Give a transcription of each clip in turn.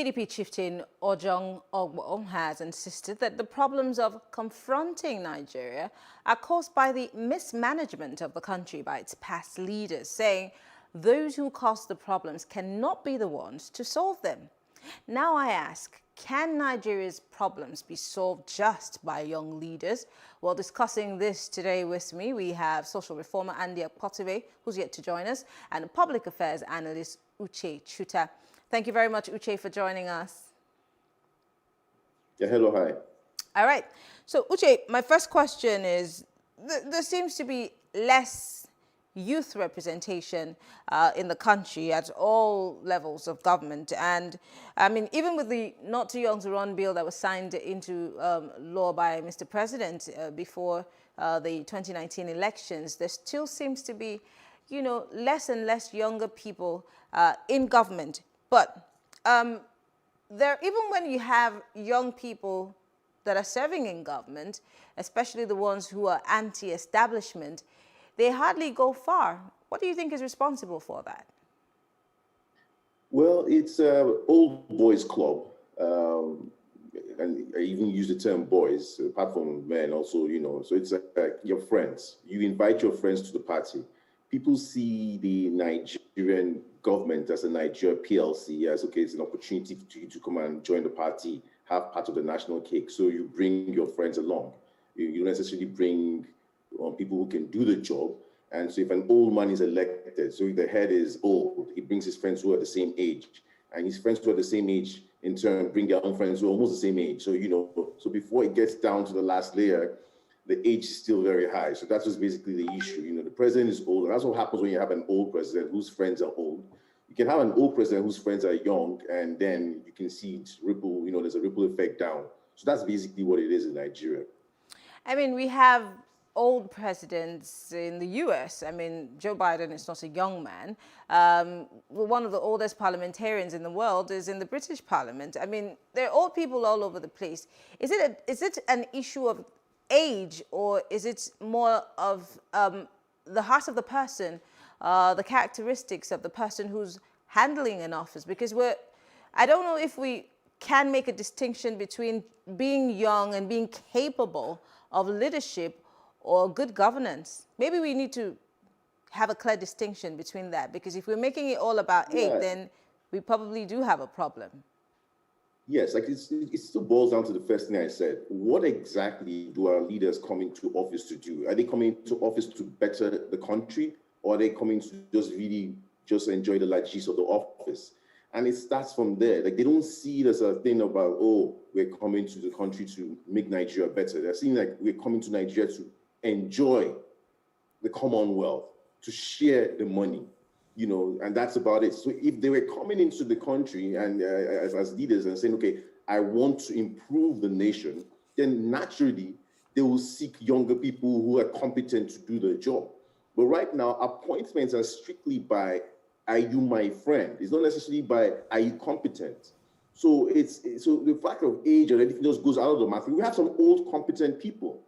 PDP chieftain Ojong Ogbo has insisted that the problems of confronting Nigeria are caused by the mismanagement of the country by its past leaders, saying those who caused the problems cannot be the ones to solve them. Now I ask, can Nigeria's problems be solved just by young leaders? Well, discussing this today with me, we have social reformer Andy Akpotibe, who's yet to join us, and public affairs analyst Uche Chuta. Thank you very much, Uche, for joining us. Yeah, hello, hi. All right. So, Uche, my first question is, there seems to be less youth representation in the country at all levels of government. And, I mean, even with the Not Too Young to Run bill that was signed into law by Mr. President before the 2019 elections, there still seems to be, you know, less and less younger people in government. But even when you have young people that are serving in government, especially the ones who are anti-establishment, they hardly go far. What do you think is responsible for that? Well, it's an old boys club. And I even use the term boys, apart from men also, you know. So it's your friends. You invite your friends to the party. People see the Nigerian government as a Nigeria PLC, as okay, it's an opportunity for you to come and join the party, have part of the national cake. So you bring your friends along. You don't necessarily bring people who can do the job. And so if an old man is elected, so if the head is old, he brings his friends who are the same age. And his friends who are the same age, in turn, bring their own friends who are almost the same age. So, you know, so before it gets down to the last layer, the age is still very high. So that's just basically the issue. You know, the president is old. And that's what happens when you have an old president whose friends are old. You can have an old president whose friends are young, and then you can see it ripple, you know, there's a ripple effect down. So that's basically what it is in Nigeria. I mean, we have old presidents in the US. I mean, Joe Biden is not a young man. One of the oldest parliamentarians in the world is in the British Parliament. I mean, there are old people all over the place. Is it an issue of age, or is it more of the heart of the person, the characteristics of the person who's handling an office? Because I don't know if we can make a distinction between being young and being capable of leadership or good governance. Maybe we need to have a clear distinction between that, because if we're making it all about age, then we probably do have a problem. Yes, like it still boils down to the first thing I said. What exactly do our leaders come into office to do? Are they coming to office to better the country, or are they coming to just enjoy the largesse of the office? And it starts from there. Like, they don't see it as a thing about, oh, we're coming to the country to make Nigeria better. They're seeing like we're coming to Nigeria to enjoy the Commonwealth, to share the money, you know, and that's about it. So if they were coming into the country and as leaders and saying, okay, I want to improve the nation, then naturally they will seek younger people who are competent to do the job. But right now, appointments are strictly by, are you my friend? It's not necessarily by, are you competent? So so the factor of age and everything just goes out of the math. We have some old competent people.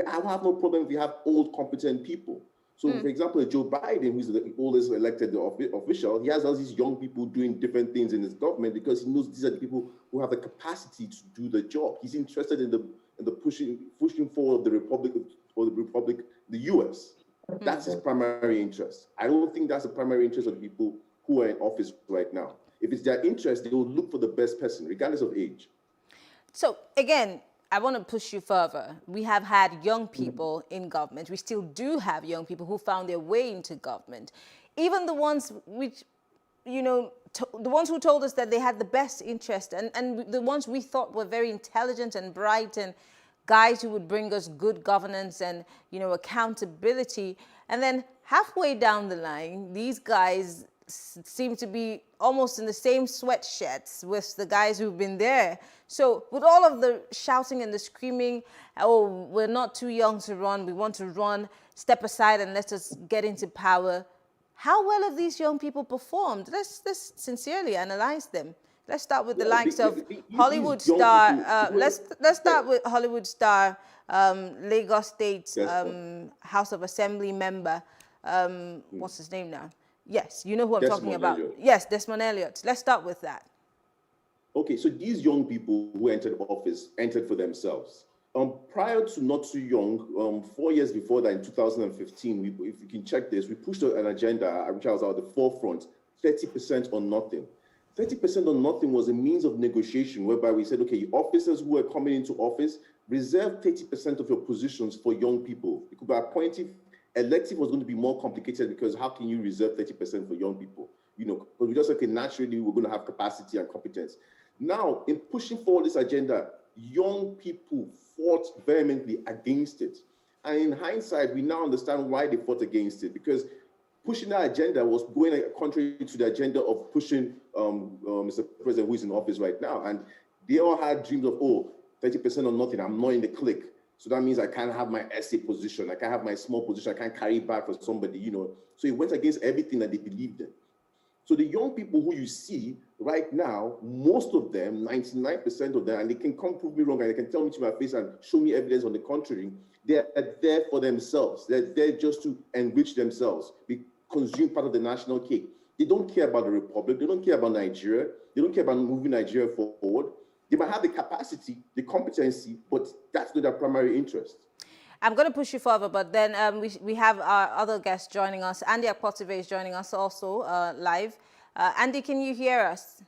I have no problem if we have old competent people. So, for example, Joe Biden, who's the oldest elected official, he has all these young people doing different things in his government because he knows these are the people who have the capacity to do the job. He's interested in the pushing forward the republic, the U.S. That's his primary interest. I don't think that's the primary interest of the people who are in office right now. If it's their interest, they will look for the best person, regardless of age. So, again, I want to push you further. We have had young people in government. We still do have young people who found their way into government. Even the ones which, you know, the ones who told us that they had the best interest, and the ones we thought were very intelligent and bright and guys who would bring us good governance and, you know, accountability. And then halfway down the line, these guys seem to be almost in the same sweatshirts with the guys who've been there. So with all of the shouting and the screaming, oh, we're not too young to run, we want to run, step aside and let us get into power. How well have these young people performed? Let's sincerely analyze them. Let's start with the likes of Hollywood star. Let's start with Hollywood star, Lagos State House of Assembly member. What's his name now? Yes, you know who I'm talking about. Yes, Desmond Elliott. Let's start with that. Okay, so these young people who entered office entered for themselves. Prior to not too young, 4 years before that, in 2015, if you can check this, we pushed an agenda, which I was at the forefront, 30% on nothing. 30% on nothing was a means of negotiation whereby we said, okay, officers who are coming into office, reserve 30% of your positions for young people. Because by appointing, elective was going to be more complicated because how can you reserve 30% for young people? You know, because we just said, okay, naturally, we're going to have capacity and competence. Now, in pushing forward this agenda, young people fought vehemently against it. And in hindsight, we now understand why they fought against it, because pushing that agenda was going contrary to the agenda of pushing Mr. President, who is in office right now. And they all had dreams of, 30% or nothing, I'm not in the clique. So that means I can't have my essay position, I can't have my small position, I can't carry back for somebody, you know. So it went against everything that they believed in. So the young people who you see right now, most of them, 99% of them, and they can come prove me wrong and they can tell me to my face and show me evidence on the contrary, they're there for themselves. They're there just to enrich themselves, consume part of the national cake. They don't care about the republic. They don't care about Nigeria. They don't care about moving Nigeria forward. They might have the capacity, the competency, but that's not their primary interest. I'm going to push you further, but then we have our other guest joining us. Andy Akpotibe is joining us also live. Andy, can you hear us?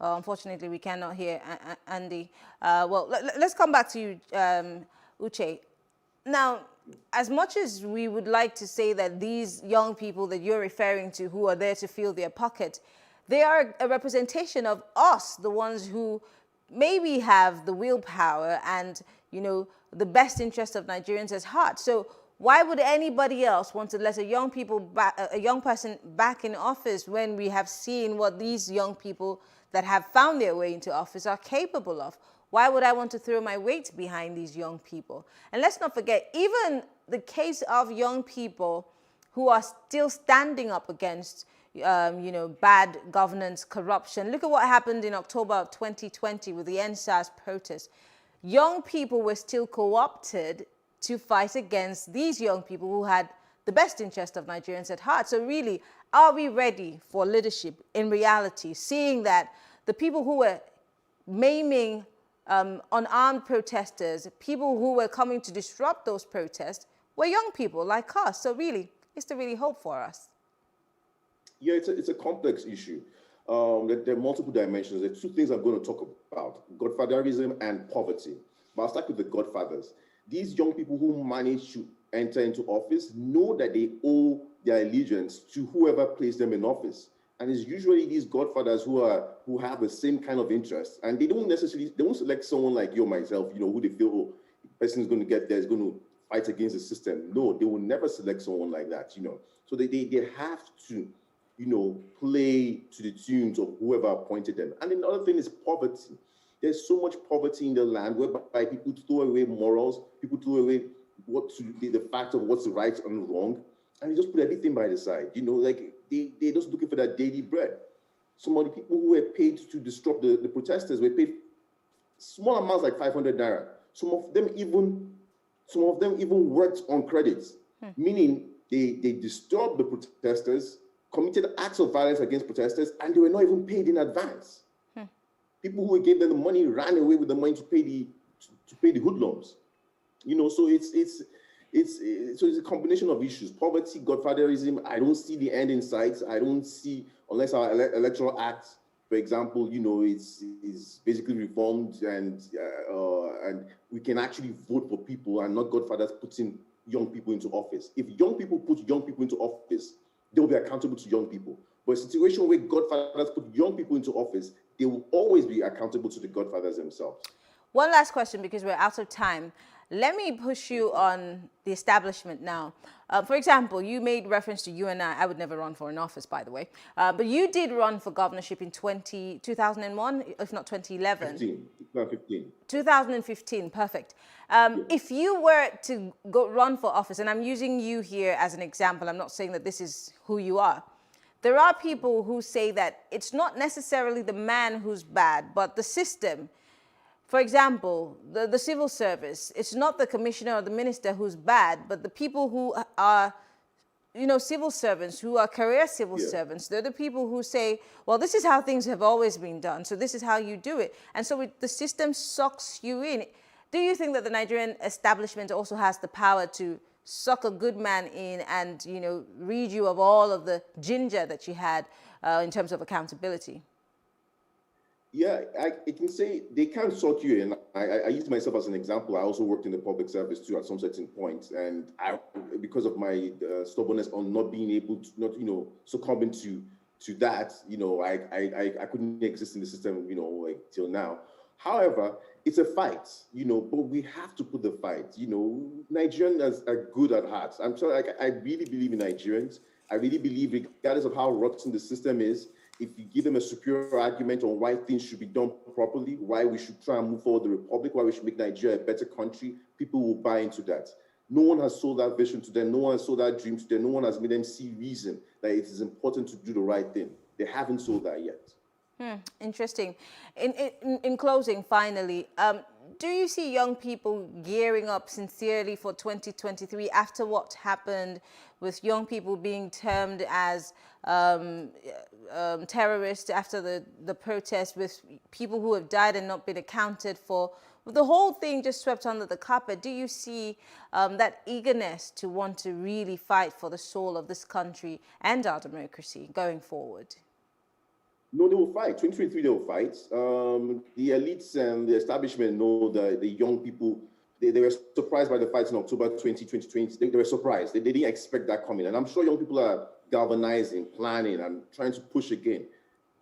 Unfortunately, we cannot hear Andy. Well, let's come back to you, Uche. Now, as much as we would like to say that these young people that you're referring to who are there to fill their pocket, they are a representation of us, the ones who maybe have the willpower and, you know, the best interest of Nigerians at heart. So why would anybody else want to let a young person back in office when we have seen what these young people that have found their way into office are capable of? Why would I want to throw my weight behind these young people? And let's not forget, even the case of young people who are still standing up against bad governance, corruption. Look at what happened in October of 2020 with the NSAS protests. Young people were still co-opted to fight against these young people who had the best interest of Nigerians at heart. So really, are we ready for leadership in reality, seeing that the people who were maiming unarmed protesters, people who were coming to disrupt those protests, were young people like us? So really, is there really hope for us? Yeah, it's a complex issue. There are multiple dimensions. There are two things I'm going to talk about: godfatherism and poverty. But I'll start with the godfathers. These young people who manage to enter into office know that they owe their allegiance to whoever placed them in office. And it's usually these godfathers who have the same kind of interest. And they won't select someone like you or myself, you know, who they feel, the person is going to get there, is going to fight against the system. No, they will never select someone like that, you know. So they have to, you know, play to the tunes of whoever appointed them. And another thing is poverty. There's so much poverty in the land whereby people throw away morals, people throw away the fact of what's right and wrong, and they just put everything by the side. You know, like they're just looking for that daily bread. Some of the people who were paid to disrupt the protesters were paid small amounts like 500 naira. Some of them even worked on credits, meaning they disturbed the protesters, committed acts of violence against protesters, and they were not even paid in advance. People who gave them the money ran away with the money to pay the hoodlums. You know, so it's a combination of issues: poverty, godfatherism. I don't see the end in sight. I don't see, unless our electoral act, for example, you know, is basically reformed and we can actually vote for people and not godfathers putting young people into office. If young people put young people into office, they will be accountable to young people. But a situation where godfathers put young people into office, they will always be accountable to the godfathers themselves. One last question, because we're out of time. Let me push you on the establishment now. For example, you made reference to you and I. I would never run for an office, by the way. But you did run for governorship in 2001, if not 2011. 2015. 2015, perfect. If you were to run for office, and I'm using you here as an example, I'm not saying that this is who you are. There are people who say that it's not necessarily the man who's bad, but the system. For example, the civil service, it's not the commissioner or the minister who's bad, but the people who are civil servants who are career civil servants. They're the people who say, well, this is how things have always been done, so this is how you do it. And so the system sucks you in. Do you think that the Nigerian establishment also has the power to suck a good man in and, rid you of all of the ginger that you had in terms of accountability? Yeah, I can say they can't suck you in. I use myself as an example. I also worked in the public service too at some certain points, and because of my stubbornness on not being able to, not succumbing to that, I couldn't exist in the system, till now. However, it's a fight, but we have to put the fight. Nigerians are good at heart. I'm sorry, I really believe in Nigerians. I really believe, regardless of how rotten the system is, if you give them a superior argument on why things should be done properly, why we should try and move forward the republic, why we should make Nigeria a better country, people will buy into that. No one has sold that vision to them. No one has sold that dream to them. No one has made them see reason that it is important to do the right thing. They haven't sold that yet. Interesting. In closing, finally, do you see young people gearing up sincerely for 2023 after what happened with young people being termed as terrorists after the protest, with people who have died and not been accounted for, with the whole thing just swept under the carpet? Do you see that eagerness to want to really fight for the soul of this country and our democracy going forward? No, they will fight. 2023, they will fight. The elites and the establishment know that the young people, they were surprised by the fights in October 2020. They were surprised. They didn't expect that coming. And I'm sure young people are galvanizing, planning, and trying to push again.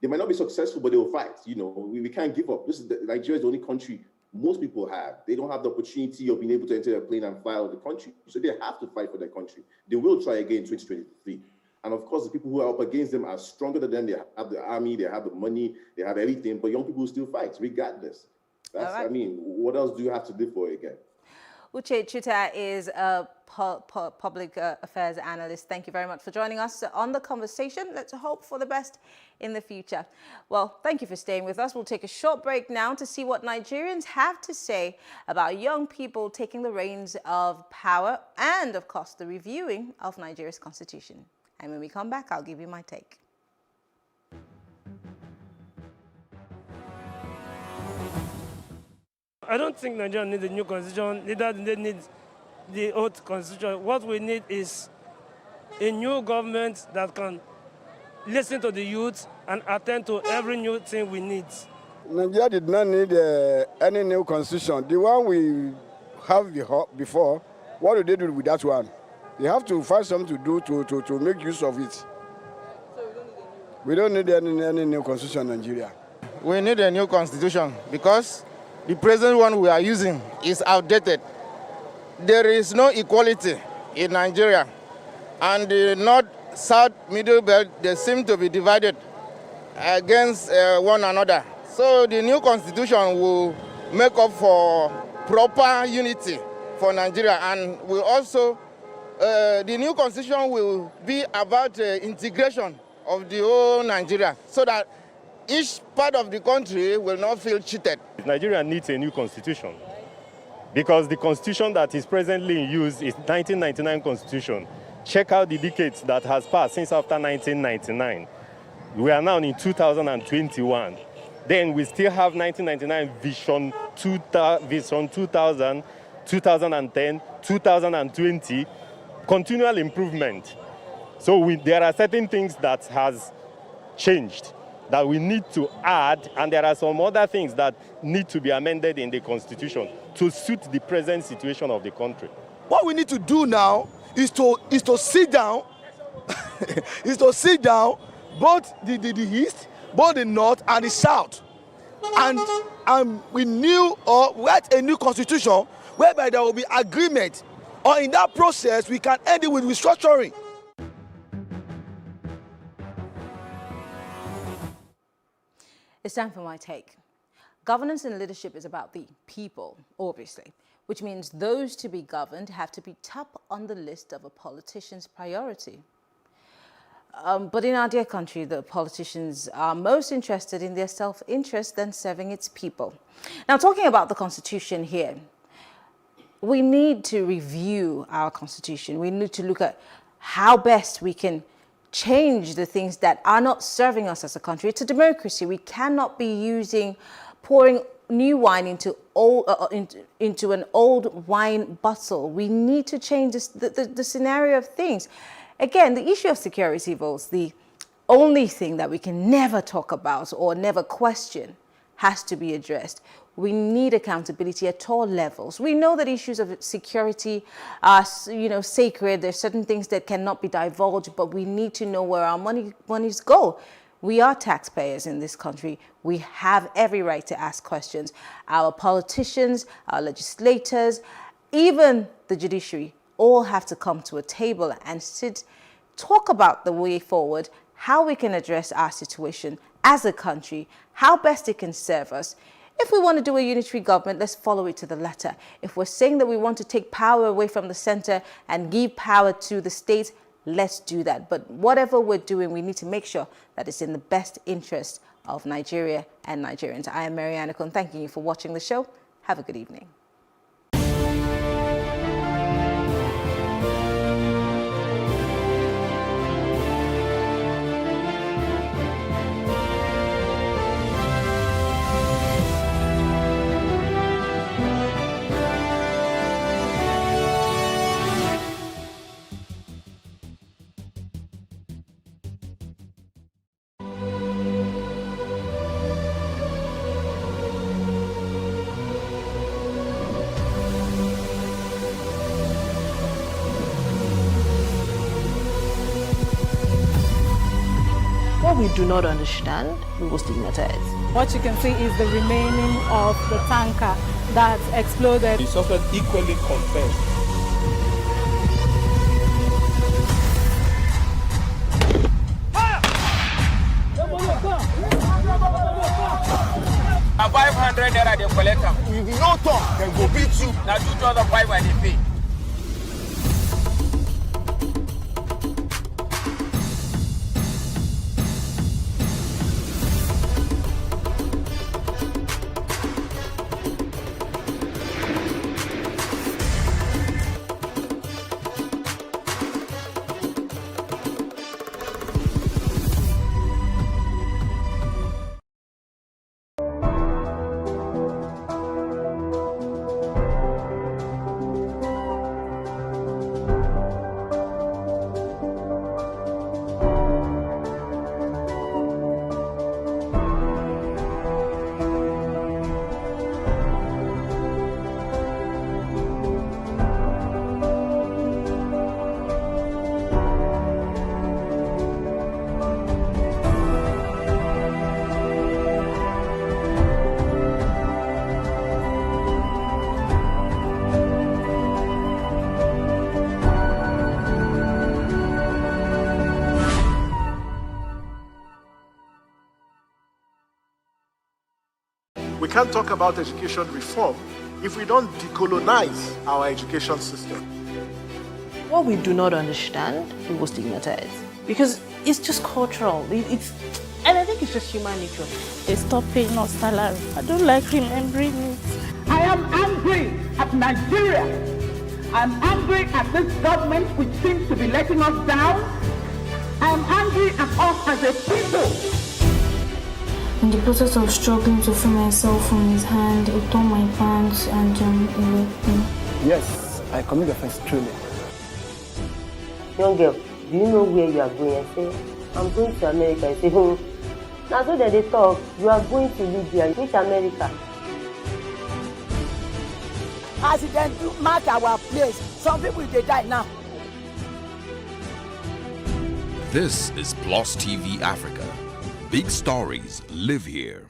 They might not be successful, but they will fight. We can't give up. Nigeria is the only country most people have. They don't have the opportunity of being able to enter a plane and fly out of the country. So they have to fight for their country. They will try again in 2023. And of course, the people who are up against them are stronger than them. They have the army, they have the money, they have everything, but young people will still fight, regardless. That's, right. What else do you have to live for again? Uche Chuta is a public affairs analyst. Thank you very much for joining us on The Conversation. Let's hope for the best in the future. Well, thank you for staying with us. We'll take a short break now to see what Nigerians have to say about young people taking the reins of power and, of course, the reviewing of Nigeria's constitution. And when we come back, I'll give you my take. I don't think Nigeria needs a new constitution, neither do they need the old constitution. What we need is a new government that can listen to the youth and attend to every new thing we need. Nigeria did not need any new constitution. The one we have before, what do they do with that one? They have to find something to do to make use of it. So we don't need any new constitution in Nigeria. We need a new constitution because the present one we are using is outdated. There is no equality in Nigeria. And the north, south, middle belt, they seem to be divided against one another. So the new constitution will make up for proper unity for Nigeria, and will also the new constitution will be about integration of the whole Nigeria, so that each part of the country will not feel cheated. Nigeria needs a new constitution because the constitution that is presently in use is 1999 constitution. Check out the decades that has passed since after 1999. We are now in 2021. Then we still have 1999 Vision 2000, 2010, 2020, continual improvement. So there are certain things that has changed that we need to add, and there are some other things that need to be amended in the constitution to suit the present situation of the country. What we need to do now is to sit down, both the east, both the north and the south, and we write a new constitution whereby there will be agreement, or in that process we can end it with restructuring. It's time for my take. Governance and leadership is about the people, obviously, which means those to be governed have to be top on the list of a politician's priority. But in our dear country, the politicians are most interested in their self-interest than serving its people. Now, talking about the Constitution here, we need to review our Constitution. We need to look at how best we can change the things that are not serving us as a country. It's a democracy. We cannot be pouring new wine into an old wine bottle. We need to change the scenario of things. Again, the issue of security votes, the only thing that we can never talk about or never question, has to be addressed. We need accountability at all levels. We know that issues of security are, sacred. There's certain things that cannot be divulged, but we need to know where our monies go. We are taxpayers in this country. We have every right to ask questions. Our politicians, our legislators, even the judiciary, all have to come to a table and talk about the way forward, how we can address our situation as a country, how best it can serve us. If we want to do a unitary government, let's follow it to the letter. If we're saying that we want to take power away from the center and give power to the states, let's do that. But whatever we're doing, we need to make sure that it's in the best interest of Nigeria and Nigerians. I am Mariana Kun, thanking you for watching the show. Have a good evening. What we do not understand, we will stigmatize. What you can see is the remaining of the tanker that exploded. The suspect equally confessed. Now 500 naira they collect them. If you no talk, then go beat you. Now 2,500 they pay. We can't talk about education reform if we don't decolonize our education system. What we do not understand, we will stigmatize. Because it's just cultural. And I think it's just human nature. They stop paying us salary. I don't like remembering it. I am angry at Nigeria. I'm angry at this government which seems to be letting us down. I'm angry at us as a people. In the process of struggling to free myself from his hand, he tore my pants and he raped me. Yes, I commit the offense truly. Young girl, do you know where you are going? I say, I'm going to America. I say, now so that they talk, you are going to Libya. Which America? As it then mark our place, some people they die now. This is Plus TV Africa. Big stories live here.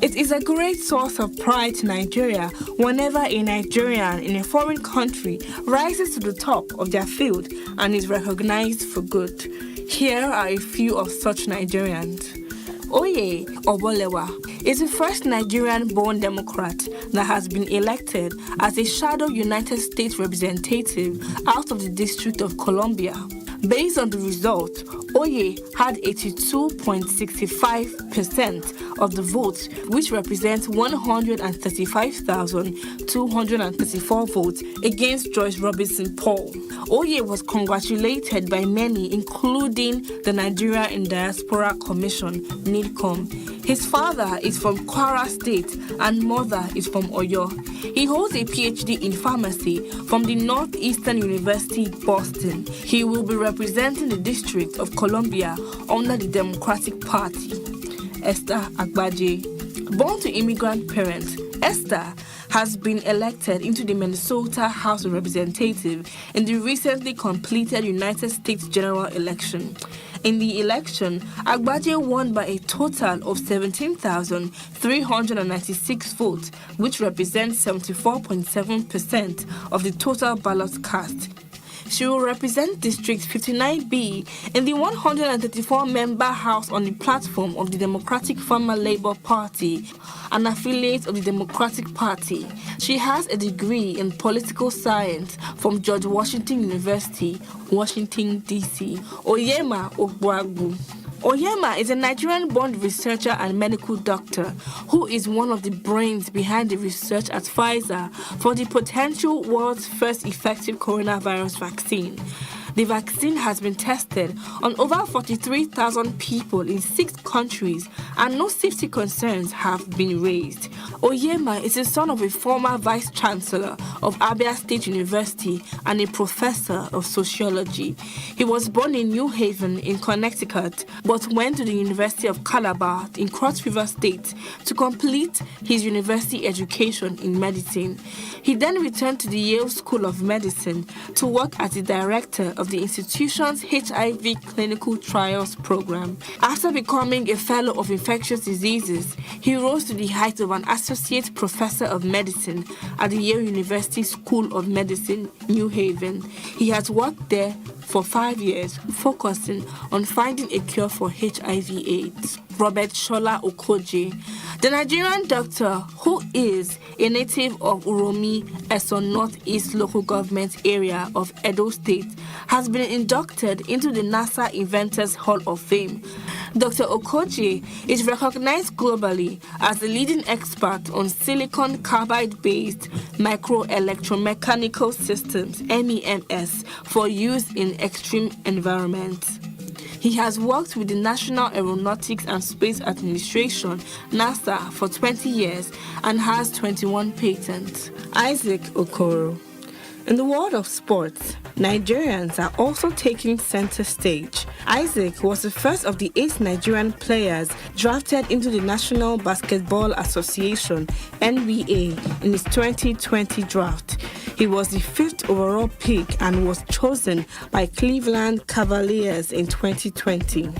It is a great source of pride to Nigeria whenever a Nigerian in a foreign country rises to the top of their field and is recognized for good. Here are a few of such Nigerians. Oye Obolewa is the first Nigerian-born Democrat that has been elected as a shadow United States representative out of the District of Columbia. Based on the result, Oye had 82.65% of the votes, which represents 135,234 votes against Joyce Robinson Paul. Oye was congratulated by many, including the Nigeria in Diaspora Commission, NIDCOM. His father is from Kwara State and mother is from Oyo. He holds a PhD in pharmacy from the Northeastern University, Boston. He will be representing the District of Columbia under the Democratic Party. Esther Agbaje. Born to immigrant parents, Esther has been elected into the Minnesota House of Representatives in the recently completed United States general election. In the election, Agbaje won by a total of 17,396 votes, which represents 74.7% of the total ballots cast. She will represent District 59B in the 134-member House on the platform of the Democratic Farmer Labor Party, an affiliate of the Democratic Party. She has a degree in political science from George Washington University, Washington, D.C. Oyema Ogbuagbu. Oyema is a Nigerian-born researcher and medical doctor who is one of the brains behind the research at Pfizer for the potential world's first effective coronavirus vaccine. The vaccine has been tested on over 43,000 people in 6 countries and no safety concerns have been raised. Oyema is the son of a former vice chancellor of Abia State University and a professor of sociology. He was born in New Haven in Connecticut but went to the University of Calabar in Cross River State to complete his university education in medicine. He then returned to the Yale School of Medicine to work as the director of the institution's HIV clinical trials program. After becoming a fellow of infectious diseases, he rose to the height of an associate professor of medicine at the Yale University School of Medicine, New Haven. He has worked there for 5 years, focusing on finding a cure for HIV/AIDS. Robert Shola Okoje, the Nigerian doctor who is a native of Uromi, Esso Northeast local government area of Edo State, has been inducted into the NASA Inventors Hall of Fame. Dr. Okoje is recognized globally as the leading expert on silicon carbide-based microelectromechanical systems, MEMS, for use in extreme environments. He has worked with the National Aeronautics and Space Administration, NASA, for 20 years and has 21 patents. Isaac Okoro. In the world of sports, Nigerians are also taking center stage. Isaac was the first of the 8 Nigerian players drafted into the National Basketball Association, NBA, in his 2020 draft. He was the 5th overall pick and was chosen by Cleveland Cavaliers in 2020.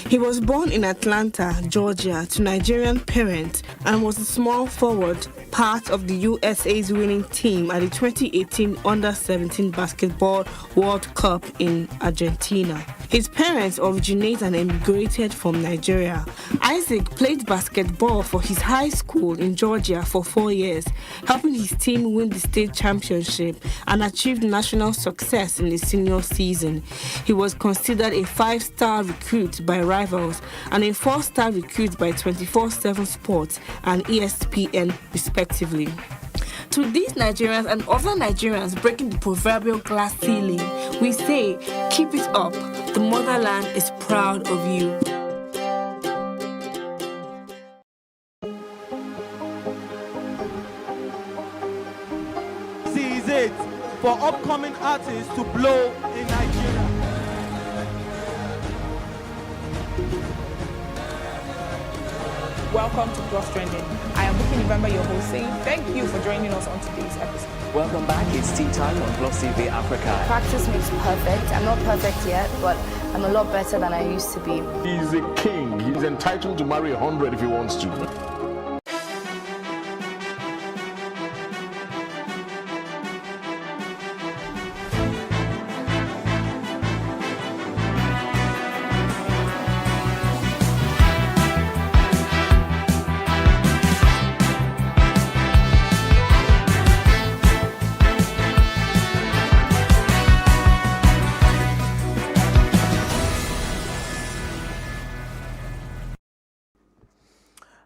He was born in Atlanta, Georgia, to Nigerian parents and was a small forward, part of the USA's winning team at the 2018 Under-17 Basketball World Cup in Argentina. His parents originated and emigrated from Nigeria. Isaac played basketball for his high school in Georgia for 4 years, helping his team win the state championship and achieved national success in his senior season. He was considered a 5-star recruit by Rivals and a 4-star recruit by 24/7 Sports and ESPN, respectively. To these Nigerians and other Nigerians breaking the proverbial glass ceiling, we say, keep it up. The motherland is proud of you. This is it for upcoming artists to blow in Nigeria. Welcome to Plus Trending. I am Buki November, your host, saying thank you for joining us on today's episode. Welcome back. It's tea time on Plus TV Africa. Practice makes perfect. I'm not perfect yet, but I'm a lot better than I used to be. He's a king. He's entitled to marry 100 if he wants to.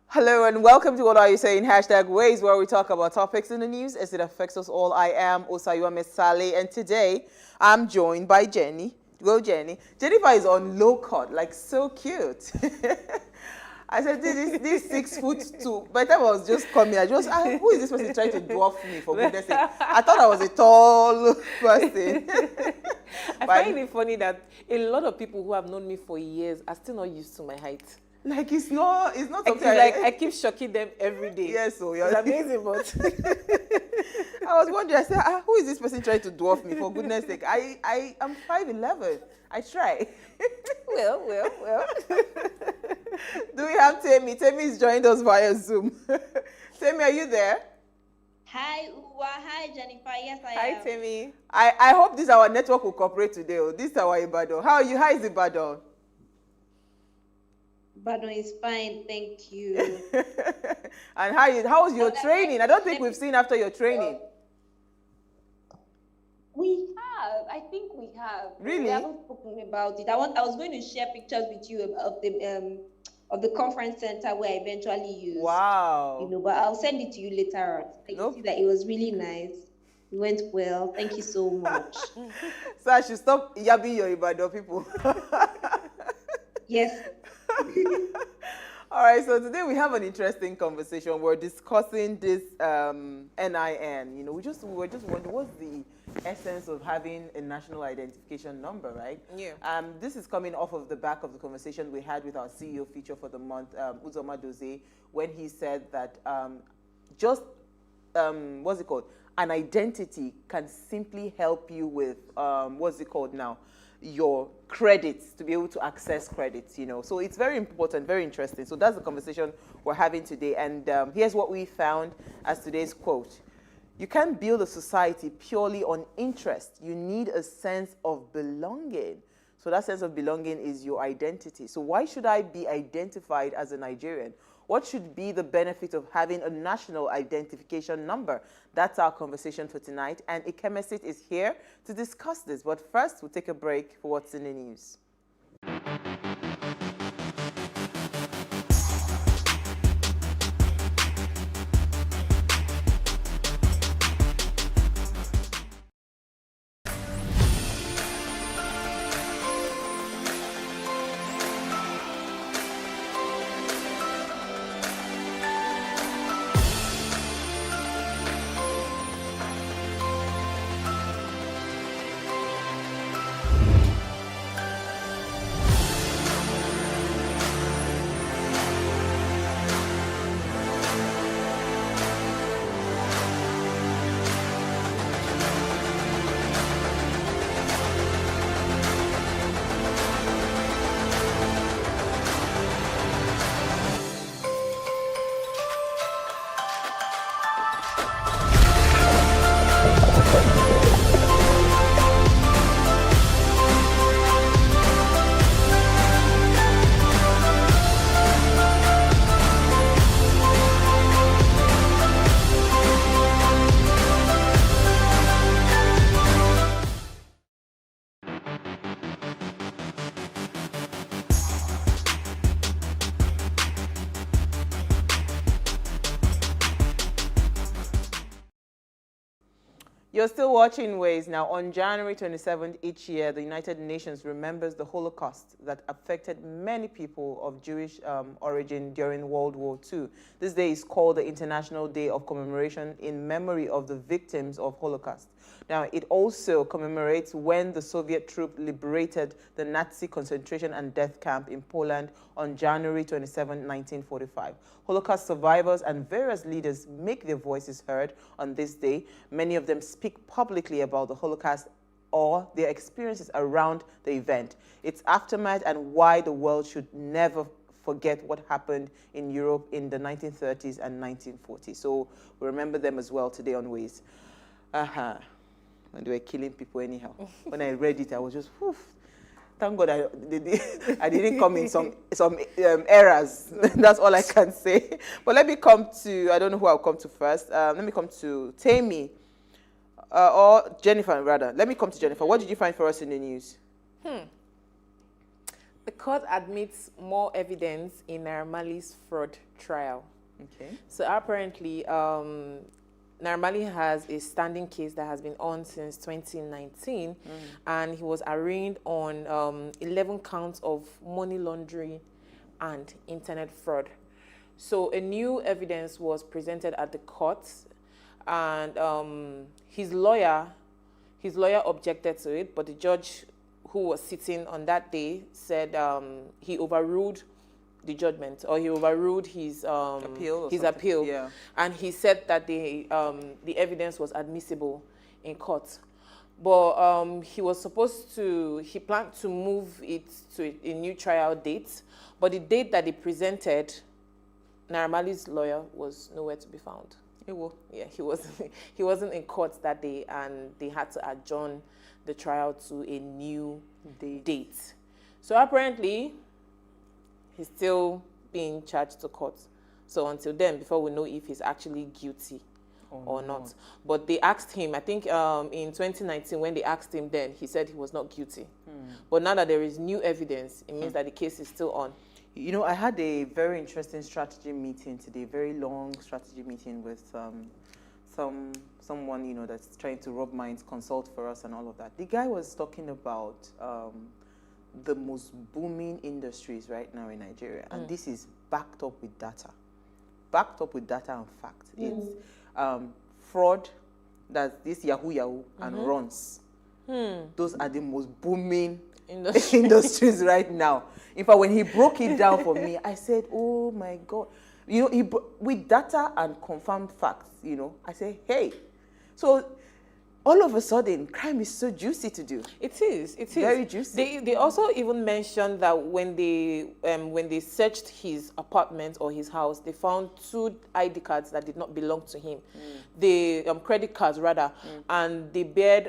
Hello and welcome to What Are You Saying? #Ways, where we talk about topics in the news as it affects us all. I am Osayua Mesale, and today I'm joined by Jenny. Go, Jenny. Jennifer is on low cut, like so cute. I said, this 6'2". By the time I was just coming, who is this person trying to dwarf me, for goodness sake? I thought I was a tall person. I find it funny that a lot of people who have known me for years are still not used to my height. Like it's not something I keep shocking them every day. Yes, so it's amazing, but I was wondering. I said, who is this person trying to dwarf me? For goodness sake, I am 5'11". I try. Well. Do we have Temi? Temi's joined us via Zoom. Temi, are you there? Hi, Uwa. Hi, Jennifer. Yes, I am. Hi, Temi. I hope our network will cooperate today. This is our Ibadan. How are you? How is Ibadan? Ibadan is fine, thank you. And how was your training? I don't think we've seen after your training. We have. I think we have. Really? We haven't spoken about it. I was going to share pictures with you of the conference center where I eventually used. Wow. But I'll send it to you later on. You see that it was really nice. It went well. Thank you so much. So I should stop yabbing your Ibadan people. Yes. All right, so today we have an interesting conversation. We're discussing this NIN. We were just wondering what's the essence of having a national identification number, right? Yeah. This is coming off of the back of the conversation we had with our CEO feature for the month, Uzoma Dozie, when he said that an identity can simply help you with your credits, to be able to access credits, So it's very important, very interesting. So that's the conversation we're having today. And here's what we found as today's quote. You can't build a society purely on interest. You need a sense of belonging. So that sense of belonging is your identity. So why should I be identified as a Nigerian? What should be the benefit of having a national identification number? That's our conversation for tonight. And Ikemesit is here to discuss this. But first, we'll take a break for what's in the news. You're still watching Ways. Now, on January 27th each year, the United Nations remembers the Holocaust that affected many people of Jewish origin during World War II. This day is called the International Day of Commemoration in memory of the victims of Holocaust. Now, it also commemorates when the Soviet troop liberated the Nazi concentration and death camp in Poland on January 27, 1945. Holocaust survivors and various leaders make their voices heard on this day. Many of them speak publicly about the Holocaust or their experiences around the event, its aftermath, and why the world should never forget what happened in Europe in the 1930s and 1940s. So we remember them as well today on Ways. When they were killing people anyhow. When I read it, I was just, whew. Thank God I didn't come in some errors. That's all I can say. But let me come to, I don't know who I'll come to first. Let me come to Temi, or Jennifer rather. Let me come to Jennifer. What did you find for us in the news? The court admits more evidence in Naira Marley's fraud trial. Okay. So apparently, Naira Marley has a standing case that has been on since 2019, and he was arraigned on 11 counts of money laundering and internet fraud. So a new evidence was presented at the court, and his lawyer objected to it, but the judge who was sitting on that day said he overruled the judgment, or he overruled his appeal. Yeah. And he said that the evidence was admissible in court. But he planned to move it to a new trial date, but the date that he presented, Naira Marley's lawyer was nowhere to be found. Yeah, he wasn't in court that day, and they had to adjourn the trial to a new date. So apparently, he's still being charged to court. So until then, before we know if he's actually guilty or not. But they asked him, I think in 2019, when they asked him then, he said he was not guilty. But now that there is new evidence, it means that the case is still on. You know, I had a very interesting strategy meeting today, very long strategy meeting with someone, you know, that's trying to rub minds, consult for us and all of that. The guy was talking about the most booming industries right now in Nigeria, and this is backed up with data. Backed up with data and fact. It's fraud, that's this Yahoo and runs. Those are the most booming industries right now. In fact, when he broke it down for me, I said, oh my God. You know, with data and confirmed facts, you know, I say, hey. So all of a sudden, crime is so juicy to do. It is. Very juicy. They also even mentioned that when they searched his apartment or his house, they found 2 ID cards that did not belong to him. The credit cards rather, and they bared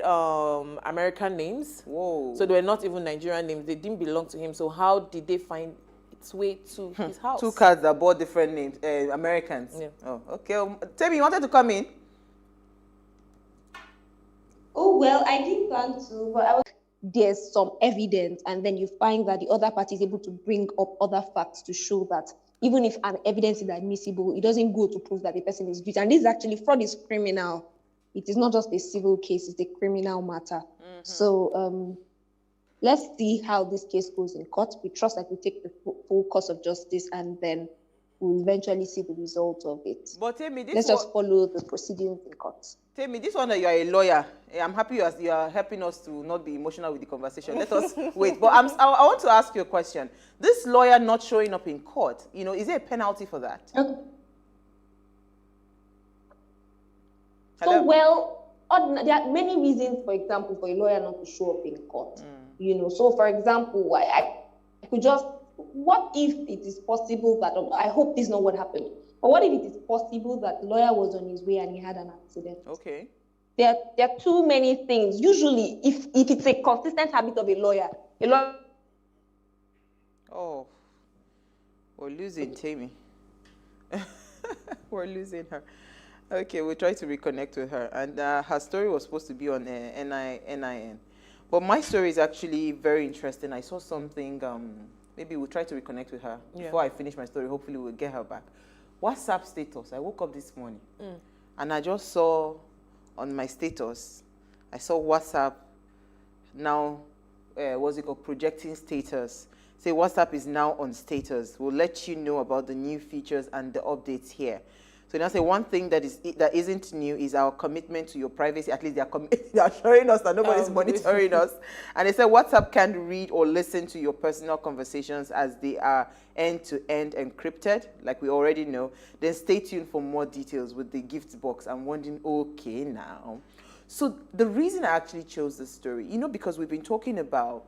American names. Whoa! So they were not even Nigerian names. They didn't belong to him. So how did they find its way to his house? 2 cards that bore different names, Americans. Yeah. Oh, okay. Tell me, you wanted to come in? Oh, well, I didn't plan to, but there's some evidence, and then you find that the other party is able to bring up other facts to show that even if an evidence is admissible, it doesn't go to prove that the person is guilty. And this is actually, fraud is criminal. It is not just a civil case, it's a criminal matter. So let's see how this case goes in court. We trust that we take the full course of justice, and then we'll eventually see the result of it. But tell me, let's just follow the proceedings in court. Tell me, this one that you are a lawyer, I'm happy you are helping us to not be emotional with the conversation. Let us wait. But I want to ask you a question. This lawyer not showing up in court, you know, is there a penalty for that? Okay. So, well, there are many reasons, for example, for a lawyer not to show up in court. You know, so for example, I could just, what if it is possible that, I hope this is not what happened, but what if it is possible that the lawyer was on his way and he had an accident? Okay. There are too many things. Usually, if it's a consistent habit of a lawyer. Oh, we're losing Tammy. We're losing her. Okay, we'll try to reconnect with her. And her story was supposed to be on NIN. But my story is actually very interesting. I saw something, maybe we'll try to reconnect with her. Before I finish my story, hopefully we'll get her back. WhatsApp status. I woke up this morning and I just saw on my status, I saw WhatsApp now, what's it called, projecting status. Say WhatsApp is now on status. We'll let you know about the new features and the updates here. So now say one thing that isn't new is our commitment to your privacy. At least they are showing us that nobody's monitoring us. And they said WhatsApp can't read or listen to your personal conversations as they are end-to-end encrypted, like we already know. Then stay tuned for more details with the gift box. I'm wondering, okay now. So the reason I actually chose this story, you know, because we've been talking about,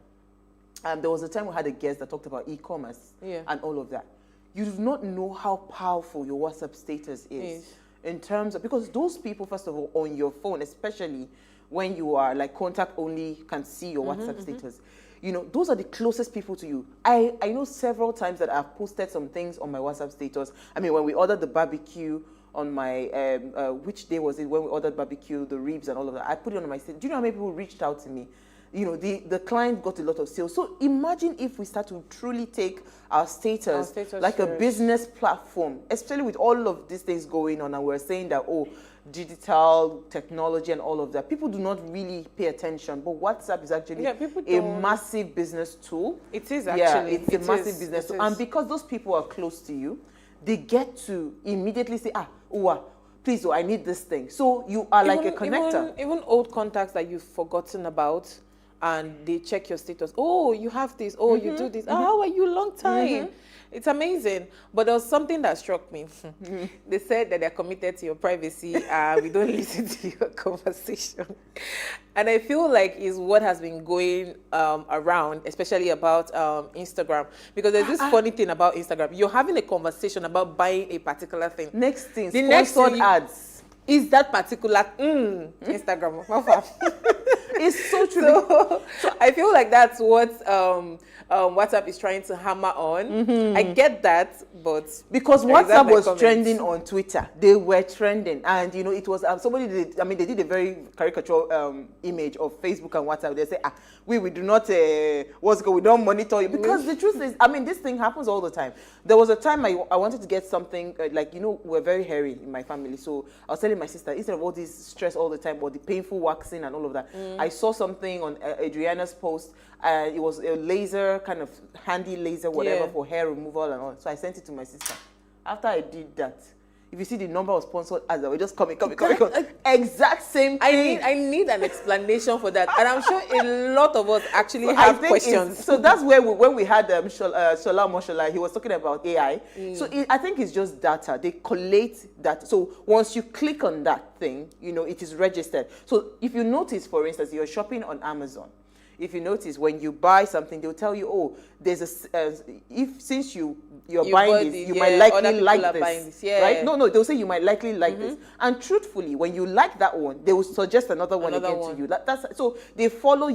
there was a time we had a guest that talked about e-commerce and all of that. You do not know how powerful your WhatsApp status is in terms of, because those people, first of all, on your phone, especially when you are like contact only, can see your WhatsApp status. You know, those are the closest people to you. I know several times that I've posted some things on my WhatsApp status. I mean, when we ordered the barbecue on my, which day was it when we ordered barbecue, the ribs and all of that, I put it on my status. Do you know how many people reached out to me you know, the client got a lot of sales. So imagine if we start to truly take our status like a business platform, especially with all of these things going on, and we're saying that, oh, digital technology and all of that. People do not really pay attention, but WhatsApp is actually a massive business tool. It is actually. Yeah, it's a massive business tool. And because those people are close to you, they get to immediately say, please, I need this thing. So you are like a connector. Even old contacts that you've forgotten about, and they check your status. Oh, you have this. Oh, you do this. Oh, how are you? Long time. It's amazing. But there was something that struck me. They said that they're committed to your privacy. We don't listen to your conversation. And I feel like is what has been going around, especially about Instagram. Because there's this funny thing about Instagram. You're having a conversation about buying a particular thing. Next thing, the next sponsored ads. Is that particular Instagram. It's so true. So I feel like that's what WhatsApp is trying to hammer on. I get that, but because WhatsApp was trending on Twitter, they were trending, and you know it was somebody did. I mean, they did a very caricatural image of Facebook and WhatsApp. They say, we do not we don't monitor you, because the truth is, I mean, this thing happens all the time. There was a time I wanted to get something like, you know, we're very hairy in my family, so I was telling my sister, instead of all this stress all the time or the painful waxing and all of that, I saw something on Adriana's post. It was a laser, kind of handy laser, whatever, for hair removal and all. So I sent it to my sister. After I did that, if you see the number of sponsored ads that were just coming. Exact same thing. I need an explanation for that. And I'm sure a lot of us actually have questions. So that's where when we had Shola Moshola, he was talking about AI. So I think it's just data. They collate that. So once you click on that thing, you know, it is registered. So if you notice, for instance, you're shopping on Amazon. If you notice, when you buy something, they'll tell you, oh, there's since you're buying this, you might likely like this, right? No, they'll say you might likely like this. And truthfully, when you like that one, they will suggest another one to you. So they follow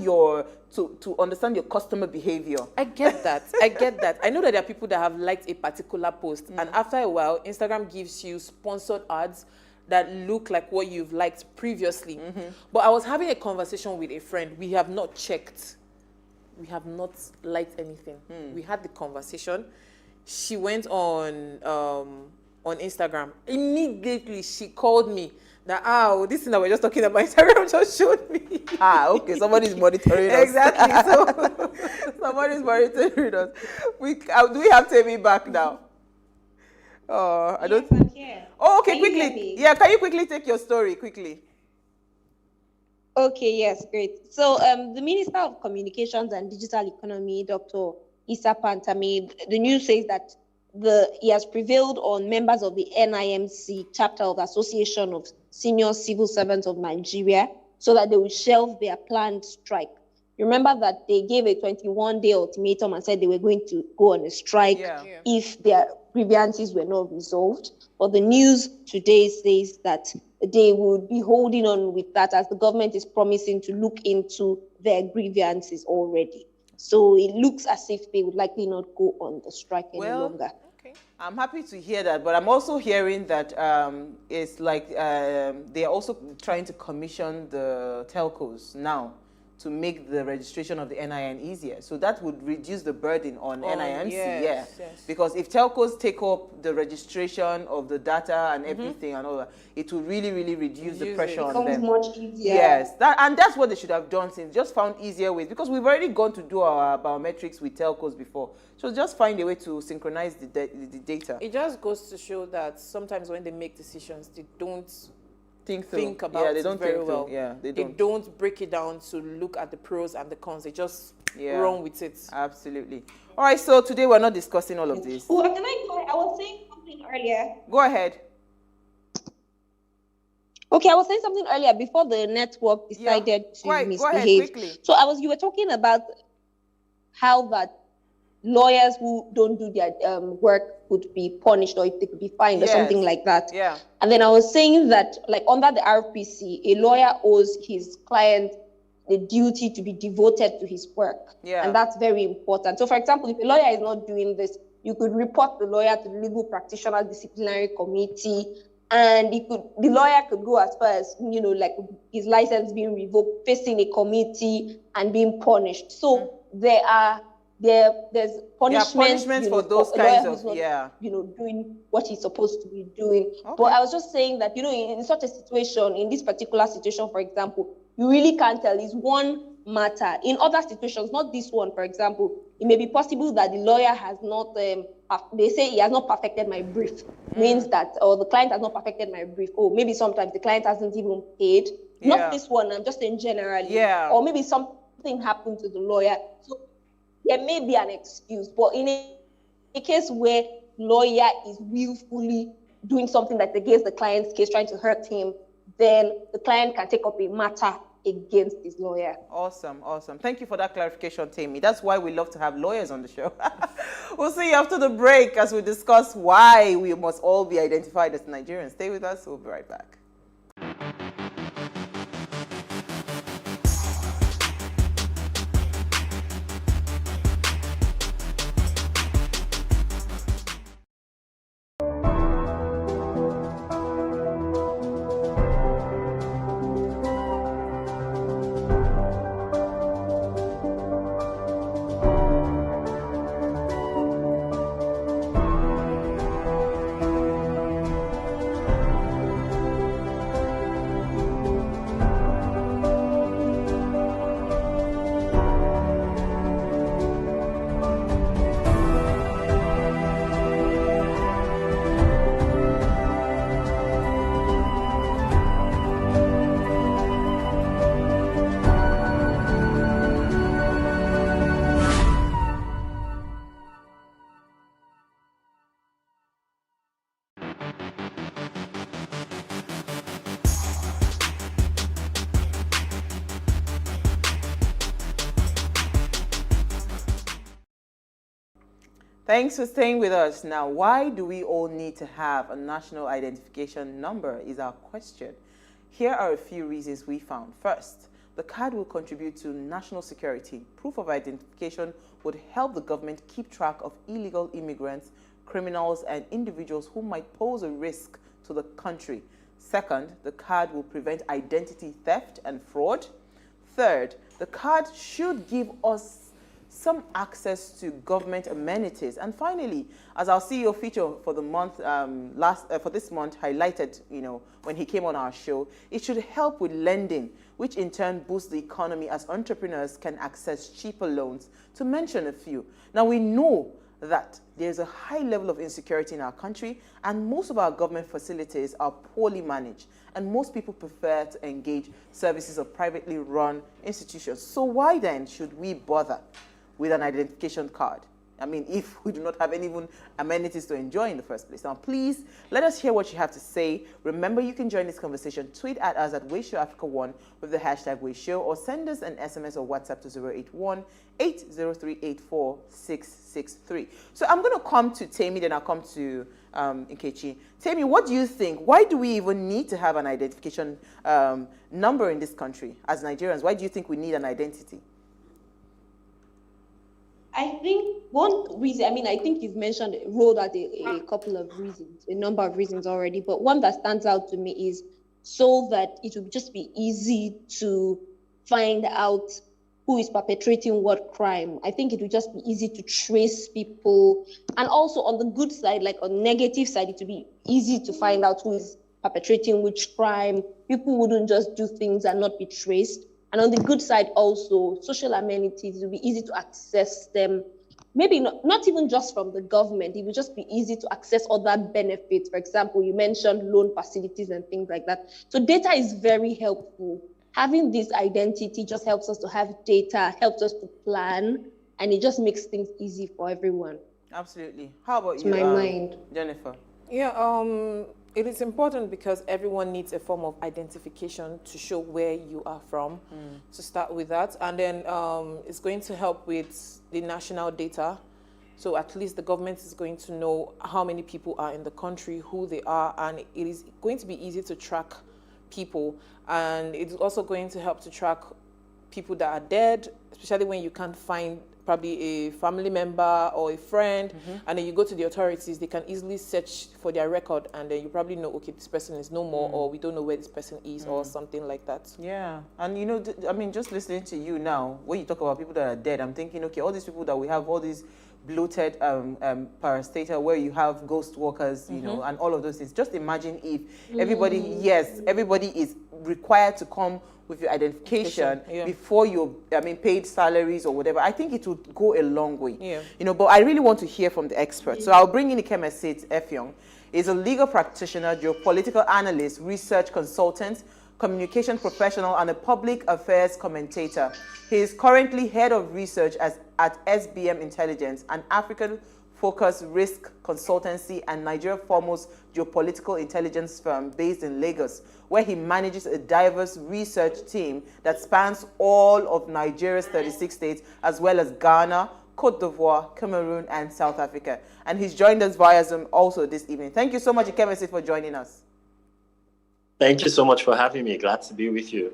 to understand your customer behavior. I get that. I know that there are people that have liked a particular post, and after a while, Instagram gives you sponsored ads that look like what you've liked previously. But I was having a conversation with a friend. We have not checked. We have not liked anything. We had the conversation. She went on Instagram. Immediately, she called me that, this thing that we're just talking about, Instagram just showed me. Okay, somebody's monitoring us. Exactly. So somebody's monitoring us. Do we have Temi back now? I don't. Oh, okay, quickly. Yeah, can you quickly take your story quickly? Okay, yes, great. So the Minister of Communications and Digital Economy, Dr. Issa Pantami, the news says that he has prevailed on members of the NIMC chapter of the Association of Senior Civil Servants of Nigeria so that they will shelve their planned strike. You remember that they gave a 21-day ultimatum and said they were going to go on a strike if their grievances were not resolved. But the news today says that they will be holding on with that, as the government is promising to look into their grievances already. So it looks as if they would likely not go on the strike any longer. I'm happy to hear that, but I'm also hearing that it's like they're also trying to commission the telcos now to make the registration of the NIN easier. So that would reduce the burden on NIMC, yes. Because if telcos take up the registration of the data and everything and all that, it will really, really reduce the pressure on them. It becomes much easier. Yes, and that's what they should have done since, just found easier ways, because we've already gone to do our biometrics with telcos before. So just find a way to synchronize the data. It just goes to show that sometimes when they make decisions, they don't think about they don't it very think well. They don't break it down to look at the pros and the cons. They just run with it. Absolutely. All right, so today we're not discussing all of this. Oh, can I go? I was saying something earlier. Go ahead. Okay, I was saying something earlier before the network decided to misbehave. Go ahead, quickly. So you were talking about how that lawyers who don't do their work could be punished, or if they could be fined or something like that. Yeah. And then I was saying that, like, under the RPC, a lawyer owes his client the duty to be devoted to his work. Yeah. And that's very important. So, for example, if a lawyer is not doing this, you could report the lawyer to the Legal Practitioner Disciplinary Committee, and the lawyer could go as far as, like his license being revoked, facing a committee and being punished. So there's punishments for those kinds of, doing what he's supposed to be doing. Okay. But I was just saying that, in such a situation, in this particular situation, for example, you really can't tell. It's one matter. In other situations, not this one, for example, it may be possible that the lawyer has not, they say he has not perfected my brief, means that, or the client has not perfected my brief. Or maybe sometimes the client hasn't even paid. Not this one, I'm just saying generally. Yeah. Or maybe something happened to the lawyer. So there may be an excuse, but in a case where lawyer is willfully doing something that's against the client's case, trying to hurt him, then the client can take up a matter against his lawyer. Awesome. Thank you for that clarification, Tammy. That's why we love to have lawyers on the show. We'll see you after the break as we discuss why we must all be identified as Nigerians. Stay with us. We'll be right back. Thanks for staying with us. Now, why do we all need to have a national identification number is our question. Here are a few reasons we found. First, the card will contribute to national security. Proof of identification would help the government keep track of illegal immigrants, criminals, and individuals who might pose a risk to the country. Second, the card will prevent identity theft and fraud. Third, the card should give us some access to government amenities. And finally, as our CEO feature for the month for this month highlighted, when he came on our show, it should help with lending, which in turn boosts the economy as entrepreneurs can access cheaper loans, to mention a few. Now, we know that there's a high level of insecurity in our country, and most of our government facilities are poorly managed, and most people prefer to engage services of privately run institutions. So why then should we bother with an identification card? I mean, if we do not have any even amenities to enjoy in the first place. Now, please, let us hear what you have to say. Remember, you can join this conversation. Tweet at us at WadeShowAfrica1 with the hashtag WadeShow, or send us an SMS or WhatsApp to 081-803-84663. So I'm going to come to Tammy, then I'll come to Nkechi. Tammy, what do you think? Why do we even need to have an identification number in this country as Nigerians? Why do you think we need an identity? I think one reason, I think you've mentioned, rolled out a couple of reasons, a number of reasons already, but one that stands out to me is so that it would just be easy to find out who is perpetrating what crime. I think it would just be easy to trace people. And also on the good side, like on the negative side, it would be easy to find out who is perpetrating which crime. People wouldn't just do things and not be traced. And on the good side also, social amenities, it will be easy to access them. Maybe not even just from the government, it will just be easy to access other benefits. For example, you mentioned loan facilities and things like that. So data is very helpful. Having this identity just helps us to have data, helps us to plan, and it just makes things easy for everyone. Absolutely. How about you, mind. Jennifer? Yeah, it is important because everyone needs a form of identification to show where you are from, to start with that. And then it's going to help with the national data. So at least the government is going to know how many people are in the country, who they are, and it is going to be easy to track people. And it's also going to help to track people that are dead, especially when you can't find probably a family member or a friend, and then you go to the authorities, they can easily search for their record, and then you probably know, okay, this person is no more, or we don't know where this person is, or something like that. Yeah, and you know, I mean, just listening to you now, when you talk about people that are dead, I'm thinking, okay, all these people that we have, all these bloated parastatal, where you have ghost walkers, you know, and all of those things. Just imagine if everybody, everybody is required to come with your identification before you, paid salaries or whatever. I think it would go a long way. You know, but I really want to hear from the experts. So I'll bring in Ikemesit Effiong. He's a legal practitioner, geopolitical analyst, research consultant, communication professional, and a public affairs commentator. He is currently head of research at SBM Intelligence, an African-focused risk consultancy and Nigeria's foremost geopolitical intelligence firm based in Lagos, where he manages a diverse research team that spans all of Nigeria's 36 states, as well as Ghana, Cote d'Ivoire, Cameroon, and South Africa. And he's joined us via Zoom also this evening. Thank you so much, Ikemesit, for joining us. Thank you so much for having me. Glad to be with you.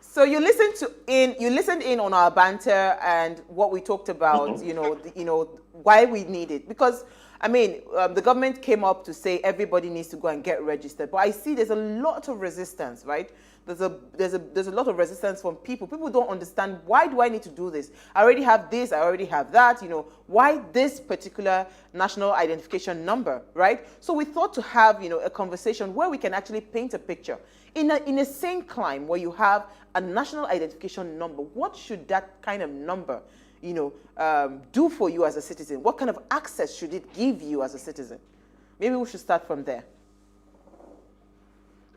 So you listened in on our banter and what we talked about. You know why we need it, because the government came up to say everybody needs to go and get registered, but I see there's a lot of resistance, right? There's a lot of resistance from people. People don't understand, why do I need to do this? I already have this, I already have that, you know, why this particular national identification number, right? So we thought to have, you know, a conversation where we can actually paint a picture. In a sane climb where you have a national identification number, what should that kind of number, you know, do for you as a citizen? What kind of access should it give you as a citizen? Maybe we should start from there.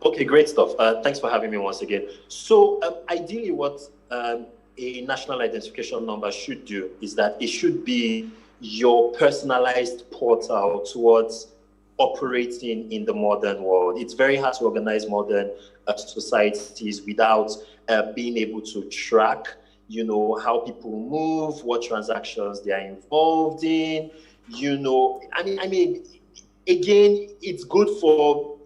Okay, great stuff. Thanks for having me once again. So ideally what a national identification number should do is that it should be your personalized portal towards operating in the modern world. It's very hard to organize modern societies without being able to track, you know, how people move, what transactions they are involved in, you know. I mean, again, it's good for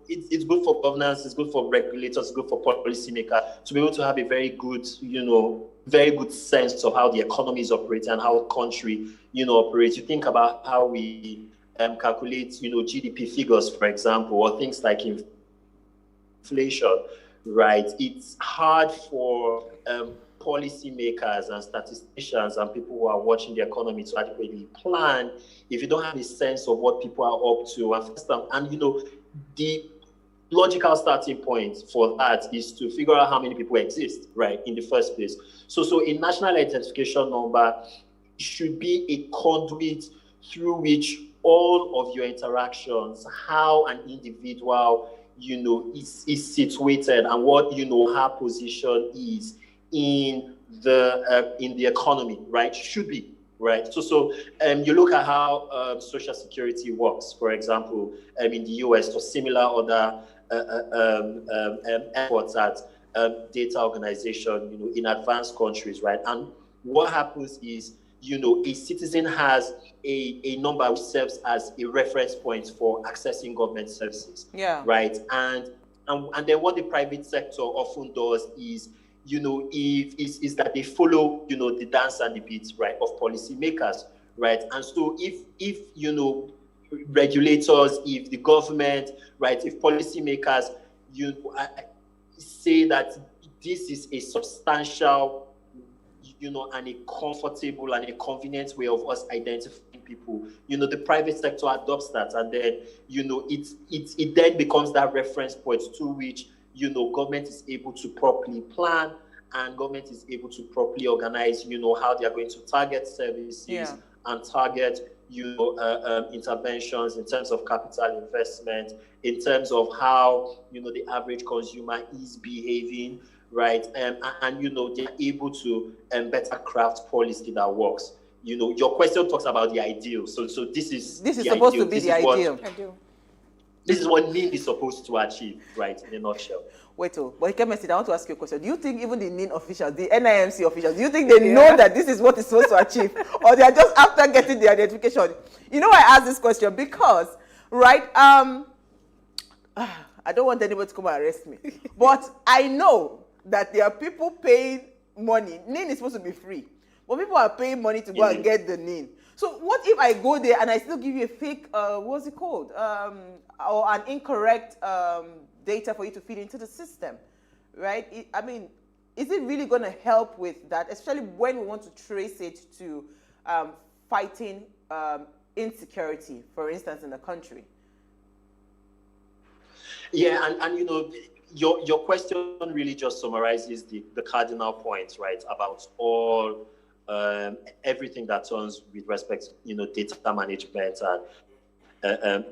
governance, it's good for regulators, it's good for policymakers to be able to have a very good, you know, very good sense of how the economy is operating and how the country, you know, operates. You think about how we calculate, you know, GDP figures, for example, or things like inflation, right? It's hard for policymakers and statisticians and people who are watching the economy to adequately plan if you don't have a sense of what people are up to. And you know, the logical starting point for that is to figure out how many people exist, right, in the first place. So a national identification number should be a conduit through which all of your interactions, how an individual, you know, is situated and what, you know, her position is in the economy, right, should be. Right. So you look at how Social Security works, for example, in the US or similar other efforts at data organization, you know, in advanced countries, right? And what happens is, you know, a citizen has a number which serves as a reference point for accessing government services. Yeah. Right. And then what the private sector often does is, you know, is that they follow, you know, the dance and the beats, right, of policymakers, right? And so if you know, regulators, if the government, right, if policymakers, you know, say that this is a substantial, you know, and a comfortable and a convenient way of us identifying people, you know, the private sector adopts that, and then, you know, it then becomes that reference point to which, you know, government is able to properly plan and government is able to properly organize, you know, how they are going to target services and target, you know, interventions in terms of capital investment, in terms of how, you know, the average consumer is behaving, right? And you know, they're able to better craft policy that works. You know, your question talks about the ideal. So this is supposed to be the ideal. This is what NIN is supposed to achieve, right, in a nutshell. Wait, but Ikemesit, I want to ask you a question. Do you think even the NIN officials, the NIMC officials, do you think they know that this is what it's supposed to achieve? Or they are just after getting the identification? You know why I ask this question? Because, right, I don't want anybody to come and arrest me. But I know that there are people paying money. NIN is supposed to be free. But people are paying money to go and get the NIN. So what if I go there and I still give you a fake, what's it called? Or an incorrect data for you to feed into the system, right? I mean, is it really going to help with that, especially when we want to trace it to fighting insecurity, for instance, in the country? Yeah, and you know, your question really just summarizes the cardinal points, right, about all everything that turns with respect to, you know, data management and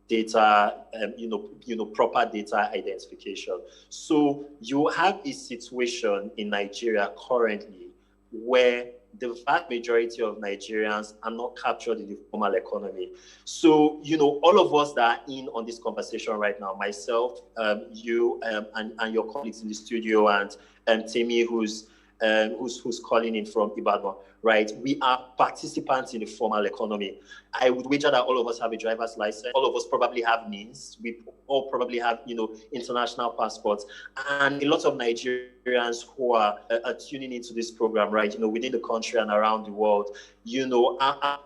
data, you know, proper data identification. So you have a situation in Nigeria currently where the vast majority of Nigerians are not captured in the formal economy. So, you know, all of us that are in on this conversation right now, myself, you, and your colleagues in the studio, and Timmy, who's calling in from Ibadan, right? We are participants in the formal economy. I would wager that all of us have a driver's license. All of us probably have NINs. We all probably have, you know, international passports. And a lot of Nigerians who are tuning into this program, right, you know, within the country and around the world, you know, are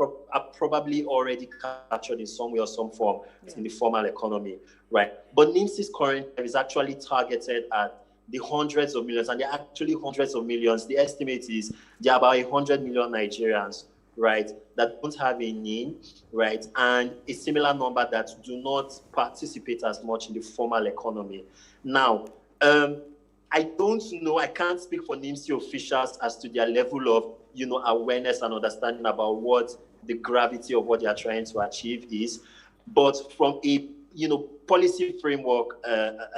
probably already captured in some way or some form in the formal economy, right? But NIMS's current is actually targeted at the hundreds of millions, and they're actually hundreds of millions. The estimate is there are about 100 million Nigerians, right, that don't have a NIN, right, and a similar number that do not participate as much in the formal economy. Now, I don't know, I can't speak for NIMSI officials as to their level of, you know, awareness and understanding about what the gravity of what they are trying to achieve is, but from a, you know, policy framework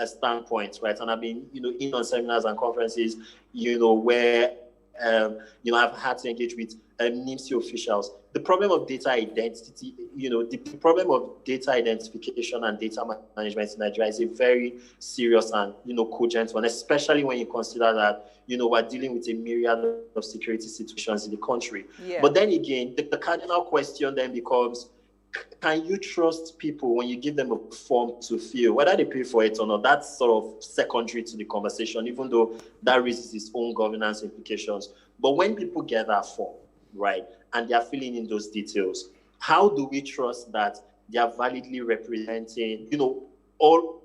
standpoint, right? And I've been, you know, in on seminars and conferences, you know, where, you know, I've had to engage with NIMSI officials. The problem of data identity, you know, the problem of data identification and data management in Nigeria is a very serious and, you know, cogent one, especially when you consider that, you know, we're dealing with a myriad of security situations in the country. Yeah. But then again, the cardinal question then becomes, can you trust people when you give them a form to fill, whether they pay for it or not? That's sort of secondary to the conversation, even though that raises its own governance implications. But when people get that form, right, and they are filling in those details, how do we trust that they are validly representing, you know, all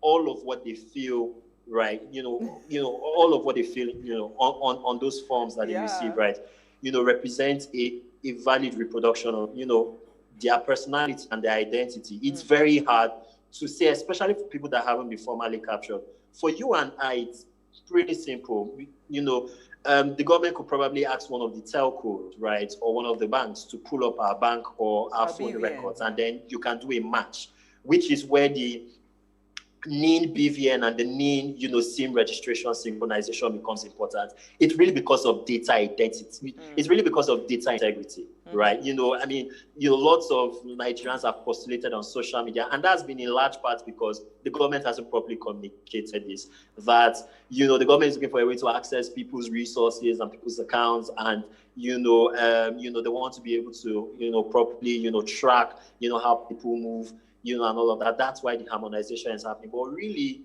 of what they feel, right? You know, all of what they feel, you know, on those forms that they receive, right? You know, represents a valid reproduction of, you know, their personality and their identity. It's very hard to say, especially for people that haven't been formally captured. For you and I, it's pretty simple. You know, the government could probably ask one of the telcos, right, or one of the banks to pull up our bank or our phone records, and then you can do a match, which is where the NIN BVN and the NIN, you know, SIM registration synchronization becomes important. It's really because of data identity. It's really because of data integrity, right? You know, I mean, you know, lots of Nigerians have postulated on social media, and that's been in large part because the government hasn't properly communicated this, that, you know, the government is looking for a way to access people's resources and people's accounts, and, you know, they want to be able to, you know, properly, you know, track, you know, how people move, you know, and all of that. That's why the harmonization is happening. But really,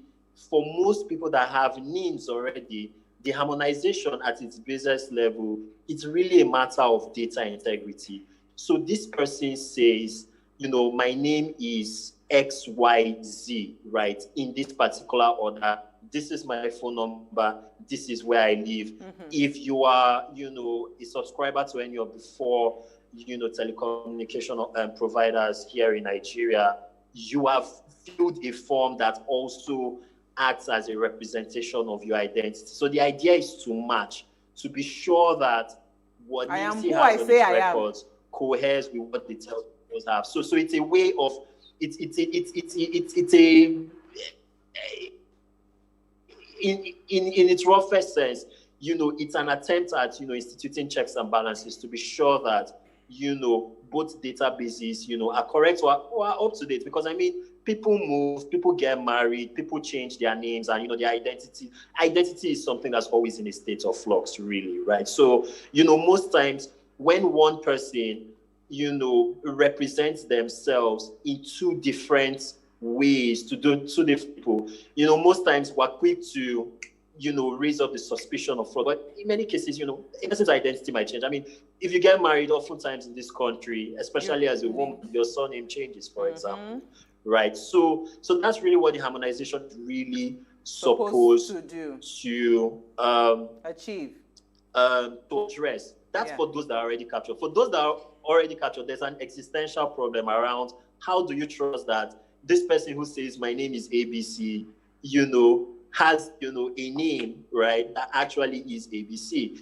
for most people that have NINs already, the harmonization at its basis level, it's really a matter of data integrity. So this person says, you know, my name is XYZ, right, in this particular order. This is my phone number. This is where I live. If you are, you know, a subscriber to any of the 4, you know, telecommunication providers here in Nigeria, you have filled a form that also acts as a representation of your identity. So the idea is to match, to be sure that what NIMSI has on its records coheres with what the telcos have. So it's a way of in its roughest sense, you know, it's an attempt at, you know, instituting checks and balances to be sure that, you know, both databases, you know, are correct or are up to date. Because I mean, people move, people get married, people change their names, and, you know, their identity is something that's always in a state of flux, really, right? So, you know, most times when one person, you know, represents themselves in 2 different ways to do 2 different people, you know, most times we're quick to, raise up the suspicion of fraud. But in many cases, a person's identity might change. I mean, if you get married, oftentimes in this country, especially as a woman, your surname changes, for example, right? So that's really what the harmonization is really supposed to achieve, to address. That's for those that are already captured. For those that are already captured, there's an existential problem around how do you trust that this person who says my name is ABC, has a name, right, that actually is ABC,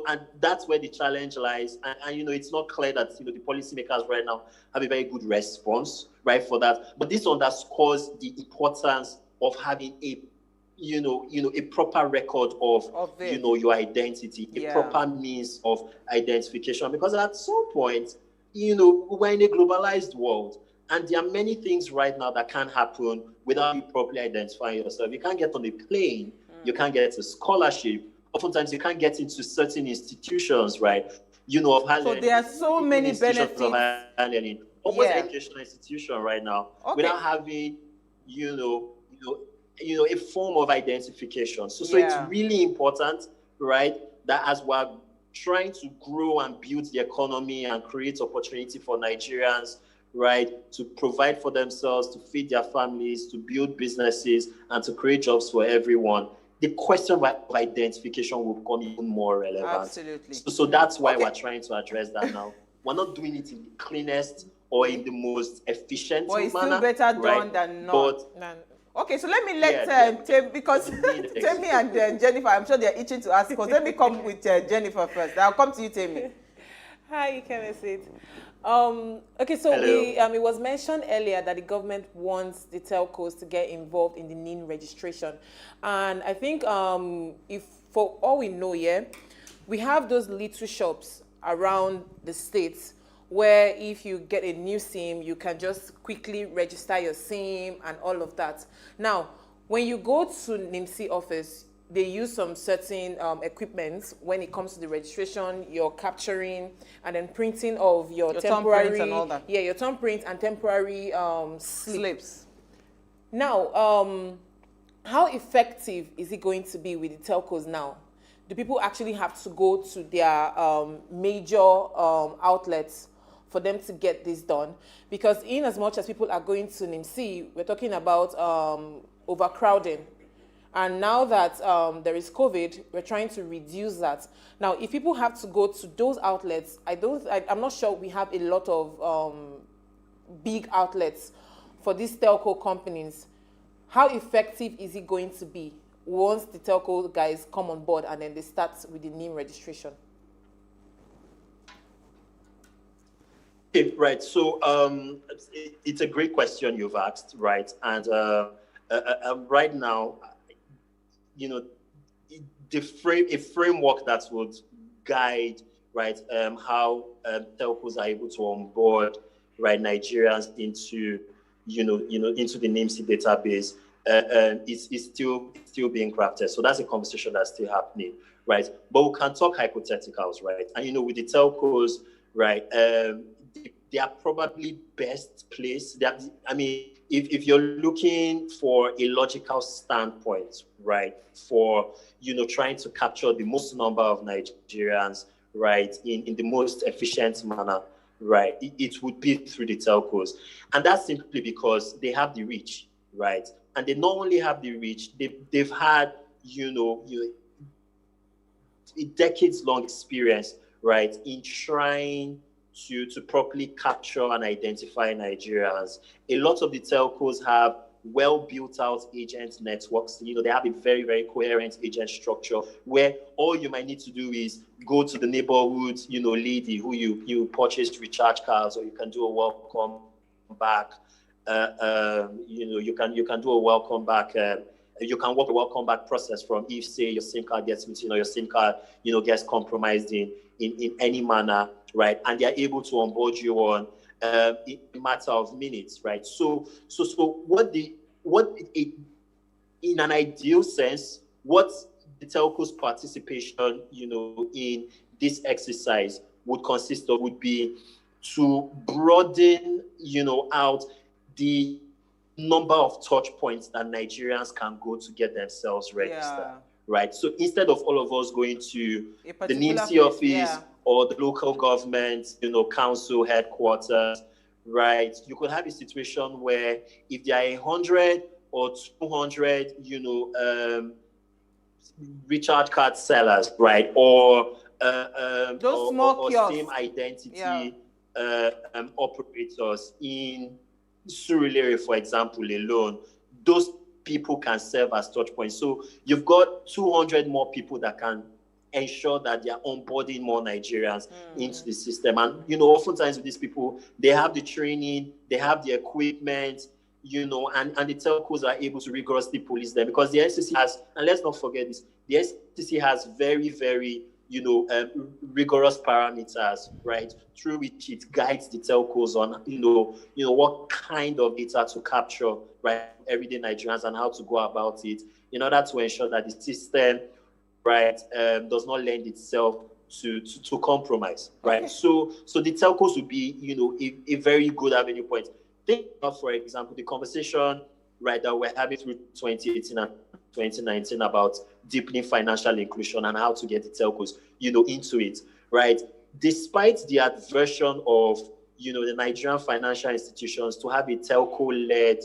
and that's where the challenge lies. And it's not clear that the policymakers right now have a very good response, right, for that. But this underscores the importance of having a proper record of your identity, a proper means of identification, because at some point, we're in a globalized world. And there are many things right now that can happen without you properly identifying yourself. You can't get on a plane. You can't get a scholarship. Oftentimes, you can't get into certain institutions, right? Of higher learning. So there are so many benefits. Of higher learning. Almost educational institution right now, without having, a form of identification. So it's really important, right, that as we're trying to grow and build the economy and create opportunity for Nigerians, right, to provide for themselves, to feed their families, to build businesses, and to create jobs for everyone, the question of identification will become even more relevant. Absolutely. So that's why we're trying to address that now. We're not doing it in the cleanest or in the most efficient manner. But it's still better done than not. Okay, so let me let because Temi and Jennifer, I'm sure they're itching to ask, because let me come with Jennifer first. I'll come to you, Temi. Hi, Kenesit. Okay, so it was mentioned earlier that the government wants the telcos to get involved in the NIN registration. And I think if for all we know, we have those little shops around the states where if you get a new SIM, you can just quickly register your SIM and all of that. Now, when you go to NIMC office, they use some certain equipment when it comes to the registration, you're capturing and then printing of your temporary, and all that. your thumbprint and temporary slips. Now, how effective is it going to be with the telcos now? Do people actually have to go to their major outlets for them to get this done? Because in as much as people are going to NIMC, we're talking about overcrowding. And now that there is COVID, we're trying to reduce that. Now, if people have to go to those outlets, I'm not sure we have a lot of big outlets for these telco companies. How effective is it going to be once the telco guys come on board and then they start with the NIM registration? Okay, right. So it's a great question you've asked, right? And right now, a framework that would guide, right, how telcos are able to onboard, right, Nigerians into, into the NIMC database is still being crafted. So that's a conversation that's still happening, right? But we can talk hypotheticals, right? And with the telcos, right, they are probably best placed. If you're looking for a logical standpoint, right, for trying to capture the most number of Nigerians, right, in the most efficient manner, right, it would be through the telcos. And that's simply because they have the reach, right? And they not only have the reach, they've had, a decades-long experience, right, in trying to properly capture and identify Nigerians. A lot of the telcos have well built out agent networks. They have a very, very coherent agent structure where all you might need to do is go to the neighborhood, lady who you purchased recharge cards, or you can do a welcome back. You can do a welcome back. You can work a welcome back process from if, say, your SIM card gets missing or your SIM card, gets compromised in any manner, right? And they are able to onboard you on in a matter of minutes, right? So in an ideal sense, what the telco's participation, in this exercise would consist of would be to broaden, out the number of touch points that Nigerians can go to get themselves registered, right? So instead of all of us going to the particular NIMSI place, office yeah. or the local government, council headquarters, right? You could have a situation where if there are 100 or 200, recharge card sellers, right? Or those small kiosks. same identity operators in Surulere, for example, alone, those people can serve as touch points. So you've got 200 more people that can ensure that they are onboarding more Nigerians into the system. And, oftentimes with these people, they have the training, they have the equipment, and the telcos are able to rigorously police them, because the NCC has, and let's not forget this, the NCC has very, very, rigorous parameters, right, through which it guides the telcos on, what kind of data to capture, right, everyday Nigerians, and how to go about it in order to ensure that the system, right, does not lend itself to compromise, right? Okay. So the telcos would be, a very good avenue point. Think of, for example, the conversation, right, that we're having through 2018 and 2019 about deepening financial inclusion and how to get the telcos, into it, right? Despite the aversion of, the Nigerian financial institutions to have a telco-led,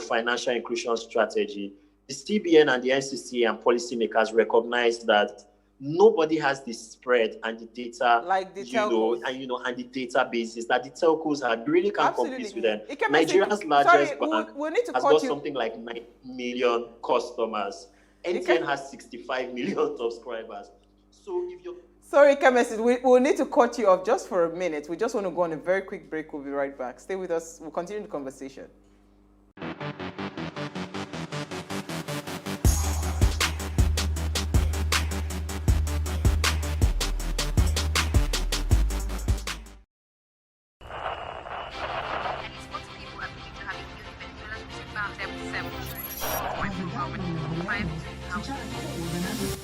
financial inclusion strategy, the CBN and the NCC and policymakers recognize that nobody has the spread and the data, like the telcos. And the databases that the telcos have. You really can't compete with them. Nigeria's largest bank has got something like 9 million customers. MTN has 65 million subscribers. So if you're... Sorry, Kemesi, we'll need to cut you off just for a minute. We just want to go on a very quick break. We'll be right back. Stay with us. We'll continue the conversation.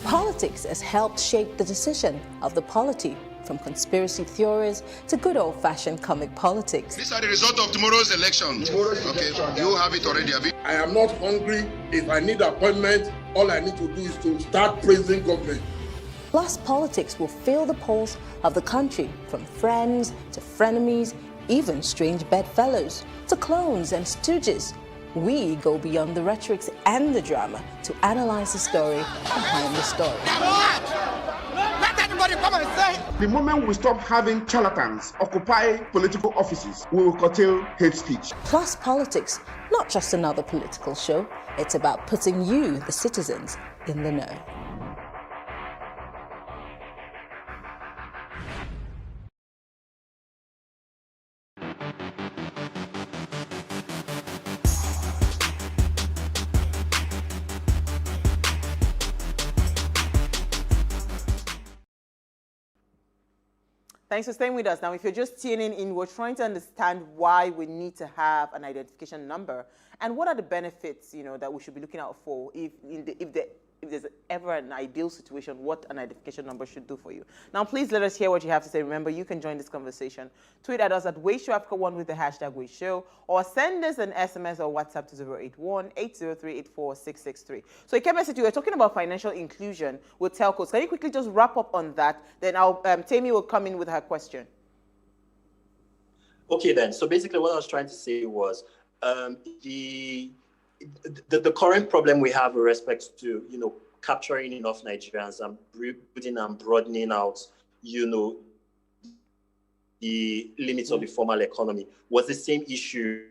Politics has helped shape the decision of the polity, from conspiracy theories to good old-fashioned comic politics. These are the result of tomorrow's election. You have it already, have you? I am not hungry. If I need appointment, all I need to do is to start praising government. Plus, politics will fill the polls of the country, from friends to frenemies, even strange bedfellows, to clones and stooges. We go beyond the rhetorics and the drama to analyze the story behind the story. Let anybody come and say. The moment we stop having charlatans occupy political offices, we will curtail hate speech. Plus Politics, not just another political show. It's about putting you, the citizens, in the know. Thanks for staying with us. Now, if you're just tuning in, we're trying to understand why we need to have an identification number and what are the benefits, that we should be looking out for if there's ever an ideal situation, what an identification number should do for you. Now, please let us hear what you have to say. Remember, you can join this conversation. Tweet at us at WadeShowAfrica1 with the hashtag WadeShow, or send us an SMS or WhatsApp to 081-803-84663. So, Ikemesi, you were talking about financial inclusion with telcos. Can you quickly just wrap up on that? Then Temi will come in with her question. Okay, then. So basically what I was trying to say was the current problem we have with respect to, capturing enough Nigerians and building and broadening out, the limits of the formal economy was the same issue,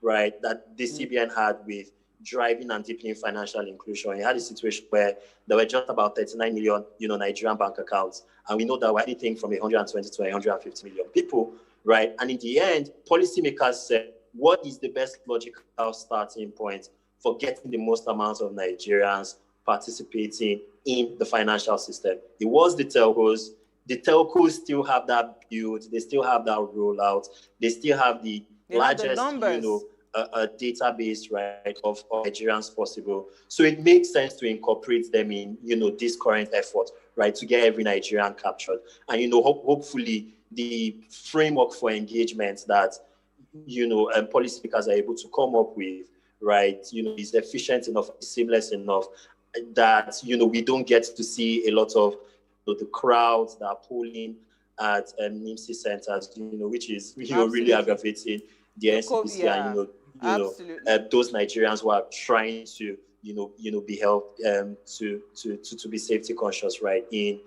right, that the CBN had with driving and deepening financial inclusion. You had a situation where there were just about 39 million, Nigerian bank accounts. And we know that we're anything from 120 to 150 million people, right? And in the end, policymakers said, what is the best logical starting point for getting the most amount of Nigerians participating in the financial system? It was the telcos. The telcos still have that build. They still have that rollout. They still have the largest, database, right, of Nigerians possible. So it makes sense to incorporate them in, this current effort, right, to get every Nigerian captured. And, hopefully the framework for engagement that, policymakers are able to come up with, right, is efficient enough, seamless enough, that, we don't get to see a lot of the crowds that are polling at NIMSI centers, which is really aggravating the NCPC and those Nigerians who are trying to be helped to be safety conscious, right, in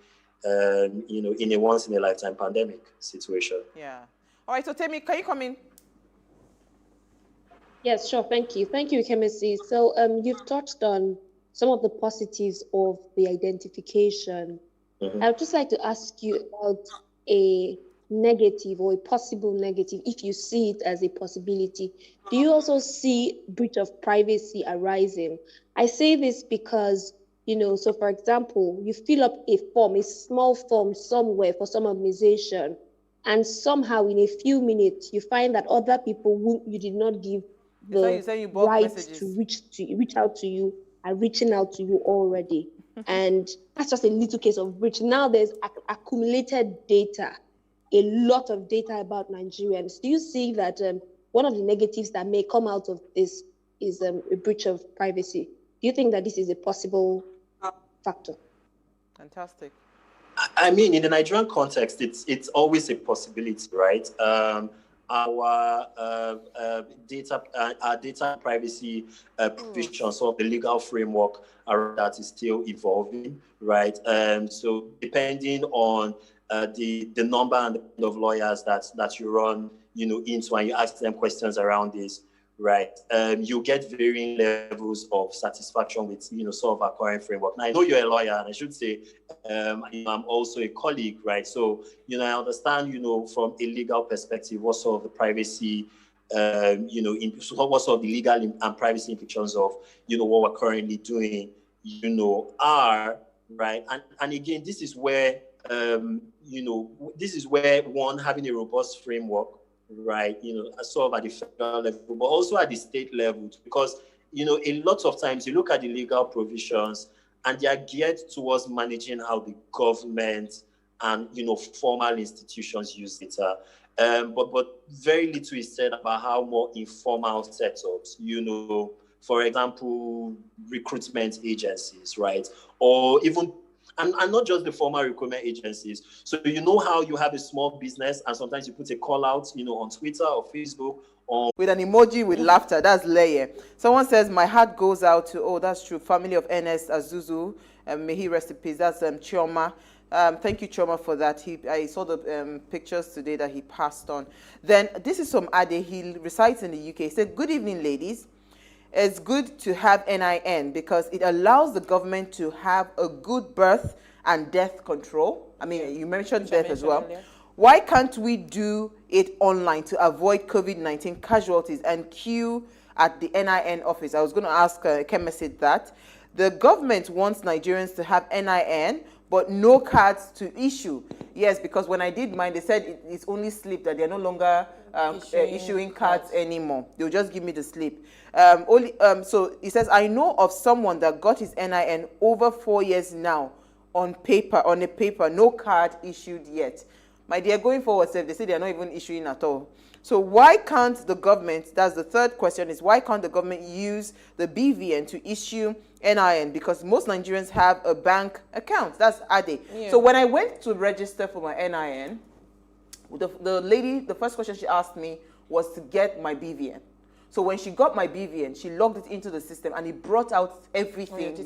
a once in a lifetime pandemic situation. Yeah. All right. So Temi, can you come in? Yes, sure. Thank you. Thank you, Kemisi. So you've touched on some of the positives of the identification. I would just like to ask you about a negative or a possible negative, if you see it as a possibility. Do you also see breach of privacy arising? I say this because, so for example, you fill up a form, a small form somewhere for some organization, and somehow in a few minutes, you find that other people who you did not give the right to reach out to you are reaching out to you already. And that's just a little case of breach. Now there's accumulated data, a lot of data about Nigerians. Do you see that one of the negatives that may come out of this is a breach of privacy? Do you think that this is a possible factor? Fantastic. I mean, in the Nigerian context, it's always a possibility, right? Our data privacy provisions of the legal framework around that is still evolving, right? So depending on the number and the kind of lawyers that you run, into, and you ask them questions around this, right? You get varying levels of satisfaction with, sort of our current framework. Now, I know you're a lawyer, and I should say, I'm also a colleague, right? So, I understand, from a legal perspective, what sort of the privacy, what sort of the legal and privacy implications of, what we're currently doing, are, right? And again, this is where, one, having a robust framework, right, sort of at the federal level, but also at the state level, because, a lot of times you look at the legal provisions and they are geared towards managing how the government and, formal institutions use data. But very little is said about how more informal setups, for example, recruitment agencies, right? Or even, and not just the formal recruitment agencies. So how you have a small business and sometimes you put a call out, on Twitter or Facebook. With an emoji with laughter, that's Leye. Someone says, my heart goes out to, that's true, family of Ernest Azuzu. May he rest in peace. That's Chioma. Thank you, Chioma, for that. I saw the pictures today that he passed on. Then this is from Ade. He resides in the UK. He said, good evening, ladies. It's good to have NIN because it allows the government to have a good birth and death control. I mean, you mentioned death as well. Earlier. Why can't we do it online to avoid COVID-19 casualties and queue at the NIN office? I was going to ask Kemisi that. The government wants Nigerians to have NIN, but no cards to issue. Yes, because when I did mine, they said it's only slip, that they're no longer issuing cards anymore. They'll just give me the slip. So he says, I know of someone that got his NIN over 4 years now on a paper, no card issued yet. My dear, going forward, they say they're not even issuing at all. So why can't the government, that's the third question, is why can't the government use the BVN to issue NIN? Because most Nigerians have a bank account. That's Ade. Yeah. So when I went to register for my NIN, the lady, the first question she asked me was to get my BVN. So when she got my BVN, she logged it into the system and it brought out everything.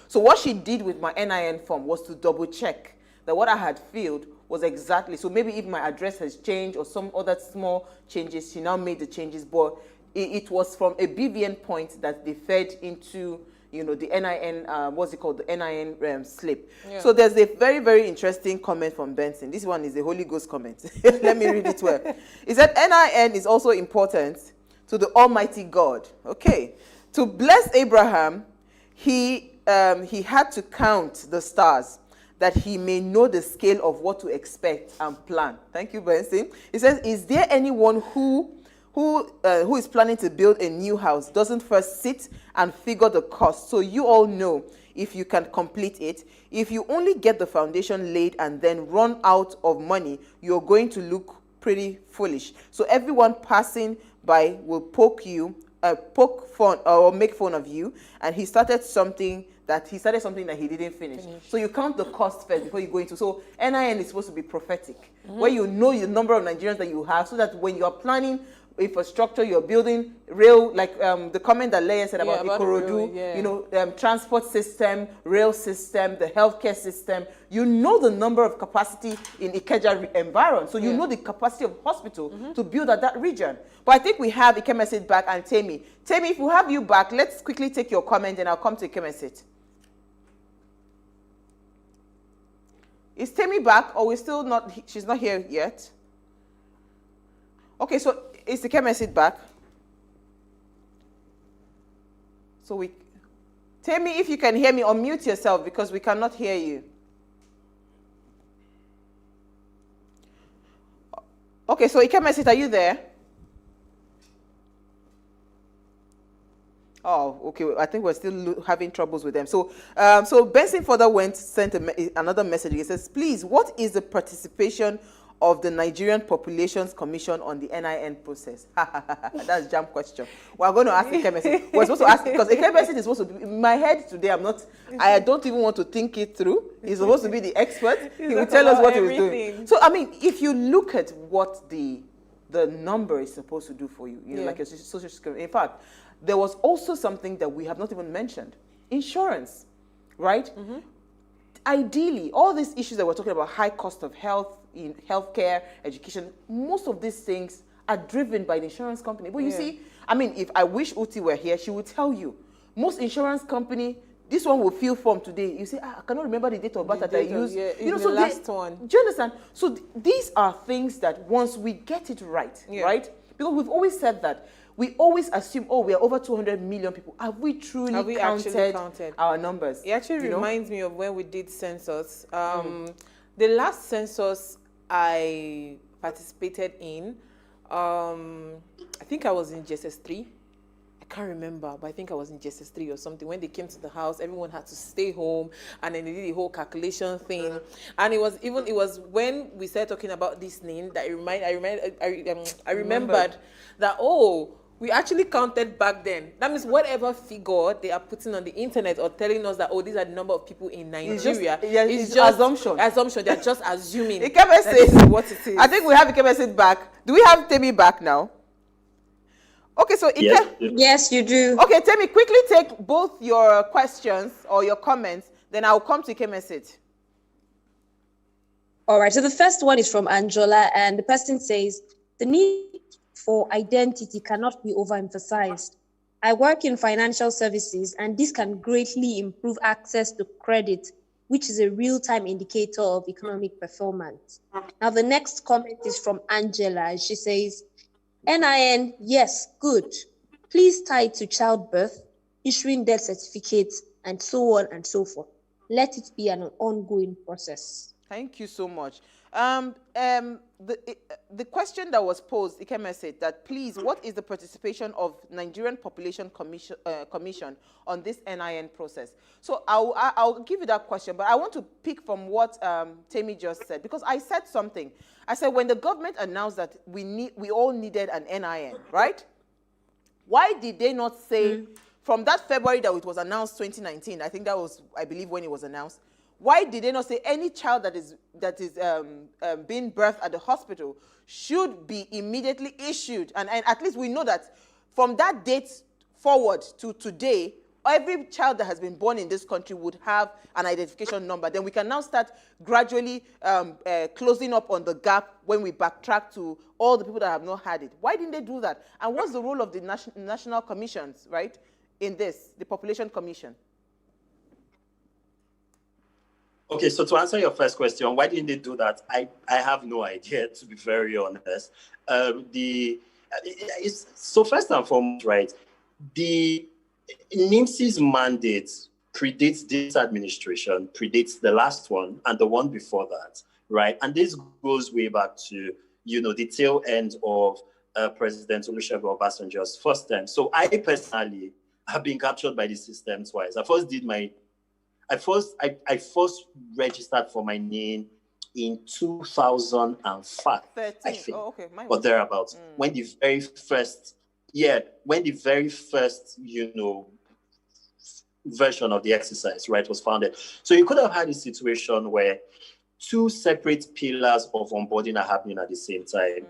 So what she did with my NIN form was to double check that what I had filled was exactly, so maybe if my address has changed or some other small changes, she now made the changes, but it was from a BVN point that they fed into, the NIN, the NIN slip. Yeah. So there's a very, very interesting comment from Benson. This one is a Holy Ghost comment. Let me read it well. He said, NIN is also important to the Almighty God. Okay. To bless Abraham, he had to count the stars, that he may know the scale of what to expect and plan. Thank you, Benson. He says, is there anyone who is planning to build a new house doesn't first sit and figure the cost, so you all know if you can complete it? If you only get the foundation laid and then run out of money, you're going to look pretty foolish. So everyone passing by will poke fun or make fun of you. And he started something that he started something that he didn't finish. So you count the cost first before you go into. So NIN is supposed to be prophetic, where you know the number of Nigerians that you have, so that when you are planning infrastructure, you're building rail, like the comment that Leia said about Ikorodu, you know, transport system, rail system, the healthcare system. You know the number of capacity in Ikeja environment, so you know the capacity of hospital to build at that region. But I think we have Ikemesit back and Temi. Temi, if we have you back, let's quickly take your comment and I'll come to Ikemesit. Is Temi back, or we're still not, she's not here yet? Okay, so is the Ikemesit back? So Temi, if you can hear me, unmute yourself because we cannot hear you. Okay, so Ikemesit, are you there? Oh, okay. I think we're still having troubles with them. So, so Benson further sent another message. He says, please, what is the participation of the Nigerian Populations Commission on the NIN process? That's a jam question. We're going to ask Ikemesit. We're supposed to ask, because Ikemesit is supposed to be, in my head today, I don't even want to think it through. He's supposed to be the expert. He will tell us what he was doing. So, I mean, if you look at what the number is supposed to do for you, you know, like your social security. In fact, there was also something that we have not even mentioned. Insurance, right? Ideally, all these issues that we're talking about, high cost of health, in healthcare, education, most of these things are driven by the insurance company. But you see, I mean, if I wish Uti were here, she would tell you, most insurance company, this one will fill form today. You say, I cannot remember the date of birth that I used. You know, so the last one. Do you understand? So these are things that once we get it right, right? Because we've always said that. We always assume, oh, we are over 200 million people. Have we truly counted our numbers? It actually reminds me of when we did census. The last census I participated in, I think I was in JSS 3. I can't remember, but I think I was in JSS 3 or something. When they came to the house, everyone had to stay home, and then they did the whole calculation thing. And it was when we started talking about this name that I remembered that, oh, we actually counted back then. That means whatever figure they are putting on the internet or telling us that, oh, these are the number of people in Nigeria, it's just assumption. They're just assuming that this is what it is. I think we have Ikemesit back. Do we have Temi back now? Okay, so yes, you do. Okay, Temi, quickly take both your questions or your comments, then I'll come to Ikemesit. All right, so the first one is from Angela, and the person says, the need for identity cannot be overemphasized. I work in financial services, and this can greatly improve access to credit, which is a real-time indicator of economic performance. Now, the next comment is from Angela. She says, NIN, yes, good. Please tie it to childbirth, issuing death certificates, and so on and so forth. Let it be an ongoing process. Thank you so much. The question that was posed, Ikemesit, that please, what is the participation of Nigerian Population Commission on this NIN process? So I'll give you that question, but I want to pick from what Temi just said, because I said something. I said when the government announced that we all needed an NIN, right? Why did they not say from that February that it was announced 2019? I think that was, I believe, when it was announced. Why did they not say any child that is being birthed at the hospital should be immediately issued? And at least we know that from that date forward to today, every child that has been born in this country would have an identification number. Then we can now start gradually closing up on the gap when we backtrack to all the people that have not had it. Why didn't they do that? And what's the role of the national commissions, right, in this, the Population Commission? Okay, so to answer your first question, why didn't they do that? I have no idea, to be very honest. So first and foremost, right, the NIMSI's mandate predates this administration, predates the last one and the one before that, right? And this goes way back to, the tail end of President Olusegun Obasanjo's first term. So I personally have been captured by the system twice. I first registered for my name in 2005, I think, or thereabouts. When the very first, version of the exercise, right, was founded. So you could have had a situation where two separate pillars of onboarding are happening at the same time.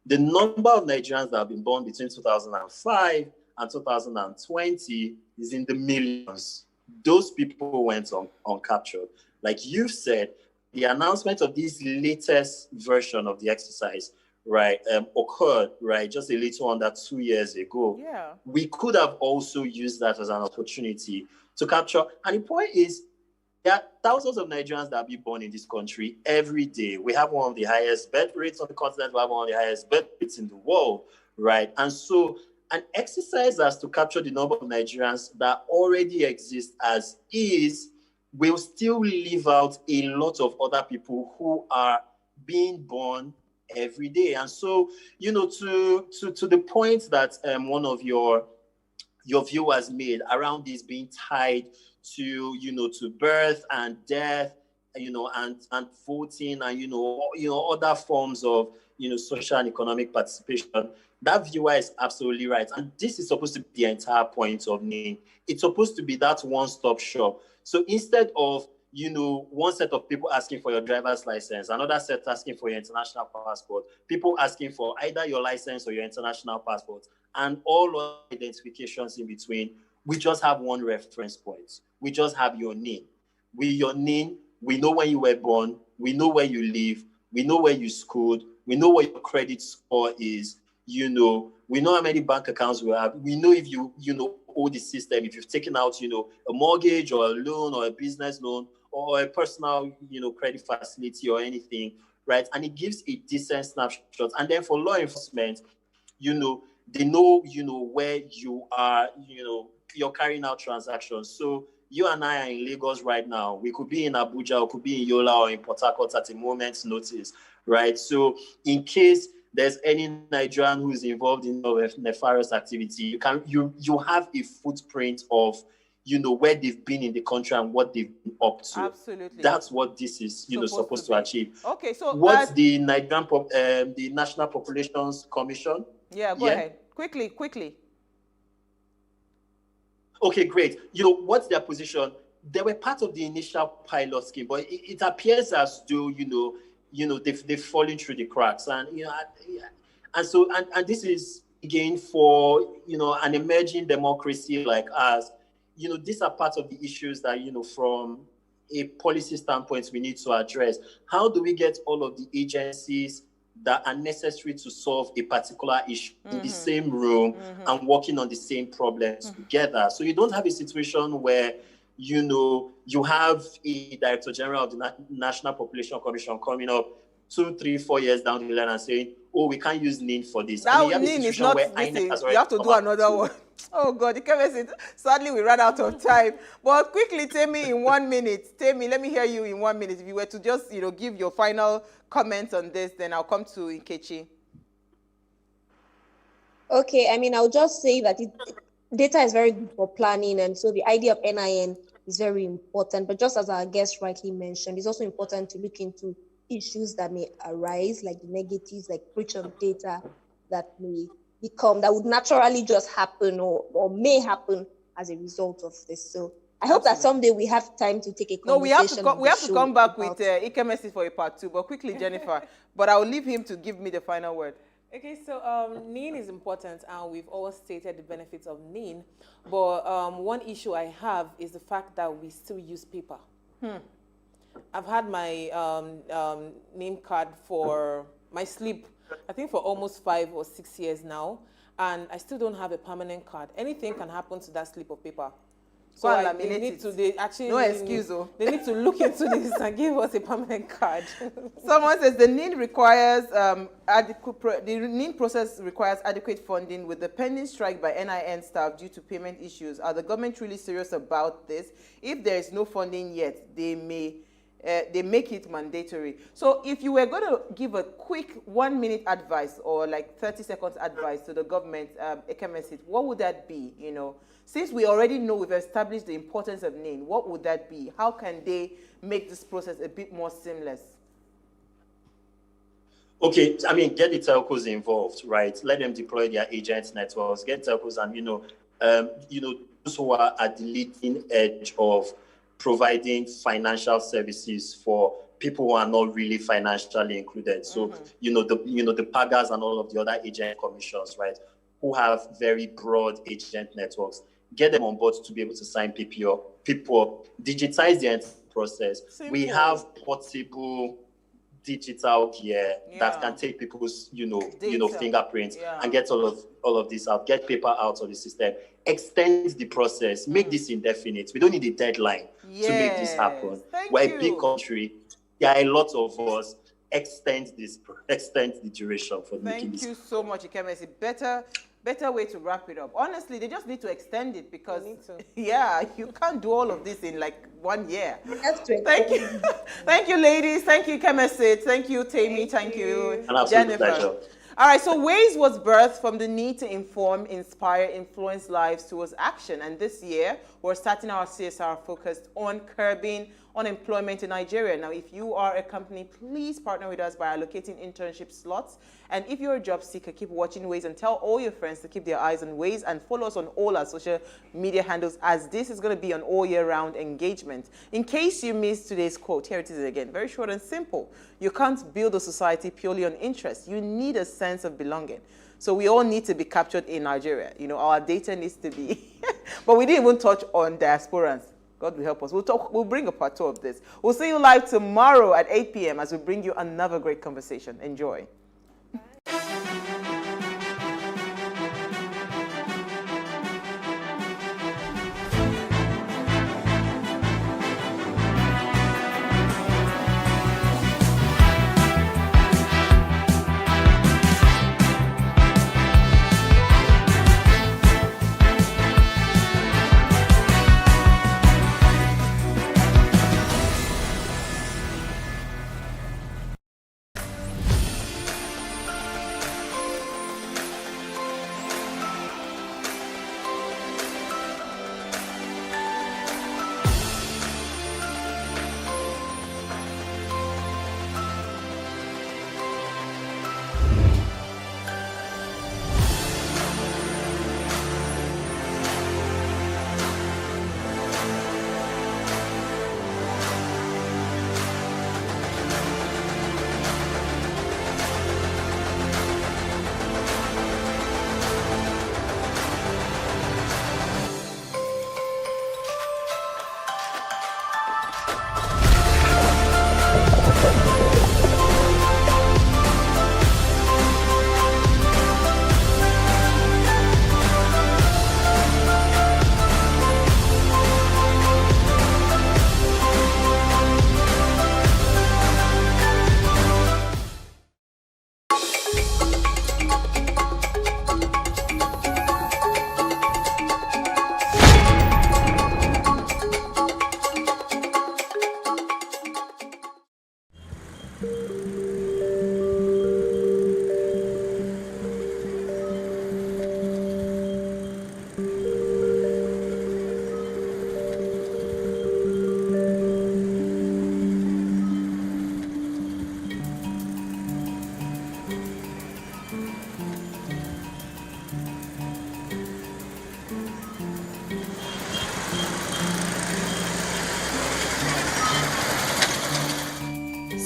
The number of Nigerians that have been born between 2005 and 2020 is in the millions. Those people went uncaptured. Like you've said, the announcement of this latest version of the exercise, right, occurred, right, just a little under 2 years ago. Yeah. We could have also used that as an opportunity to capture. And the point is, there are thousands of Nigerians that are being born in this country every day. We have one of the highest birth rates on the continent. We have one of the highest birth rates in the world, right? And so an exercise as to capture the number of Nigerians that already exist as is will still leave out a lot of other people who are being born every day. And so, you know, to the point that one of your viewers made around this being tied to, you know, to birth and death, you know, and voting and, you know, other forms of, you know, social and economic participation, that viewer is absolutely right. And this is supposed to be the entire point of NIN. It's supposed to be that one-stop shop. So instead of, you know, one set of people asking for your driver's license, another set asking for your international passport, people asking for either your license or your international passport, and all identifications in between, we just have one reference point. We just have your NIN. With your NIN, we know when you were born, we know where you live, we know where you schooled, we know what your credit score is, you know, we know how many bank accounts you have, we know if you know, owe the system, if you've taken out, you know, a mortgage or a loan or a business loan or a personal, you know, credit facility or anything, right? And it gives a decent snapshot. And then for law enforcement, you know, they know, you know, where you are, you know, you're carrying out transactions. So you and I are in Lagos right now. We could be in Abuja, or could be in Yola or in Port Harcourt at a moment's notice, right? So in case there's any Nigerian who's involved in nefarious activity, you have a footprint of, you know, where they've been in the country and what they've been up to. Absolutely. That's what this is, you know, supposed to achieve. Okay, so what's the Nigerian, the National Populations Commission? Yeah, go ahead. Quickly. Okay, great. You know, what's their position? They were part of the initial pilot scheme, but it appears as though, you know, they've fallen through the cracks. And, you know, and so this is, again, for, you know, an emerging democracy like us, you know, these are part of the issues that, you know, from a policy standpoint, we need to address. How do we get all of the agencies that are necessary to solve a particular issue in the same room and working on the same problems together? So you don't have a situation where, you know, you have a Director General of the National Population Commission coming up 2, 3, 4 years down the line and saying, oh, we can't use NIN for this. That NIN is not this. You have to do another one. Oh, God, sadly, we ran out of time. But quickly, Temi, in 1 minute. Temi, let me hear you in 1 minute. If you were to just, you know, give your final comments on this, then I'll come to Nkechi. Okay, I mean, I'll just say that data is very good for planning, and so the idea of NIN is very important. But just as our guest rightly mentioned, it's also important to look into issues that may arise, like the negatives, like breach of data that would naturally just happen or may happen as a result of this. So I hope that someday we have time to take a conversation. No, we have to come back with Ikemesi for a part 2, but quickly, Jennifer. But I'll leave him to give me the final word. Okay, so NIN is important, and we've all stated the benefits of NIN. But one issue I have is the fact that we still use paper. I've had my NIN card for my sleep, I think for almost 5 or 6 years now, and I still don't have a permanent card. Anything can happen to that slip of paper. So they need to look into this and give us a permanent card. Someone says the NIN requires the NIN process requires adequate funding with the pending strike by NIN staff due to payment issues. Are the government really serious about this? If there is no funding yet, they make it mandatory. So if you were going to give a quick 1 minute advice or like 30 seconds advice to the government, Ikemesi, what would that be? You know, since we already know we've established the importance of NIN, what would that be? How can they make this process a bit more seamless? Okay, I mean, get the telcos involved, right? Let them deploy their agent networks, get telcos and, who are at the leading edge of providing financial services for people who are not really financially included. So, the PAGAs and all of the other agent commissions, right, who have very broad agent networks, get them on board to be able to sign people up, digitize the entire process. Simple. We have portable digital gear that can take people's, fingerprints and get all of this out, get paper out of the system, extend the process, make this indefinite. We don't need a deadline to make this happen. We're a big country. There are a lot of us. Extend the duration for making this. Thank you so much, Ikemesi. Better way to wrap it up. Honestly, they just need to extend it because, you can't do all of this in like 1 year. Thank you. Thank you, ladies. Thank you, Ikemesi. Thank you, Tammy. Thank you, Jennifer. Pleasure. All right, so Ways was birthed from the need to inform, inspire, influence lives towards action. And this year, we're starting our CSR focused on curbing unemployment in Nigeria. Now, if you are a company, please partner with us by allocating internship slots. And if you're a job seeker, keep watching Ways and tell all your friends to keep their eyes on Ways and follow us on all our social media handles, as this is going to be an all year round engagement. In case you missed today's quote, here it is again, very short and simple. You can't build a society purely on interest. You need a sense of belonging. So we all need to be captured in Nigeria. Our data needs to be, but we didn't even touch on diasporans. God will help us. We'll bring a part 2 of this. We'll see you live tomorrow at 8 p.m. as we bring you another great conversation. Enjoy.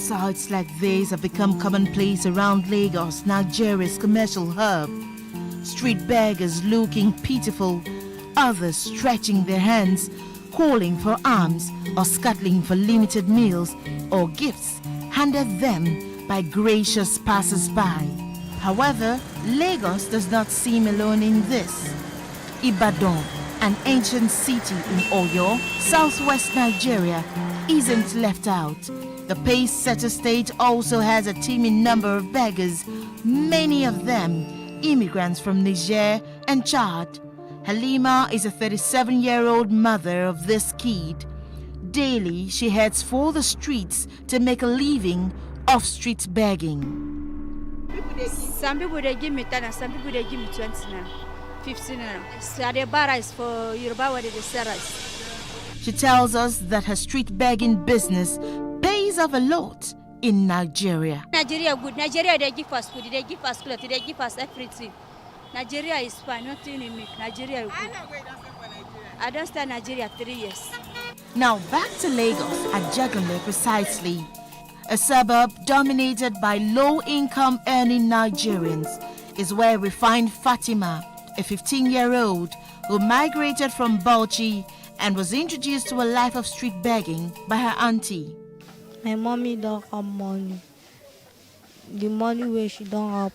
Sites like these have become commonplace around Lagos, Nigeria's commercial hub. Street beggars looking pitiful, others stretching their hands, calling for alms or scuttling for limited meals or gifts handed them by gracious passers-by. However, Lagos does not seem alone in this. Ibadan, an ancient city in Oyo, southwest Nigeria, isn't left out. The pace-setter state also has a teeming number of beggars, many of them immigrants from Niger and Chad. Halima is a 37-year-old mother of this kid. Daily, she heads for the streets to make a living off street begging. Some people they give me 10 and some people they give me 20 now, 15 now. So they buy rice for Yoruba where they sell rice. She tells us that her street begging business pays off a lot in Nigeria. Nigeria good. Nigeria they give us food, they give us clothes, they give us everything. Nigeria is fine, nothing in me. Nigeria is good. I don't stay in Nigeria 3 years. Now back to Lagos at Jagunle precisely. A suburb dominated by low-income earning Nigerians is where we find Fatima, a 15-year-old who migrated from Bauchi and was introduced to a life of street begging by her auntie. My mommy don't have money. The money where she don't have,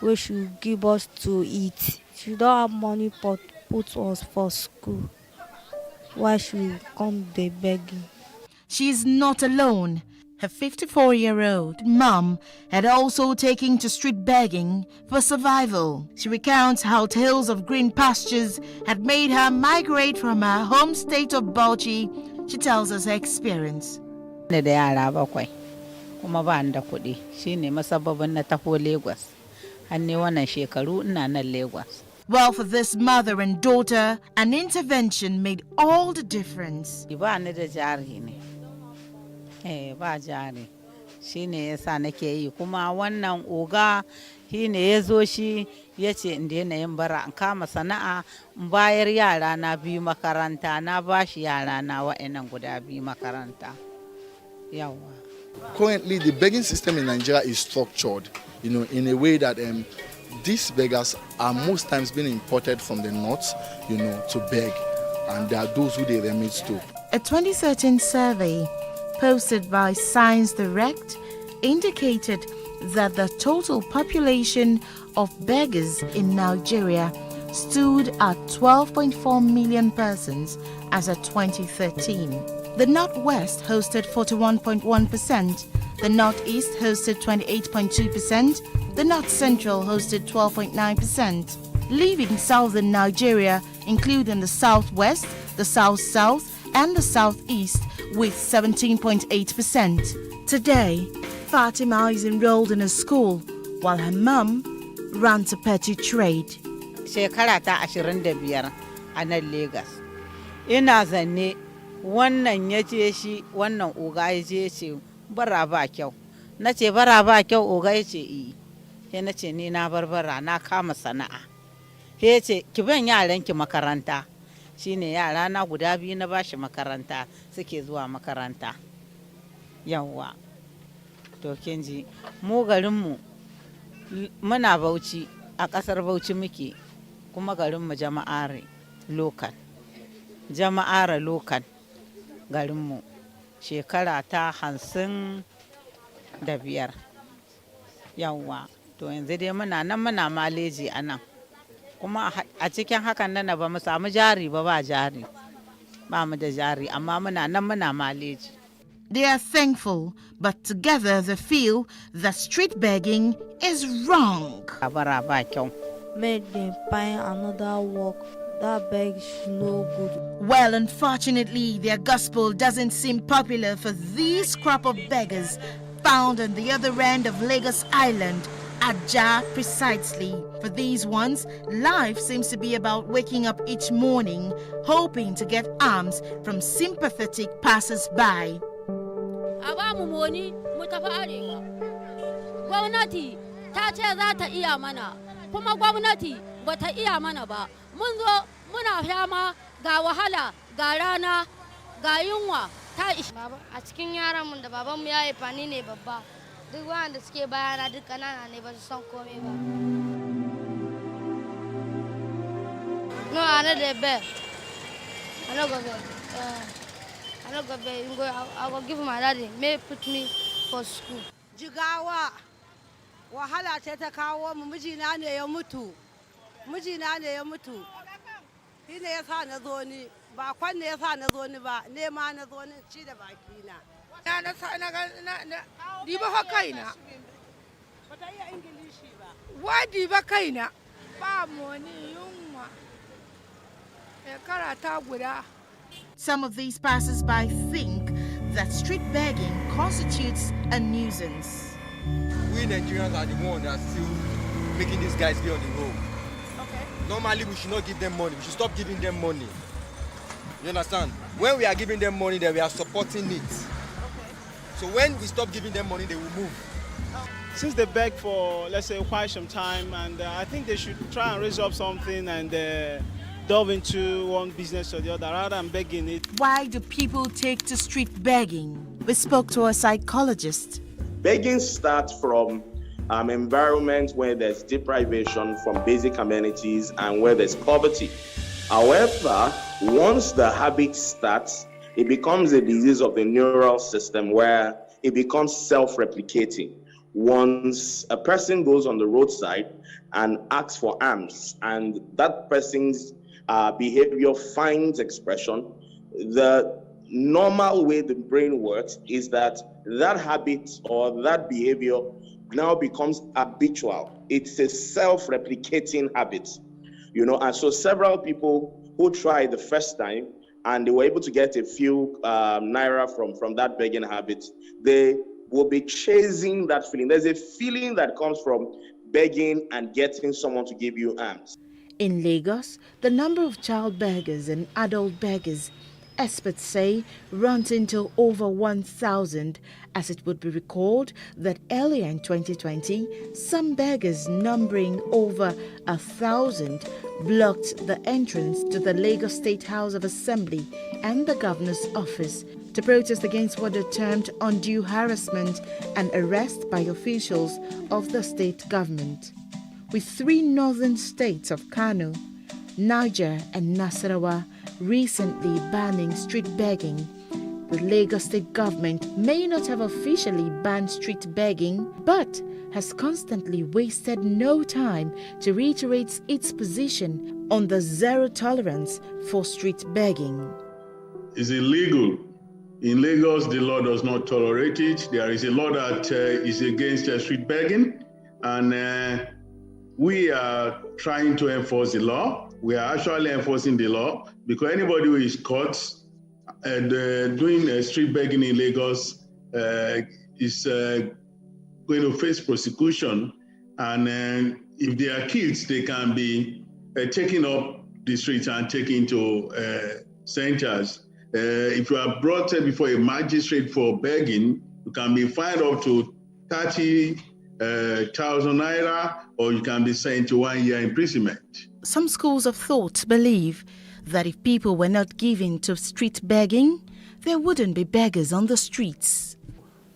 where she give us to eat. She don't have money but put us for school. Why she come dey begging? She is not alone. Her 54-year-old mom had also taken to street begging for survival. She recounts how tales of green pastures had made her migrate from her home state of Bauchi. She tells us her experience. Da yara bakwai kuma ba da kuɗi shine masababin na taho Lagos. Har ne wannan shekaru ina nan Lagos. Well, for this mother and daughter, an intervention made all the difference. Ba ni da jari ne. Ba jari. Shine yasa nake yi kuma wannan oga shine yazo shi yace in daina yin bara in kama sana'a in bayar yara na biyu makaranta na bashi yara na wa'annan guda biyu makaranta. Yawa. Currently, the begging system in Nigeria is structured, in a way that these beggars are most times being imported from the north, to beg, and there are those who they remit to. A 2013 survey posted by Science Direct indicated that the total population of beggars in Nigeria stood at 12.4 million persons as of 2013. The Northwest hosted 41.1%, the Northeast hosted 28.2%, the North Central hosted 12.9%, leaving southern Nigeria, including the Southwest, the South-South, and the Southeast, with 17.8%. Today, Fatima is enrolled in a school, while her mum runs a petty trade. Shekara ta 25 a nan Lagos. Ina zanne wannan ya ce shi wannan oga ya je ce bara ba kyau. Na ce bara ba kyau oga ya ce yi. Sai na ce ni na barbara na kama sana'a. Sai ya ce ki ban yaranki makaranta. Shine yara na guda biyu na bashi makaranta suke zuwa makaranta. Yawwa. To kin ji mu garinmu muna Bauchi a ƙasar Bauchi muke kuma garinmu jama'are local. Jama'are local garinmu shekara ta 55. Yawwa. To yanzu dai muna nan muna maleji a nan. Kuma a cikin hakan nan ba mu samu jari ba jari. Ba mu da jari amma muna nan muna maleji. They are thankful, but together they feel that street begging is wrong. Make them find another work. That beg is no good. Well, unfortunately, their gospel doesn't seem popular for these crop of beggars found on the other end of Lagos Island, Ajah precisely. For these ones, life seems to be about waking up each morning, hoping to get alms from sympathetic passers-by. Gwamnati ta ce za ta iya mana, kuma gwamnati ba ta iya mana ba. Mun zo muna fama ga wahala, ga rana, ga yunwa ta ishi. A cikin yaranmu da babanmu ya yi fani ne babba. Duk wanda suke bayana duk ƙanana ne ba su san komai ba. No, I know the bed. I know go bed. I know go bed. I will give my daddy. May put me for school. Jigawa, wahala ce ta kawo mu, mijina ne ya mutu. Mijina ne ya mutu. Shi ne ya sa na zo ni. Ba kwan ne ya sa na zo ni ba. Nema na zo ni ci da bakina. Diba fa kaina. Wai diba kaina. Ba moni yunwa. Karata guda. Some of these passers-by think that street begging constitutes a nuisance. We Nigerians are the ones that are still making these guys be on the road. Okay. Normally, we should not give them money. We should stop giving them money. You understand? When we are giving them money, then we are supporting it. So when we stop giving them money, they will move. since they beg for, let's say, quite some time, and I think they should try and raise up something and delve into one business or the other rather than begging it. Why do people take to street begging? We spoke to a psychologist. Begging starts from environment where there's deprivation from basic amenities and where there's poverty. However, once the habit starts, it becomes a disease of the neural system where it becomes self-replicating. Once a person goes on the roadside and asks for alms, and that person's behavior finds expression, the normal way the brain works is that that habit or that behavior now becomes habitual. It's a self-replicating habit, and so several people who tried the first time and they were able to get a few naira from that begging habit, they will be chasing that feeling. There's a feeling that comes from begging and getting someone to give you alms. In Lagos, the number of child beggars and adult beggars, experts say, runs into over 1,000, as it would be recalled that earlier in 2020, some beggars numbering over 1,000 blocked the entrance to the Lagos State House of Assembly and the governor's office to protest against what they termed undue harassment and arrest by officials of the state government. With 3 northern states of Kano, Niger and Nasarawa recently banning street begging, the Lagos state government may not have officially banned street begging, but has constantly wasted no time to reiterate its position on the zero tolerance for street begging. It's illegal. In Lagos, the law does not tolerate it. There is a law that is against street begging, and we are trying to enforce the law. We are actually enforcing the law because anybody who is caught doing street begging in Lagos is going to face prosecution. And if they are kids, they can be taken up the streets and taken to centers. If you are brought before a magistrate for begging, you can be fined up to 30,000 naira, or you can be sent to 1 year imprisonment. Some schools of thought believe that if people were not given to street begging, there wouldn't be beggars on the streets.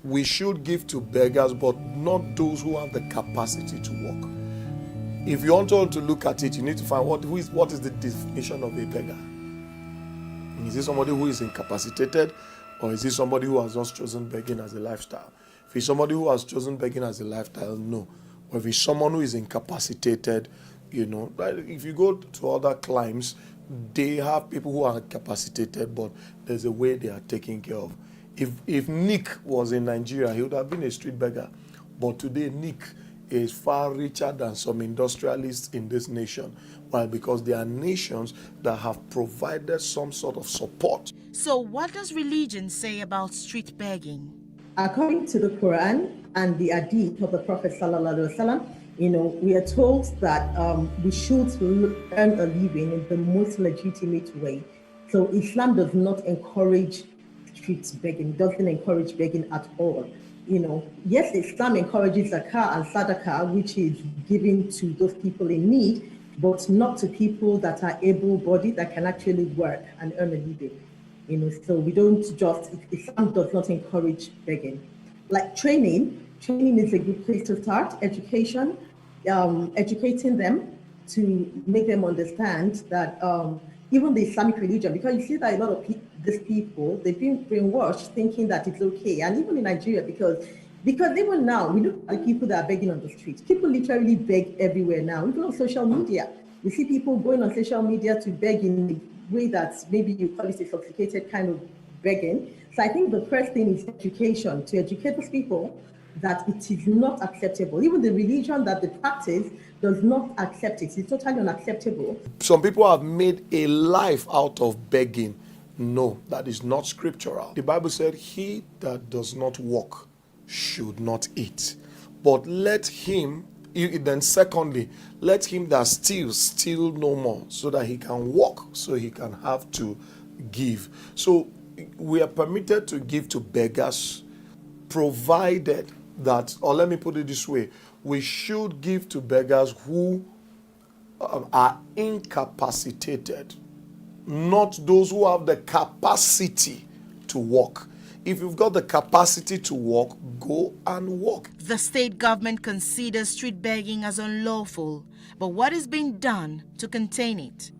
We should give to beggars, but not those who have the capacity to walk. If you want to look at it, you need to find what is the definition of a beggar. Is it somebody who is incapacitated, or is it somebody who has just chosen begging as a lifestyle? If it's somebody who has chosen begging as a lifestyle, no. Or if it's someone who is incapacitated, if you go to other climes, they have people who are incapacitated, but there's a way they are taken care of. If Nick was in Nigeria, he would have been a street beggar. But today, Nick is far richer than some industrialists in this nation. Why? Because there are nations that have provided some sort of support. So what does religion say about street begging? According to the Quran and the Hadith of the Prophet Sallallahu Alaihi Wasallam, we are told that we should earn a living in the most legitimate way. So Islam does not encourage street begging. It doesn't encourage begging at all. Yes, Islam encourages zakah and sadaqah, which is given to those people in need, but not to people that are able-bodied, that can actually work and earn a living. So we don't Islam does not encourage begging. Like training is a good place to start. Education, educating them to make them understand that even the Islamic religion, because you see that a lot of these people, they've been brainwashed thinking that it's okay. And even in Nigeria, because even now, we look at the people that are begging on the streets. People literally beg everywhere now, even on social media. We see people going on social media to beg in a way that maybe you call it a sophisticated kind of begging. So I think the first thing is education, to educate those people that it is not acceptable. Even the religion that they practice does not accept it. It's totally unacceptable. Some people have made a life out of begging. No, that is not scriptural. The Bible said, he that does not walk should not eat. But let him, then secondly, let him that steals steal no more, so that he can walk, so he can have to give. So we are permitted to give to beggars, provided that, or let me put it this way, we should give to beggars who are incapacitated, not those who have the capacity to walk. If you've got the capacity to walk, go and walk. The state government considers street begging as unlawful, but what is being done to contain it?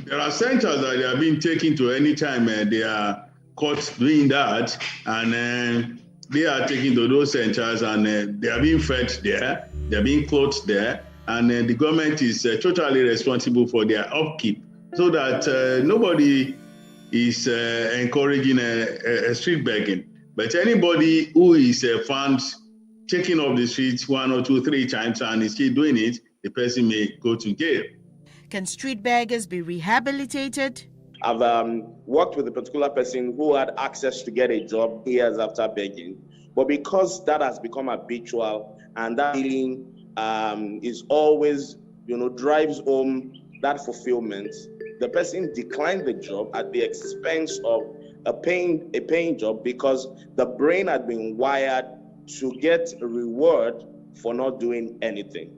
There are centers that they are being taken to anytime they are caught doing that, and they are taken to those centers and they are being fed there, they are being clothed there, and the government is totally responsible for their upkeep, so that nobody is encouraging a street begging. But anybody who is found taking off the streets 1 or 2, 3 times and is still doing it, the person may go to jail. Can street beggars be rehabilitated? I've worked with a particular person who had access to get a job years after begging, but because that has become habitual and that feeling is always, drives home that fulfillment, the person declined the job at the expense of a paying job, because the brain had been wired to get a reward for not doing anything.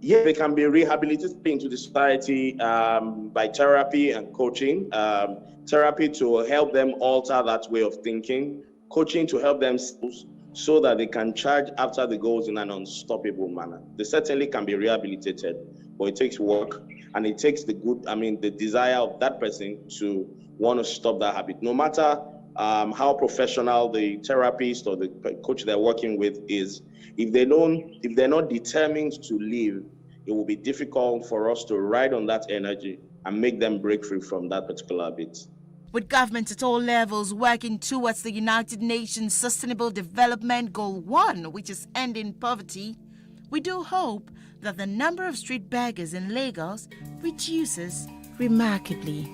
Yeah, they can be rehabilitated into the society by therapy and coaching. Therapy to help them alter that way of thinking, coaching to help them so that they can charge after the goals in an unstoppable manner. They certainly can be rehabilitated, but it takes work, and it takes the desire of that person to want to stop that habit. No matter how professional the therapist or the coach they're working with is, if they're not determined to leave, it will be difficult for us to ride on that energy and make them break free from that particular habit. With governments at all levels working towards the United Nations Sustainable Development Goal 1, which is ending poverty, we do hope that the number of street beggars in Lagos reduces remarkably.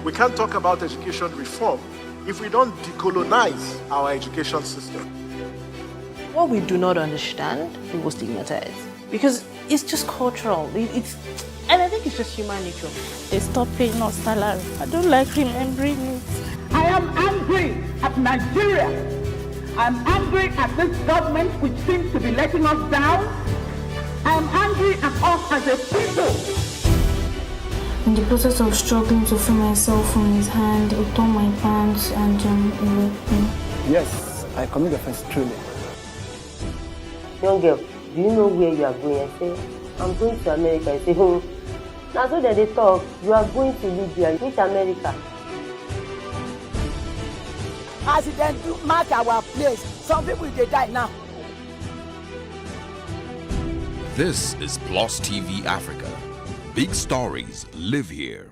We can't talk about education reform if we don't decolonize our education system. What we do not understand, we will stigmatize, because it's just cultural. And I think it's just human nature. They stop paying us salary. I don't like remembering it. I am angry at Nigeria. I'm angry at this government which seems to be letting us down. I am angry at us as a people. In the process of struggling to free myself from his hand, he tore my pants and he raped me. Yes, I commit offense truly. Young girl, do you know where you are going? I say, I'm going to America. I say, oh. Now so that they talk, you are going to Libya, which America? As it then do mark our place, some people they die now. This is Plus TV Africa, big stories live here.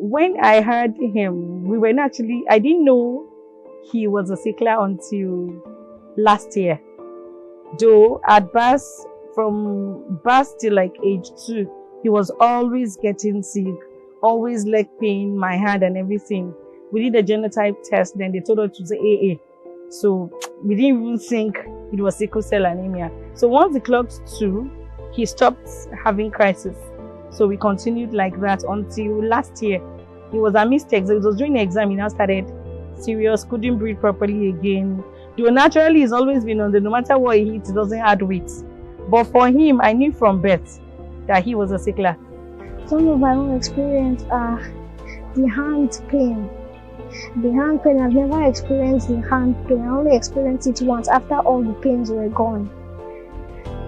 When I heard him, I didn't know he was a sickler until last year. Though at birth, from birth till like age 2, he was always getting sick, always leg pain, my hand and everything. We did a genotype test, then they told us it was AA. So we didn't even think it was sickle cell anemia. So once it clocked 2, he stopped having crisis. So we continued like that until last year. It was a mistake. So it was during the exam, he now started serious, couldn't breathe properly again. Though naturally he's always been on no matter what he eats, he doesn't add weight. But for him, I knew from birth that he was a sickler. Some of my own experience are the hand pain. The hand pain, I've never experienced the hand pain. I only experienced it once after all the pains were gone.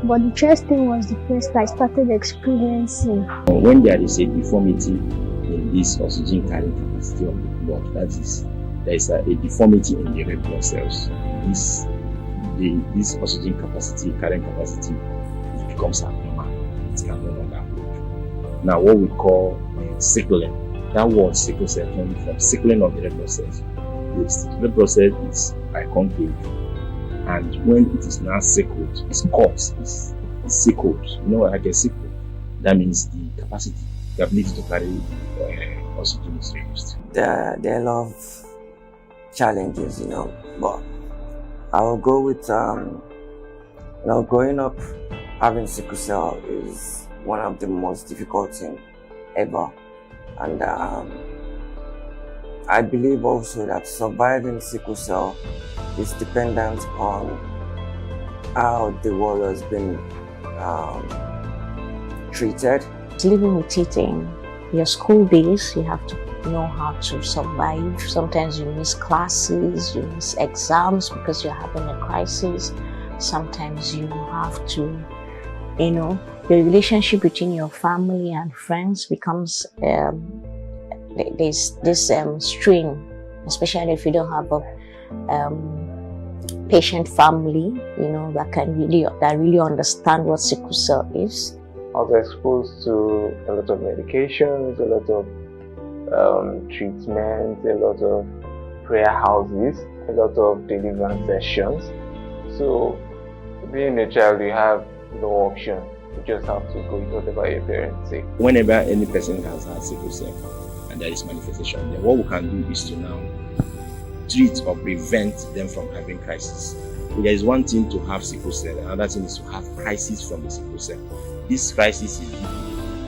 But the chest thing was the first I started experiencing. When there is a deformity in this oxygen carrying capacity of the blood, that is, there is a deformity in the red blood cells. This oxygen carrying capacity, it becomes abnormal. It can no longer hold. Now, what we call sickling, that word sickle cell comes from sickling of the red blood cells. The red blood cell is concave, and when it is now sickled, its corpse is sickled. You know, like a sickle. That means the ability to carry oxygen is reduced. There are a lot of challenges, but I will go with, growing up having sickle cell is one of the most difficult things ever. And I believe also that surviving sickle cell is dependent on how the warrior has been treated. Living with it in your school days, you have to know how to survive. Sometimes you miss classes, you miss exams because you're having a crisis. Sometimes you have to, the relationship between your family and friends becomes, there's this strain, especially if you don't have a patient family, that really understand what sickle cell is. I was exposed to a lot of medications, a lot of treatments, a lot of prayer houses, a lot of deliverance sessions. So, being a child, you have no option. You just have to go with whatever your parents say. Whenever any person has had sickle cell and there is manifestation, then what we can do is to now treat or prevent them from having crisis. There is one thing to have sickle cell, another thing is to have crisis from the sickle cell. This crisis is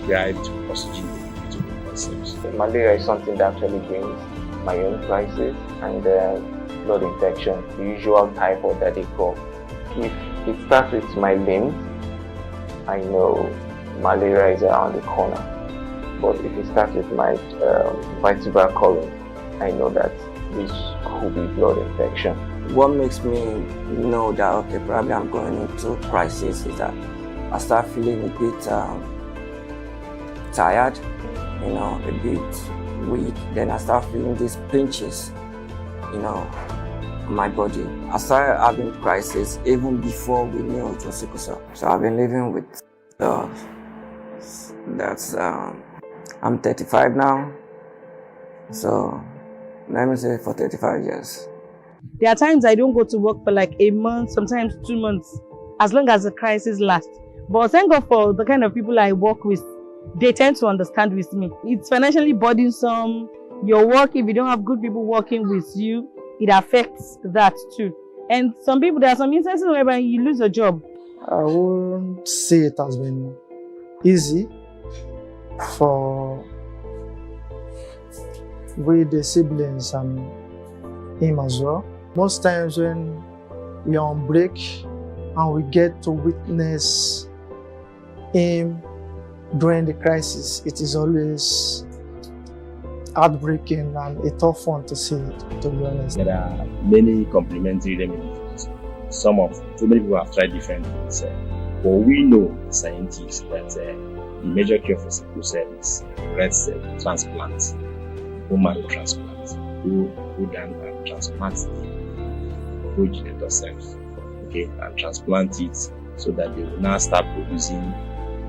derived oxygen to the cells. Malaria is something that actually brings my own crisis and blood infection, the usual typhoid that they call. If it starts with my limbs, I know malaria is around the corner. But if it starts with my vertebral column, I know that this could be blood infection. What makes me know that, okay, probably I'm going into crisis is that I start feeling a bit tired, a bit weak. Then I start feeling these pinches, on my body. I started having crisis even before we knew it was sickle cell. So I've been living with I'm 35 now. So let me say for 35 years. There are times I don't go to work for like a month, sometimes 2 months, as long as the crisis lasts. But thank God for the kind of people I work with. They tend to understand with me. It's financially burdensome. Your work, if you don't have good people working with you, it affects that too. And there are some instances where you lose a job. I won't say it has been easy for with the siblings and him as well. Most times when we are on break and we get to witness him during the crisis, it is always heartbreaking and a tough one to see, to be honest. There are many complementary remedies. So many people have tried different things. But we know, scientists, that the major cure for sickle cell is red cell transplant, bone marrow transplant. Who then transplant the progenitor cells, and transplant it so that they will now start producing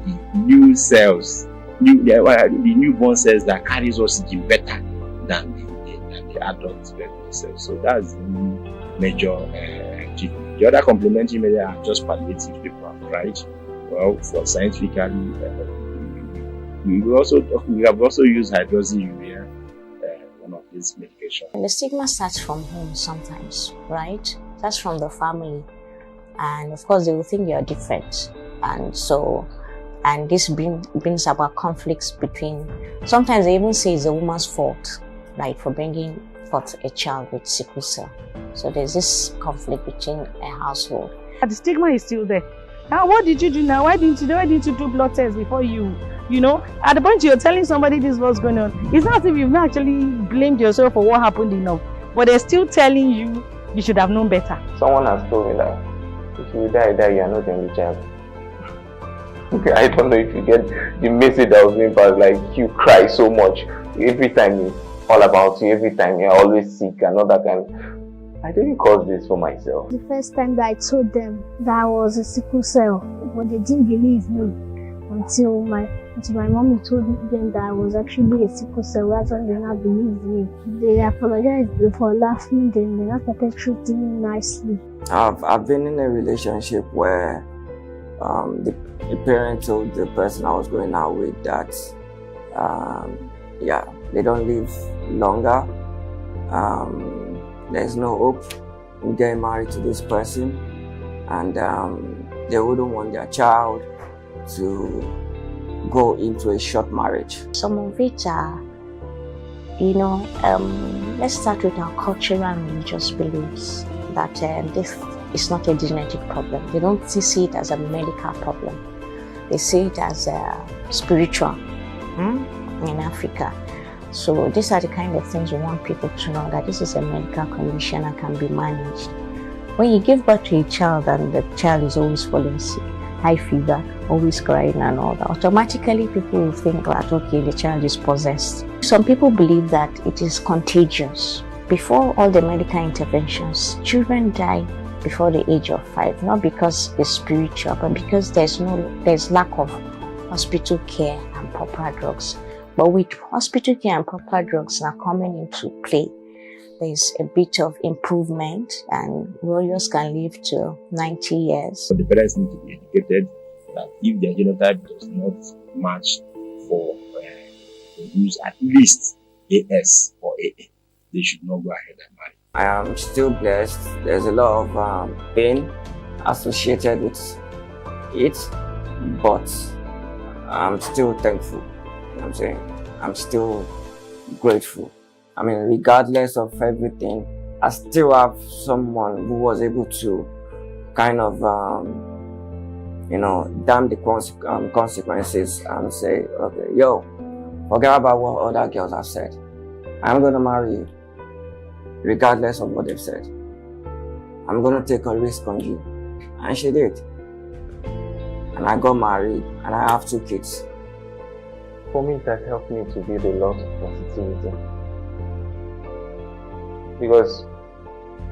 the new cells, the newborn cells that carries oxygen better than the adult regular cells. So that's the major achievement. The other complementary measures are just palliative. People have tried. Well, for scientifically, we have also used hydroxyurea, one of these medications. And the stigma starts from home sometimes, right? That's from the family. And of course, they will think you are different. And this brings about conflicts between, sometimes they even say it's a woman's fault, right, for bringing forth a child with sickle cell. So there's this conflict between a household. The stigma is still there. Now, what did you do now? Why didn't you do blood tests before at the point you're telling somebody this is what's going on? It's not as if you've not actually blamed yourself for what happened enough, but they're still telling you should have known better. Someone has told me that if you die, you are not the only child. Okay, I don't know if you get the message that was being passed, like you cry so much. Every time it's all about you, every time you're always sick and all that kind. I didn't cause this for myself. The first time that I told them that I was a sickle cell, but they didn't believe me until my mommy told them that I was actually a sickle cell. That's when they now believed me. They apologized for laughing, then they now started treating me nicely. I've been in a relationship where the parent told the person I was going out with that they don't live longer. There's no hope in getting married to this person, and they wouldn't want their child to go into a short marriage. Some of it are, let's start with our cultural and religious beliefs that this is not a genetic problem. They don't see it as a medical problem. They see it as spiritual in Africa. So these are the kind of things we want people to know, that this is a medical condition and can be managed. When you give birth to a child and the child is always falling sick, high fever, always crying and all that, automatically people will think that, okay, the child is possessed. Some people believe that it is contagious. Before all the medical interventions, children die before the age of 5, not because it's spiritual, but because there's lack of hospital care and proper drugs. But with hospital care and proper drugs now coming into play, there's a bit of improvement and warriors can live to 90 years. So the parents need to be educated that if their genotype does not match for use at least AS or AA, they should not go ahead and marry. I am still blessed. There's a lot of pain associated with it, but I'm still thankful. You know what I'm saying? I'm still grateful. I mean, regardless of everything, I still have someone who was able to kind of, damn the consequences and say, okay, yo, forget about what other girls have said. I'm going to marry you, regardless of what they've said. I'm going to take a risk on you. And she did. And I got married, and I have 2 kids. For me, that helped me to build a lot of positivity. Because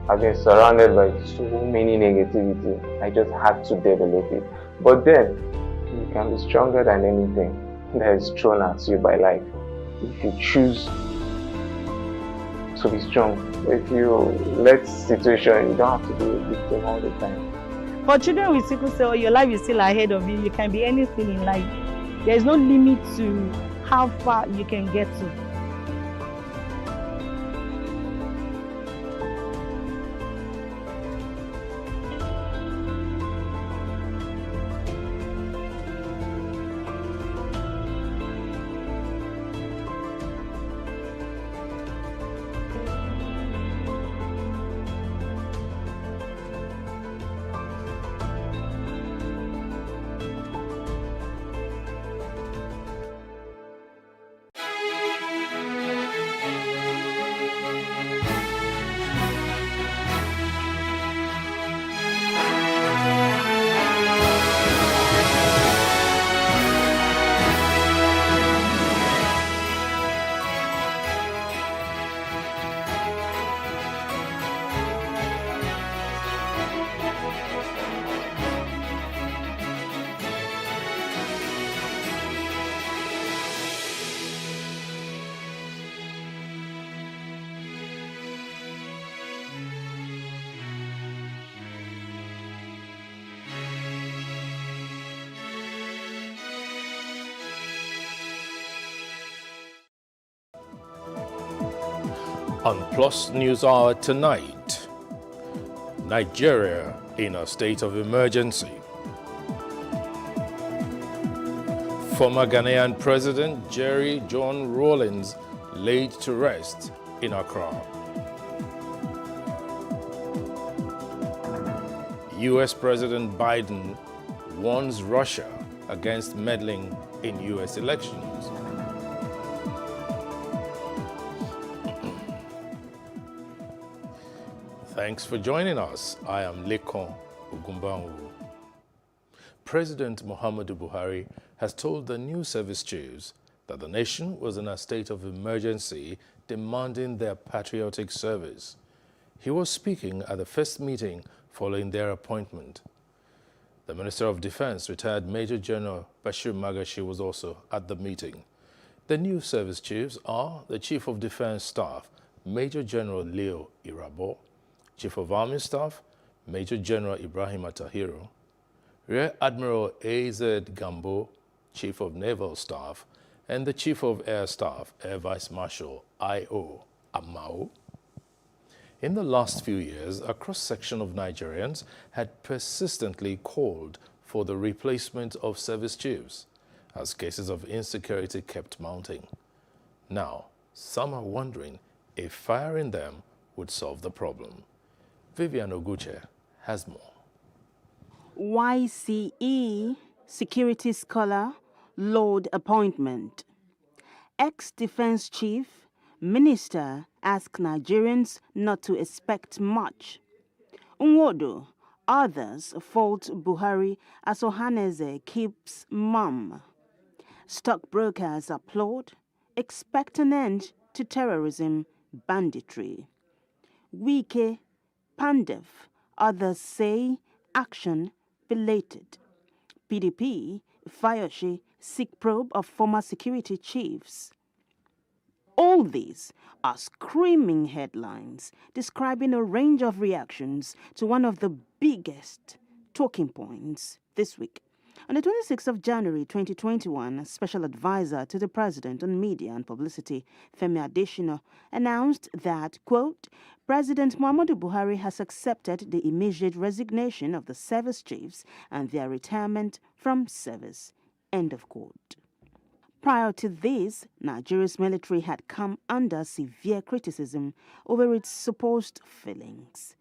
I've been surrounded by so many negativity, I just had to develop it. But then, you can be stronger than anything that is thrown at you by life. If you choose to be strong, if you let situation, you don't have to be a victim all the time. For children with sickle cell, your life is still ahead of you. You can be anything in life. There is no limit to how far you can get to. On Plus News Hour tonight, Nigeria in a state of emergency. Former Ghanaian President Jerry John Rawlings laid to rest in Accra. US President Biden warns Russia against meddling in US elections. Thanks for joining us. I am Lekon Ogumbanwu. President Muhammadu Buhari has told the News Service chiefs that the nation was in a state of emergency demanding their patriotic service. He was speaking at the first meeting following their appointment. The Minister of Defense, retired Major General Bashir Magashi, was also at the meeting. The News Service chiefs are the Chief of Defense Staff, Major General Leo Irabo, Chief of Army Staff, Major General Ibrahim Atahiro, Rear Admiral A.Z. Gambo, Chief of Naval Staff, and the Chief of Air Staff, Air Vice Marshal I.O. Amao. In the last few years, a cross-section of Nigerians had persistently called for the replacement of service chiefs, as cases of insecurity kept mounting. Now, some are wondering if firing them would solve the problem. Vivian Oguche has more. YCE security scholar Lord appointment. Ex-defense chief minister asked Nigerians not to expect much. Nwodo, others fault Buhari as Ohaneze keeps mum. Stockbrokers applaud, expect an end to terrorism, banditry. Wike, Pandef, others say action belated. PDP, Fayoshe, seek probe of former security chiefs. All these are screaming headlines describing a range of reactions to one of the biggest talking points this week. On the 26th of January 2021, Special Advisor to the President on Media and Publicity, Femi Adesina, announced that, quote, President Muhammadu Buhari has accepted the immediate resignation of the service chiefs and their retirement from service, end of quote. Prior to this, Nigeria's military had come under severe criticism over its supposed failings.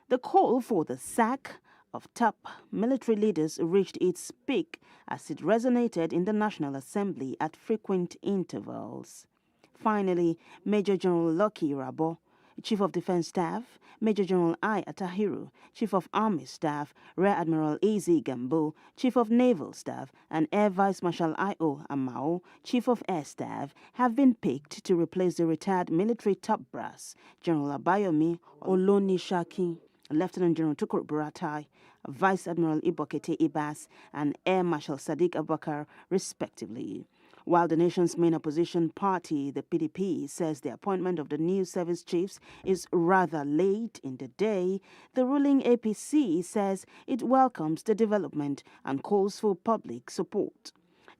The call for the sack of top military leaders reached its peak as it resonated in the National Assembly at frequent intervals. Finally, Major General Lucky Rabo, Chief of Defense Staff, Major General I. Atahiru, Chief of Army Staff, Rear Admiral E.Z. Gambo, Chief of Naval Staff, and Air Vice Marshal I.O. Amao, Chief of Air Staff, have been picked to replace the retired military top brass, General Abayomi Olonishaki, Lieutenant General Tukur Buratai, Vice Admiral Ibokete Ibas, and Air Marshal Sadiq Abubakar, respectively. While the nation's main opposition party, the PDP, says the appointment of the new service chiefs is rather late in the day, the ruling APC says it welcomes the development and calls for public support.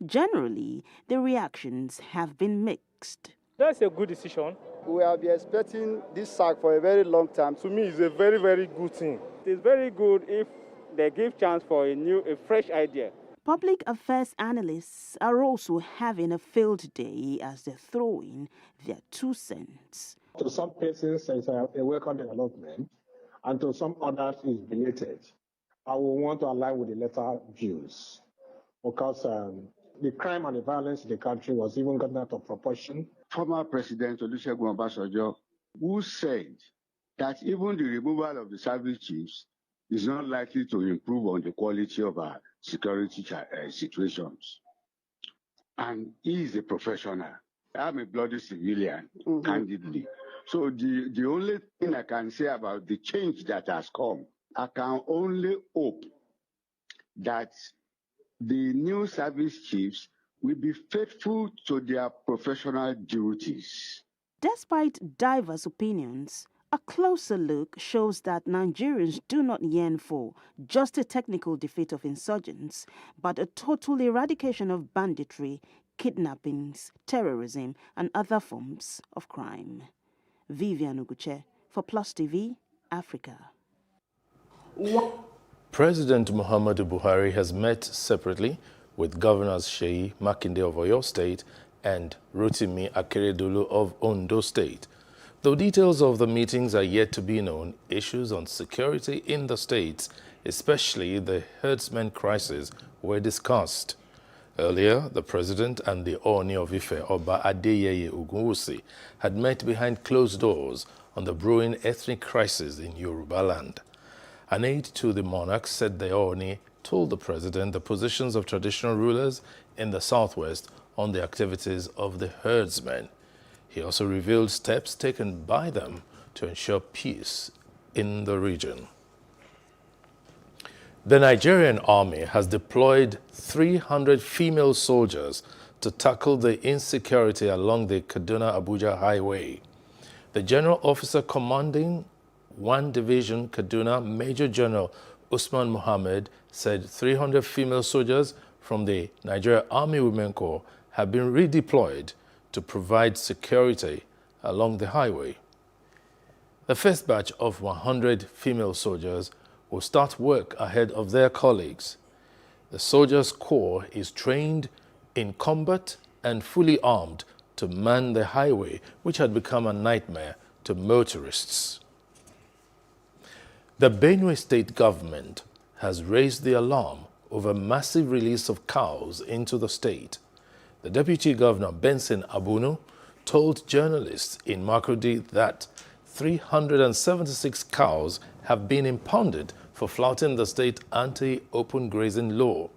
Generally, the reactions have been mixed. That's a good decision. We have been expecting this sack for a very long time. To me, it's a very, very good thing. It's very good if they give chance for a fresh idea. Public affairs analysts are also having a field day as they throw in their 2 cents. To some persons, it's a welcome development, and to some others, it's belated. I will want to align with the latter views because the crime and the violence in the country was even gotten out of proportion. Former President Olusegun Obasanjo, who said that even the removal of the service chiefs is not likely to improve on the quality of our security situations. And he is a professional. I'm a bloody civilian, candidly. So the only thing I can say about the change that has come, I can only hope that the new service chiefs will be faithful to their professional duties. Despite diverse opinions, a closer look shows that Nigerians do not yearn for just a technical defeat of insurgents, but a total eradication of banditry, kidnappings, terrorism, and other forms of crime. Vivian Oguche for Plus TV, Africa. President Muhammadu Buhari has met separately with Governors Seyi Makinde of Oyo State and Rotimi Akeredolu of Ondo State. Though details of the meetings are yet to be known, issues on security in the states, especially the herdsmen crisis, were discussed. Earlier, the President and the Ooni of Ife, Oba Adeyeye Ogunwusi, had met behind closed doors on the brewing ethnic crisis in Yoruba land. An aide to the monarch said the Ooni told the President the positions of traditional rulers in the southwest on the activities of the herdsmen. He also revealed steps taken by them to ensure peace in the region. The Nigerian army has deployed 300 female soldiers to tackle the insecurity along the Kaduna-Abuja highway. The general officer commanding 1 Division Kaduna, Major General Usman Mohammed, said 300 female soldiers from the Nigeria Army Women Corps have been redeployed to provide security along the highway. The first batch of 100 female soldiers will start work ahead of their colleagues. The Soldiers' Corps is trained in combat and fully armed to man the highway, which had become a nightmare to motorists. The Benue State government has raised the alarm over massive release of cows into the state. The Deputy Governor, Benson Abunu, told journalists in Makurdi that 376 cows have been impounded for flouting the state anti-open grazing law.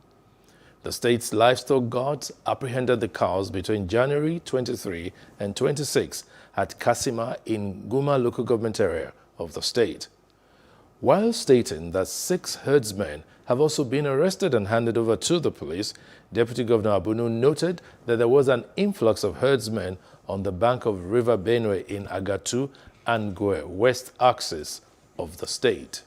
The state's livestock guards apprehended the cows between January 23 and 26 at Kasima in Guma local government area of the state. While stating that 6 herdsmen have also been arrested and handed over to the police, Deputy Governor Abunu noted that there was an influx of herdsmen on the bank of River Benue in Agatu and Gwe, west axis of the state.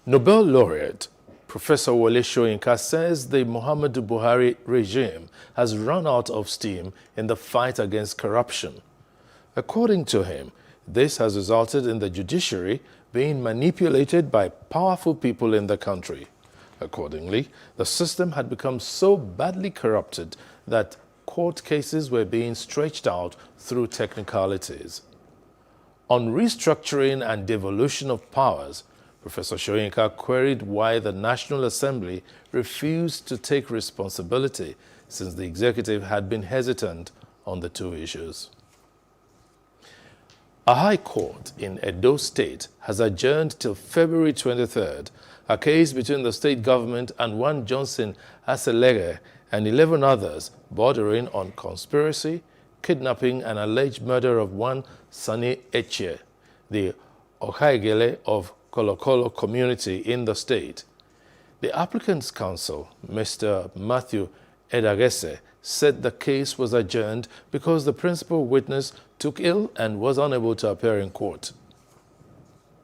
Nobel laureate Professor Wole Soyinka says the Muhammadu Buhari regime has run out of steam in the fight against corruption. According to him, this has resulted in the judiciary being manipulated by powerful people in the country. Accordingly, the system had become so badly corrupted that court cases were being stretched out through technicalities. On restructuring and devolution of powers, Professor Soyinka queried why the National Assembly refused to take responsibility since the executive had been hesitant on the two issues. A high court in Edo State has adjourned till February 23rd a case between the state government and one Johnson Aselege and 11 others bordering on conspiracy, kidnapping, and alleged murder of one Sani Eche, the Ohaigele of Kolokolo community in the state. The applicant's counsel, Mr. Matthew Edagese, said the case was adjourned because the principal witness took ill and was unable to appear in court.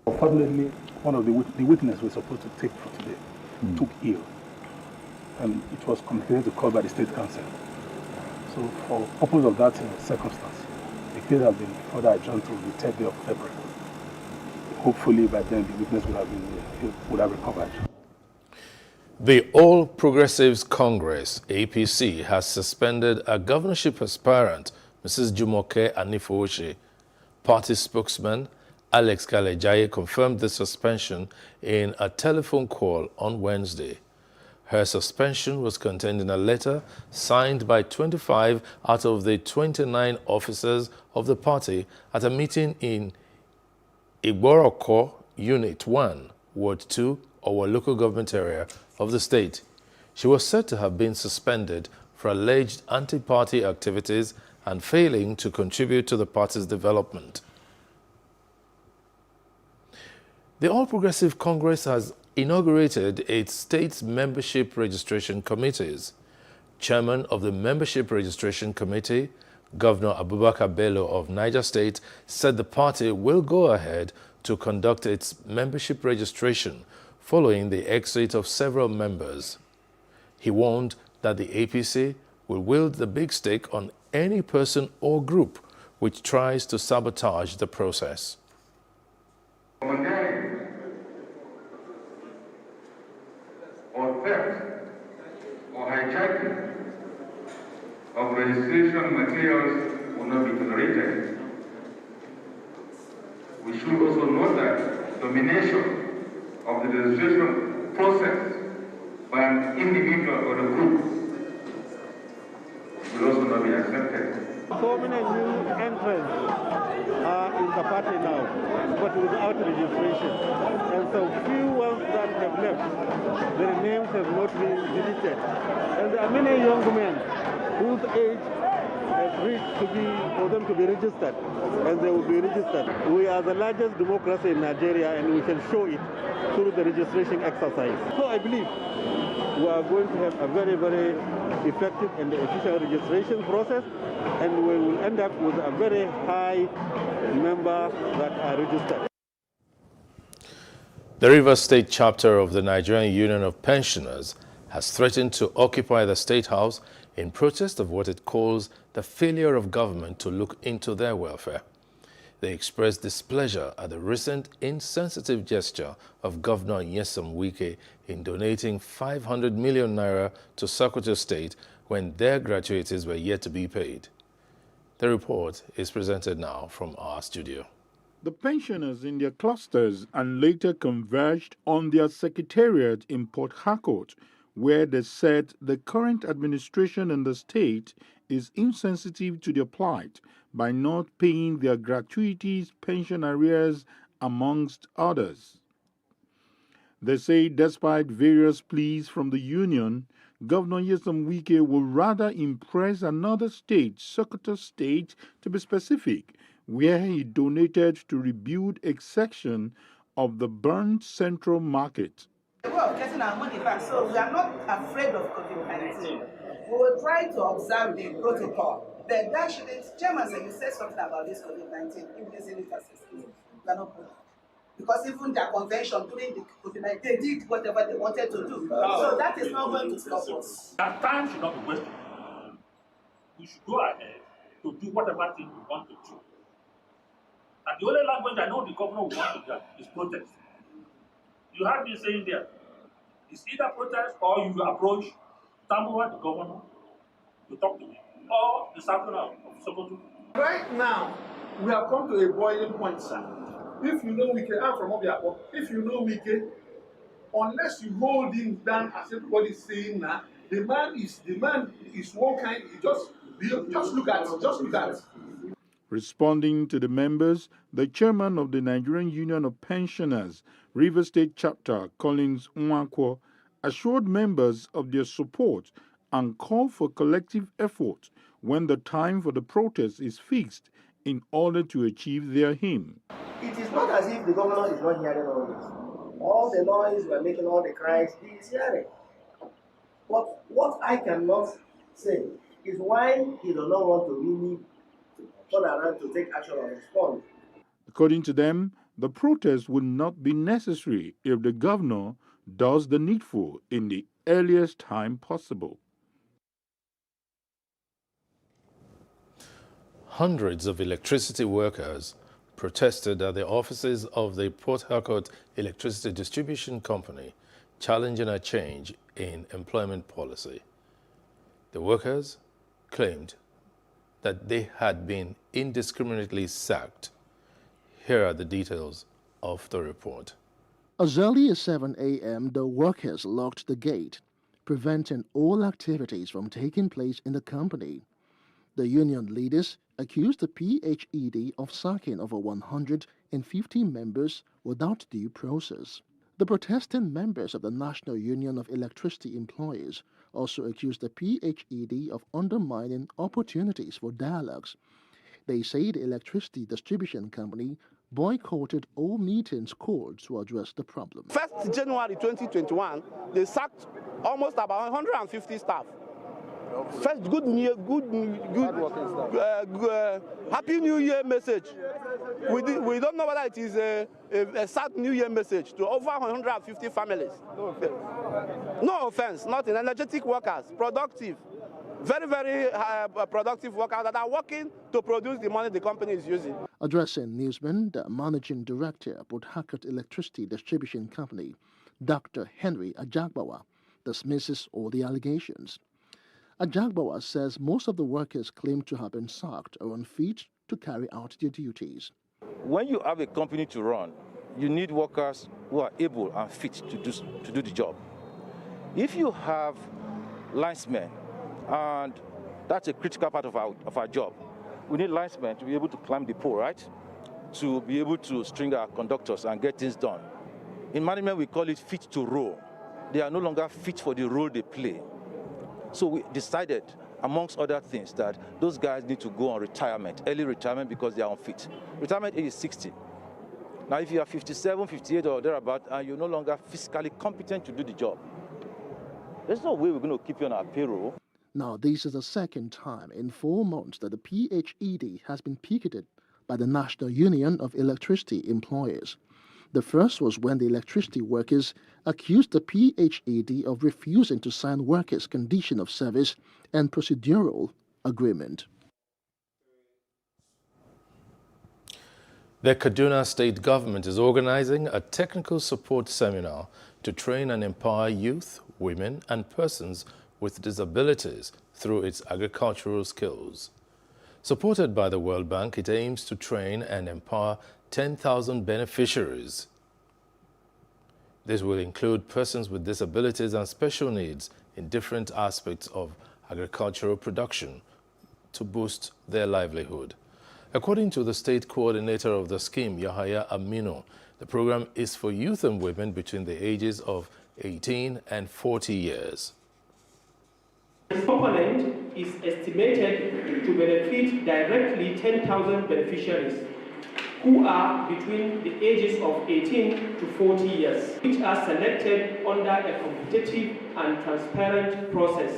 Unfortunately, one of the witnesses we're supposed to take for today took ill, and it was communicated to court by the state council. So for purpose of that circumstance, the case has been further adjourned to the 3rd day of February. Hopefully by then the witness would have recovered. The All Progressives Congress, APC, has suspended a governorship aspirant, Mrs. Jumoke Anifowoshi. Party spokesman Alex Kalejaye confirmed the suspension in a telephone call on Wednesday. Her suspension was contained in a letter signed by 25 out of the 29 officers of the party at a meeting in Igboroko, Unit 1, Ward 2, our local government area of the state. She was said to have been suspended for alleged anti-party activities and failing to contribute to the party's development. The All Progressive Congress has inaugurated its state's membership registration committees. Chairman of the Membership Registration Committee, Governor Abubakar Bello of Niger State, said the party will go ahead to conduct its membership registration following the exit of several members. He warned that the APC will wield the big stick on any person or group which tries to sabotage the process. Commandeering or theft or hijacking of registration materials will not be tolerated. We should also note that domination of the registration process by an individual or a group will also not be accepted. So many new entrants are in the party now, but without registration. And so few ones that have left, their names have not been deleted. And there are many young men whose age has reached for them to be registered, and they will be registered. We are the largest democracy in Nigeria, and we can show it through the registration exercise. So I believe we are going to have a very, very effective and efficient registration process, and we will end up with a very high number that are registered. The Rivers State chapter of the Nigerian Union of Pensioners has threatened to occupy the State House in protest of what it calls the failure of government to look into their welfare. They expressed displeasure at the recent insensitive gesture of Governor Nyesom Wike in donating 500 million naira to Sokoto State when their gratuities were yet to be paid. The report is presented now from our studio. The pensioners in their clusters and later converged on their secretariat in Port Harcourt, where they said the current administration in the state is insensitive to their plight by not paying their gratuities, pension arrears, amongst others. They say despite various pleas from the union, Governor Nyesom Wike will rather impress another state, Sokoto State to be specific, where he donated to rebuild a section of the burnt Central Market. The way of getting our money back, so we are not afraid of COVID-19. We will try to observe the protocol. But that shouldn't, Chairman said you said something about this COVID-19, if there's any cases, we cannot put it. Because even their convention during the COVID-19, they did whatever they wanted to do. So that is not going to stop us. That time should not be wasted. We should go ahead to do whatever thing we want to do. And the only language I know the governor will want to do is protest. You have been saying there, it's either protest or you approach Tambuwa, the governor, to talk to me, or the circular of Sokoto. Right now, we have come to a boiling point, sir. If you know Wike, I'm from Obiakpo. If you know Wike, unless you hold him down as everybody is saying now, the man is one kind. Just look at it. Responding to the members, the chairman of the Nigerian Union of Pensioners, River State Chapter, Collins Nwakwo, assured members of their support and called for collective effort when the time for the protest is fixed in order to achieve their aim. It is not as if the governor is not hearing all this. All the noise we are making, all the cries, he is hearing. But what I cannot say is why he does not want to really turn around to take action or respond. According to them, the protest would not be necessary if the governor does the needful in the earliest time possible. Hundreds of electricity workers protested at the offices of the Port Harcourt Electricity Distribution Company, challenging a change in employment policy. The workers claimed that they had been indiscriminately sacked. Here are the details of the report. As early as 7 a.m., the workers locked the gate, preventing all activities from taking place in the company. The union leaders accused the PHED of sacking over 150 members without due process. The protesting members of the National Union of Electricity Employees also accused the PHED of undermining opportunities for dialogues. They say the electricity distribution company boycotted all meetings called to address the problem. 1st January 2021, they sacked almost about 150 staff. First, Happy New Year message. We don't know whether it is a sad New Year message to over 150 families. No offense, nothing. Energetic workers, productive, very, very productive workers that are working to produce the money the company is using. Addressing newsmen, the managing director of Port Harcourt Electricity Distribution Company, Dr. Henry Ajagbawa, dismisses all the allegations. Ajagbawa says most of the workers claimed to have been sacked are unfit to carry out their duties. When you have a company to run, you need workers who are able and fit to do the job. If you have linesmen, and that's a critical part of our job, we need linesmen to be able to climb the pole, right? To be able to string our conductors and get things done. In management, we call it fit to role. They are no longer fit for the role they play. So we decided, amongst other things, that those guys need to go on retirement, early retirement, because they are unfit. Retirement age is 60. Now, if you are 57, 58 or thereabout, and you're no longer physically competent to do the job, there's no way we're going to keep you on our payroll. Now, this is the second time in 4 months that the PHED has been picketed by the National Union of Electricity Employees. The first was when the electricity workers accused the PHED of refusing to sign workers' condition of service and procedural agreement. The Kaduna State Government is organizing a technical support seminar to train and empower youth, women, and persons with disabilities through its agricultural skills. Supported by the World Bank, it aims to train and empower 10,000 beneficiaries. This will include persons with disabilities and special needs in different aspects of agricultural production to boost their livelihood. According to the state coordinator of the scheme, Yahaya Aminu, the program is for youth and women between the ages of 18 and 40 years. This component is estimated to benefit directly 10,000 beneficiaries who are between the ages of 18 to 40 years, which are selected under a competitive and transparent process,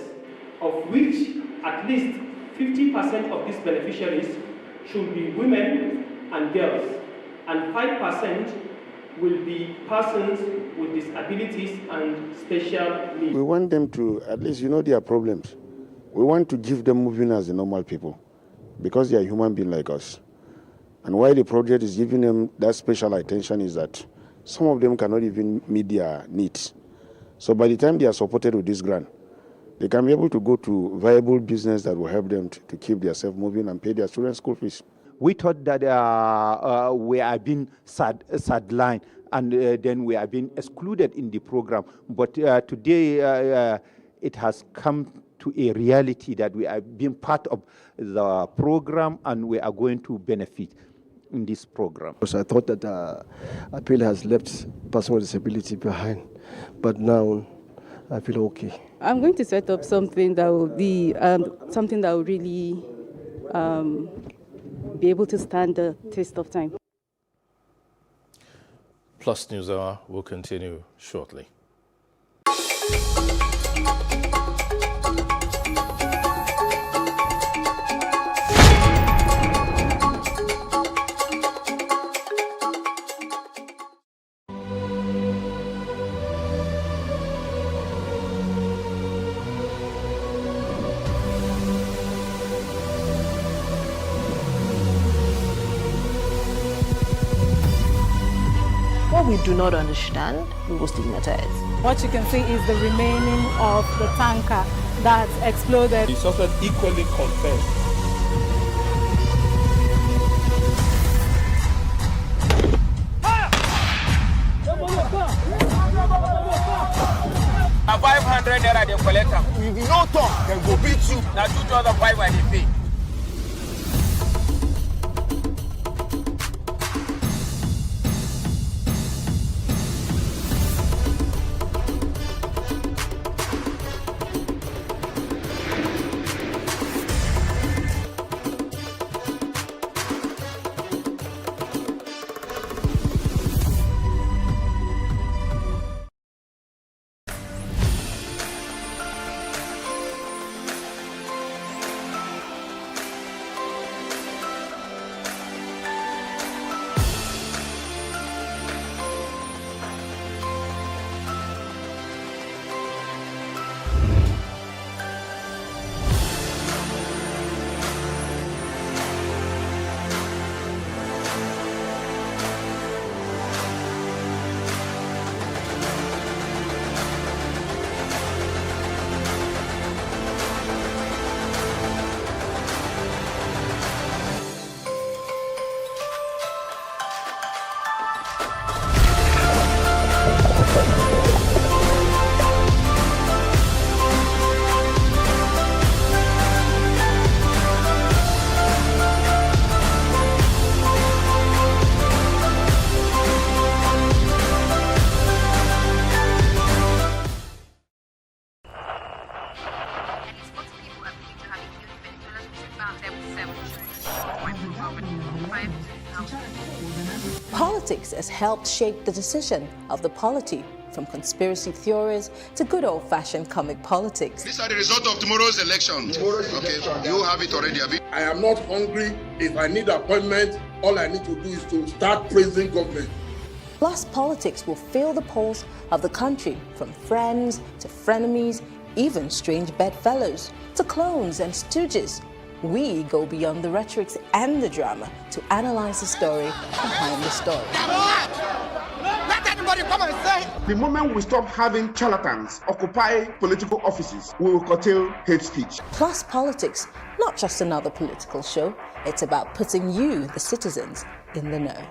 of which at least 50% of these beneficiaries should be women and girls, and 5% will be persons with disabilities and special needs. We want them to at least their problems. We want to give them moving as the normal people because they are human beings like us. And why the project is giving them that special attention is that some of them cannot even meet their needs. So by the time they are supported with this grant, they can be able to go to viable business that will help them to keep themselves moving and pay their children's school fees. We thought that we are being sidelined and then we are being excluded in the program. But today it has come to a reality that we are being part of the program and we are going to benefit in this program. So I thought that Appeal has left persons with disability behind, but now I feel okay. I'm going to set up something that will be something that will really be able to stand the test of time. Plus News Hour will continue shortly. What we do not understand, we will stigmatize. What you can see is the remaining of the tanker that exploded. The suspect equally confessed. A 500 naira they collect them. If you no talk, they go beat you. Now 2,500 I dey pay. Politics has helped shape the decision of the polity, from conspiracy theories to good old-fashioned comic politics. These are the result of tomorrow's election. Okay, you have it already, Abi. I am not hungry. If I need appointment, all I need to do is to start praising government. Plus, politics will fill the polls of the country, from friends to frenemies, even strange bedfellows, to clones and stooges. we go beyond the rhetorics and the drama to analyze the story behind the story. Let anybody come and say. The moment we stop having charlatans occupy political offices, we will curtail hate speech. Plus Politics, not just another political show. It's about putting you, the citizens, in the know.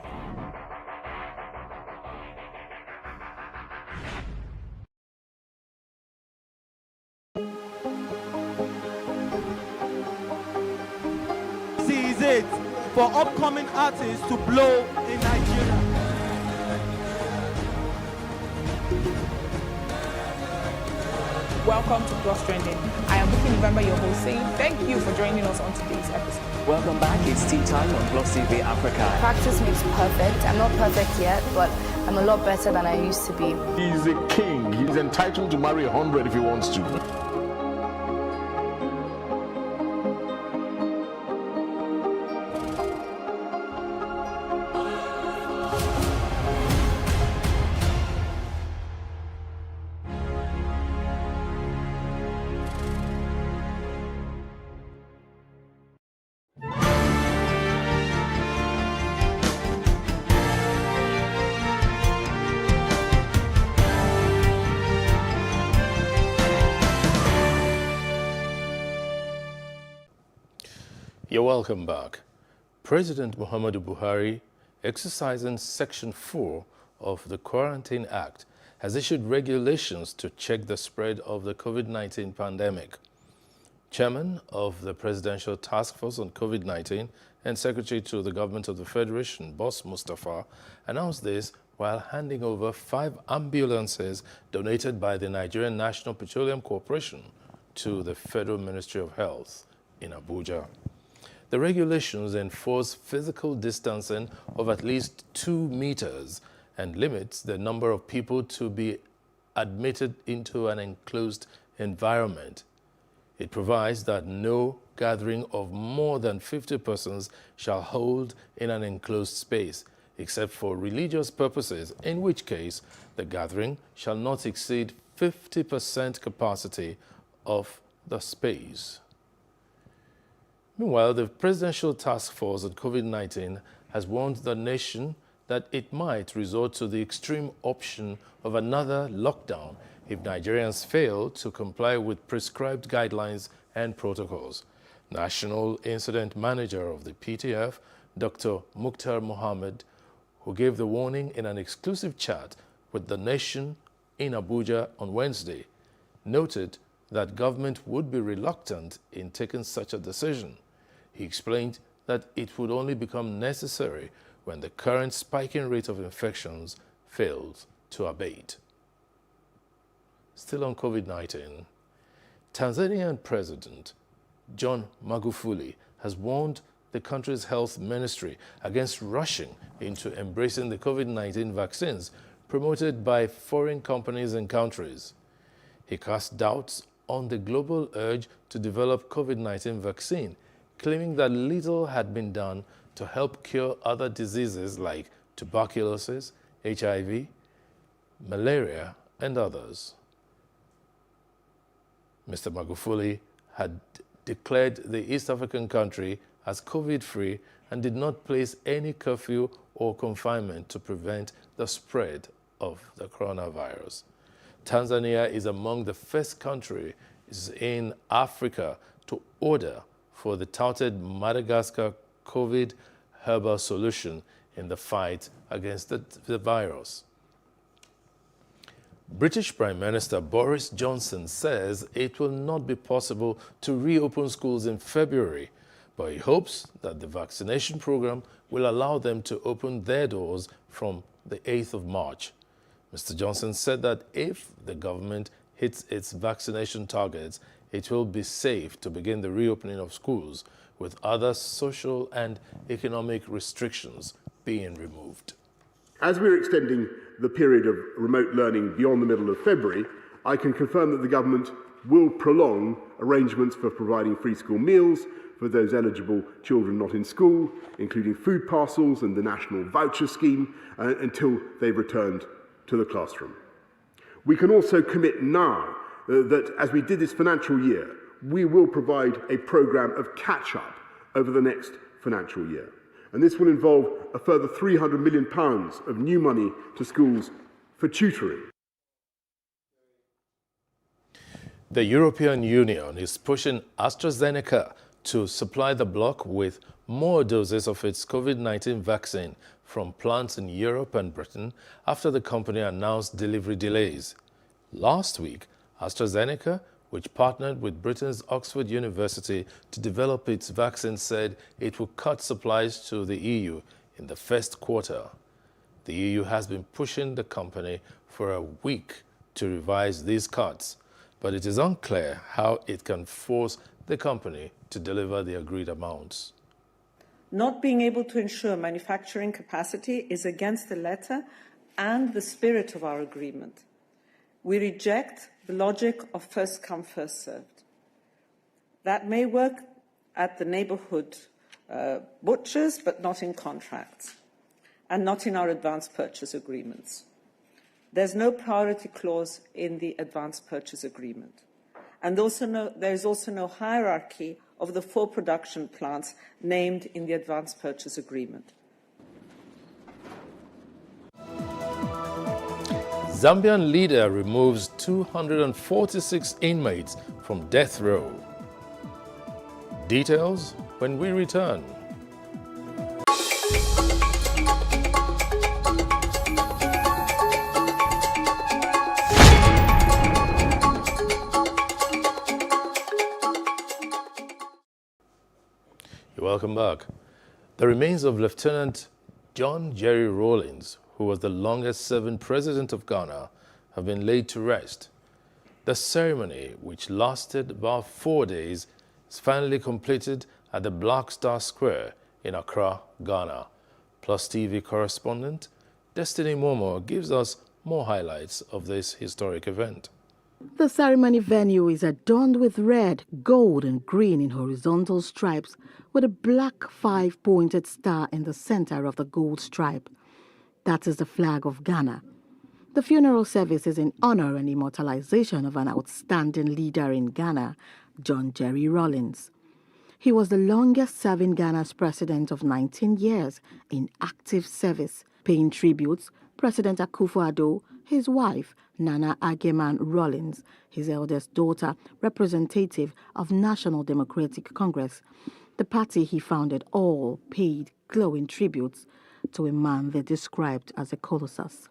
This is it for upcoming artists to blow in Nigeria. Welcome to Plus Trending. I am Bukky November, your host, saying thank you for joining us on today's episode. Welcome back. It's tea time on Plus TV Africa. Practice makes perfect. I'm not perfect yet, but I'm a lot better than I used to be. He's a king. He's entitled to marry 100 if he wants to. You're welcome back. President Muhammadu Buhari, exercising Section 4 of the Quarantine Act, has issued regulations to check the spread of the COVID-19 pandemic. Chairman of the Presidential Task Force on COVID-19 and Secretary to the Government of the Federation, Boss Mustafa, announced this while handing over 5 ambulances donated by the Nigerian National Petroleum Corporation to the Federal Ministry of Health in Abuja. The regulations enforce physical distancing of at least 2 meters and limits the number of people to be admitted into an enclosed environment. It provides that no gathering of more than 50 persons shall hold in an enclosed space, except for religious purposes, in which case the gathering shall not exceed 50% capacity of the space. Meanwhile, the Presidential Task Force on COVID-19 has warned the nation that it might resort to the extreme option of another lockdown if Nigerians fail to comply with prescribed guidelines and protocols. National Incident Manager of the PTF, Dr. Mukhtar Mohammed, who gave the warning in an exclusive chat with the nation in Abuja on Wednesday, noted that government would be reluctant in taking such a decision. He explained that it would only become necessary when the current spiking rate of infections fails to abate. Still on COVID-19, Tanzanian President John Magufuli has warned the country's health ministry against rushing into embracing the COVID-19 vaccines promoted by foreign companies and countries. He cast doubts on the global urge to develop COVID-19 vaccine, claiming that little had been done to help cure other diseases like tuberculosis, HIV, malaria, and others. Mr. Magufuli had declared the East African country as COVID-free and did not place any curfew or confinement to prevent the spread of the coronavirus. Tanzania is among the first countries in Africa to order for the touted Madagascar COVID herbal solution in the fight against the virus. British Prime Minister Boris Johnson says it will not be possible to reopen schools in February, but he hopes that the vaccination program will allow them to open their doors from the 8th of March. Mr. Johnson said that if the government hits its vaccination targets, it will be safe to begin the reopening of schools, with other social and economic restrictions being removed. As we're extending the period of remote learning beyond the middle of February, I can confirm that the government will prolong arrangements for providing free school meals for those eligible children not in school, including food parcels and the National Voucher Scheme, until they've returned to the classroom. We can also commit now that as we did this financial year, we will provide a programme of catch-up over the next financial year. And this will involve a further £300 million of new money to schools for tutoring. The European Union is pushing AstraZeneca to supply the bloc with more doses of its COVID-19 vaccine from plants in Europe and Britain after the company announced delivery delays. Last week, AstraZeneca, which partnered with Britain's Oxford University to develop its vaccine, said it would cut supplies to the EU in the first quarter. The EU has been pushing the company for a week to revise these cuts, but it is unclear how it can force the company to deliver the agreed amounts. Not being able to ensure manufacturing capacity is against the letter and the spirit of our agreement. We reject the logic of first come, first served. That may work at the neighbourhood butchers, but not in contracts, and not in our advance purchase agreements. There's no priority clause in the advance purchase agreement. And there is also no hierarchy of the 4 production plants named in the advance purchase agreement. Zambian leader removes 246 inmates from death row. Details when we return. Welcome back. The remains of Lieutenant John Jerry Rawlings, who was the longest-serving president of Ghana, have been laid to rest. The ceremony, which lasted about 4 days, is finally completed at the Black Star Square in Accra, Ghana. Plus TV correspondent Destiny Momo gives us more highlights of this historic event. The ceremony venue is adorned with red, gold and green in horizontal stripes with a black 5-pointed star in the center of the gold stripe. That is the flag of Ghana. The funeral service is in honor and immortalization of an outstanding leader in Ghana, John Jerry Rawlings. He was the longest-serving Ghana's president of 19 years in active service, paying tributes President Akufo-Addo, his wife, Nana Ageman Rawlings, his eldest daughter, representative of National Democratic Congress. The party he founded all paid glowing tributes to a man they described as a colossus.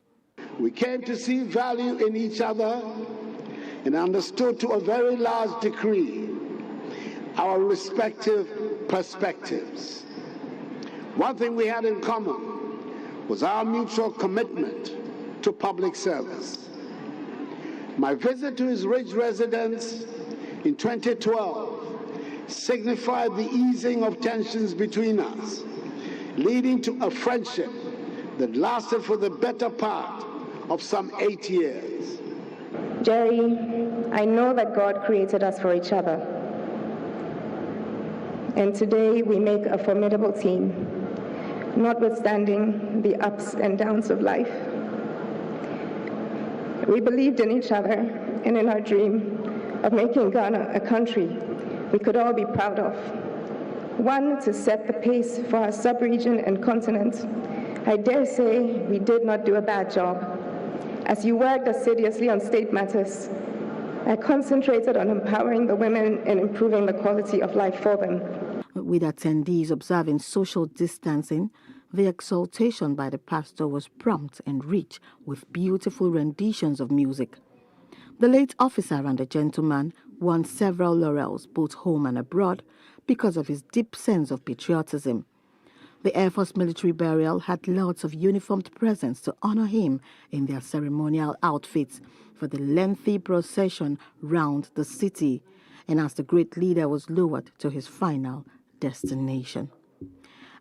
We came to see value in each other and understood to a very large degree our respective perspectives. One thing we had in common was our mutual commitment to public service. My visit to his Ridge residence in 2012 signified the easing of tensions between us, leading to a friendship that lasted for the better part of some 8 years. Jerry, I know that God created us for each other. And today we make a formidable team, notwithstanding the ups and downs of life. We believed in each other and in our dream of making Ghana a country we could all be proud of. One to set the pace for our sub-region and continent. I dare say we did not do a bad job. As you worked assiduously on state matters, I concentrated on empowering the women and improving the quality of life for them. With attendees observing social distancing, the exaltation by the pastor was prompt and rich with beautiful renditions of music. The late officer and the gentleman won several laurels, both home and abroad, because of his deep sense of patriotism. The Air Force military burial had lots of uniformed presence to honor him in their ceremonial outfits for the lengthy procession round the city, and as the great leader was lowered to his final destination.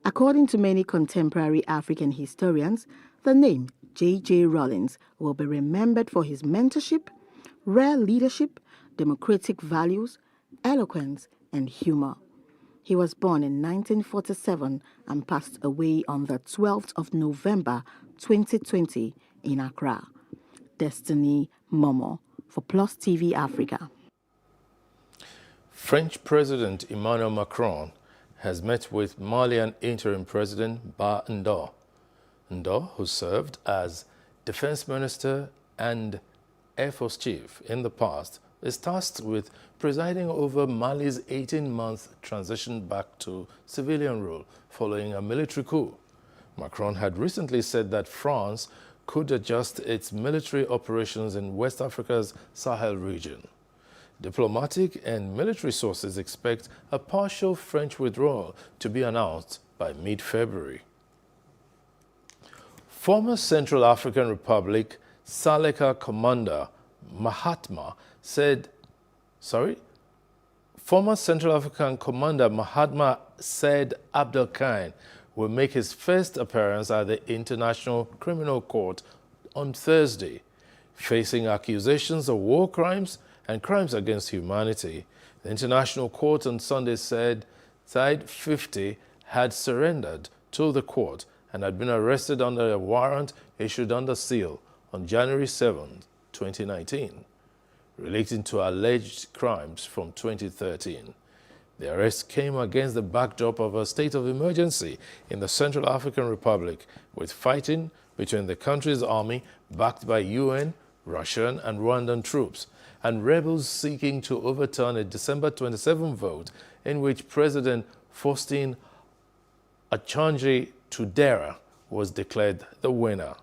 According to many contemporary African historians, the name J.J. Rawlings will be remembered for his mentorship, rare leadership, democratic values, eloquence, and humor. He was born in 1947 and passed away on the 12th of November 2020 in Accra. Destiny Momo for Plus TV Africa. French President Emmanuel Macron has met with Malian interim president Ba Ndo. Ndo, who served as defense minister and Air Force chief in the past, is tasked with presiding over Mali's 18-month transition back to civilian rule following a military coup. Macron had recently said that France could adjust its military operations in West Africa's Sahel region. Diplomatic and military sources expect a partial French withdrawal to be announced by mid-February. Former Central African Republic Saleka commander Mahatma Said Abdelkane will make his first appearance at the International Criminal Court on Thursday. Facing accusations of war crimes and crimes against humanity, the International Court on Sunday said Said 50 had surrendered to the court and had been arrested under a warrant issued under seal on January 7, 2019, relating to alleged crimes from 2013. The arrest came against the backdrop of a state of emergency in the Central African Republic, with fighting between the country's army, backed by UN, Russian and Rwandan troops, and rebels seeking to overturn a December 27 vote in which President Faustin Archange Touadera was declared the winner.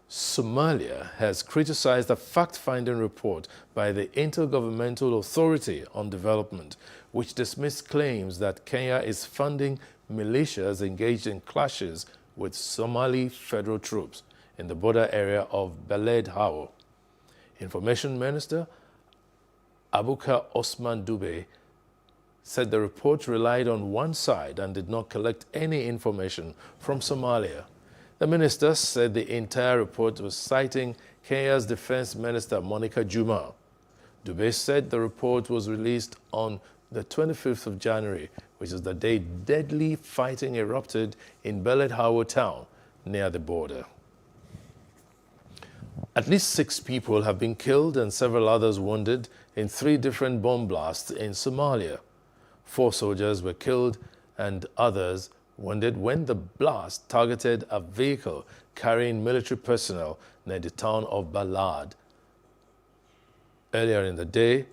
Somalia has criticized a fact-finding report by the Intergovernmental Authority on Development, which dismissed claims that Kenya is funding militias engaged in clashes with Somali federal troops in the border area of Beled Hawo. Information Minister Abubakar Osman Dube said the report relied on one side and did not collect any information from Somalia. The minister said the entire report was citing Kenya's Defense Minister Monica Juma. Dube said the report was released on the 25th of January, which is the day deadly fighting erupted in Beled Hawo town near the border. At least 6 people have been killed and several others wounded in 3 different bomb blasts in Somalia. 4 soldiers were killed and others wounded when the blast targeted a vehicle carrying military personnel near the town of Balad. Earlier in the day,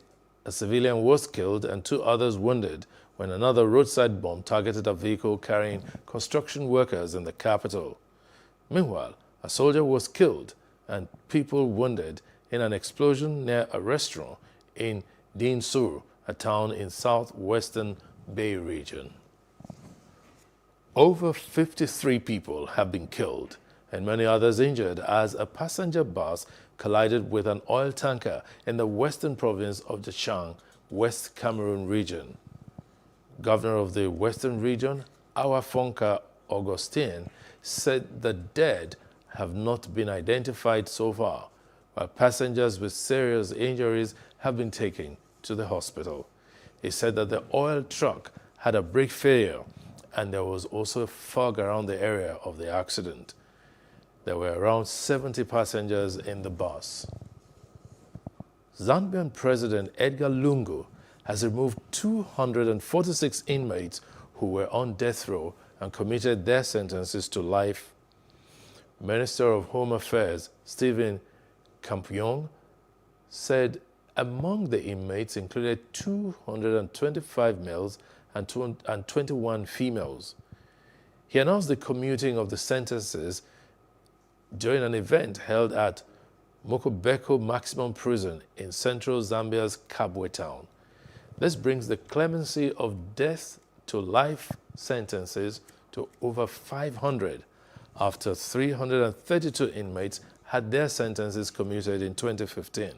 a civilian was killed and 2 others wounded when another roadside bomb targeted a vehicle carrying construction workers in the capital. Meanwhile, a soldier was killed and people wounded in an explosion near a restaurant in Din Sur, a town in southwestern Bay region. Over 53 people have been killed and many others injured as a passenger bus collided with an oil tanker in the western province of Jashang, West Cameroon region. Governor of the western region, Awafonka Augustine, said the dead have not been identified so far, while passengers with serious injuries have been taken to the hospital. He said that the oil truck had a brake failure and there was also fog around the area of the accident. There were around 70 passengers in the bus. Zambian President Edgar Lungu has removed 246 inmates who were on death row and commuted their sentences to life. Minister of Home Affairs Stephen Kampion said among the inmates included 225 males and 21 females. He announced the commuting of the sentences during an event held at Mokobeko Maximum Prison in central Zambia's Kabwe town. This brings the clemency of death to life sentences to over 500 after 332 inmates had their sentences commuted in 2015.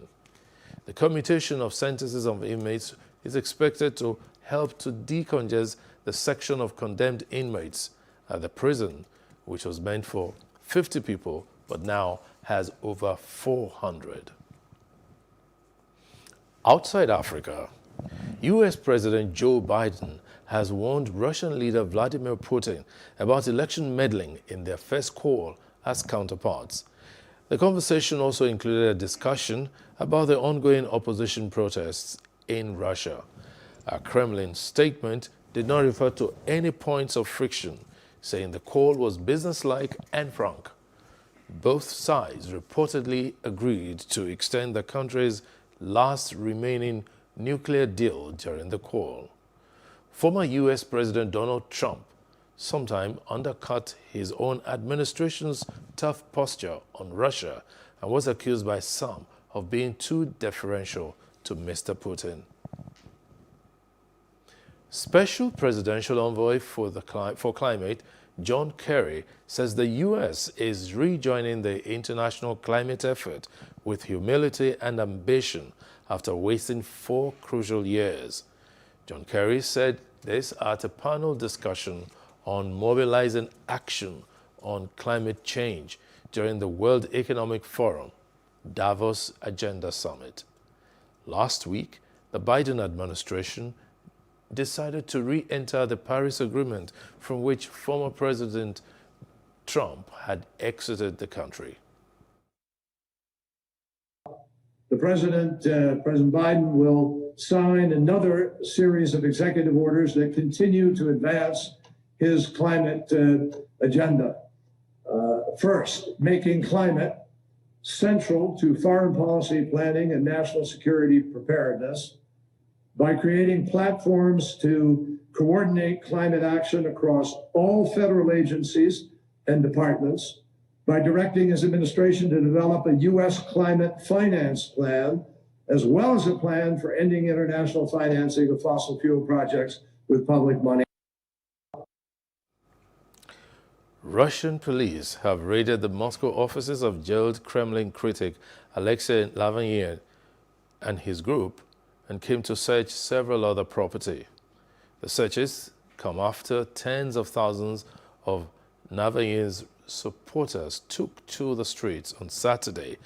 The commutation of sentences of inmates is expected to help to decongest the section of condemned inmates at the prison, which was meant for 50 people, but now has over 400. Outside Africa, U.S. President Joe Biden has warned Russian leader Vladimir Putin about election meddling in their first call as counterparts. The conversation also included a discussion about the ongoing opposition protests in Russia. A Kremlin statement did not refer to any points of friction, saying the call was businesslike and frank. Both sides reportedly agreed to extend the country's last remaining nuclear deal during the call. Former U.S. President Donald Trump sometime undercut his own administration's tough posture on Russia and was accused by some of being too deferential to Mr. Putin. Special Presidential Envoy for Climate, John Kerry, says the U.S. is rejoining the international climate effort with humility and ambition after wasting 4 crucial years. John Kerry said this at a panel discussion on mobilizing action on climate change during the World Economic Forum, Davos Agenda Summit. Last week, the Biden administration decided to re-enter the Paris Agreement from which former President Trump had exited the country. The President Biden will sign another series of executive orders that continue to advance his climate agenda. First, making climate central to foreign policy planning and national security preparedness by creating platforms to coordinate climate action across all federal agencies and departments, by directing his administration to develop a U.S. climate finance plan, as well as a plan for ending international financing of fossil fuel projects with public money. Russian police have raided the Moscow offices of jailed Kremlin critic Alexei Navalny and his group and came to search several other property. The searches come after tens of thousands of Navalny's supporters took to the streets on Saturday,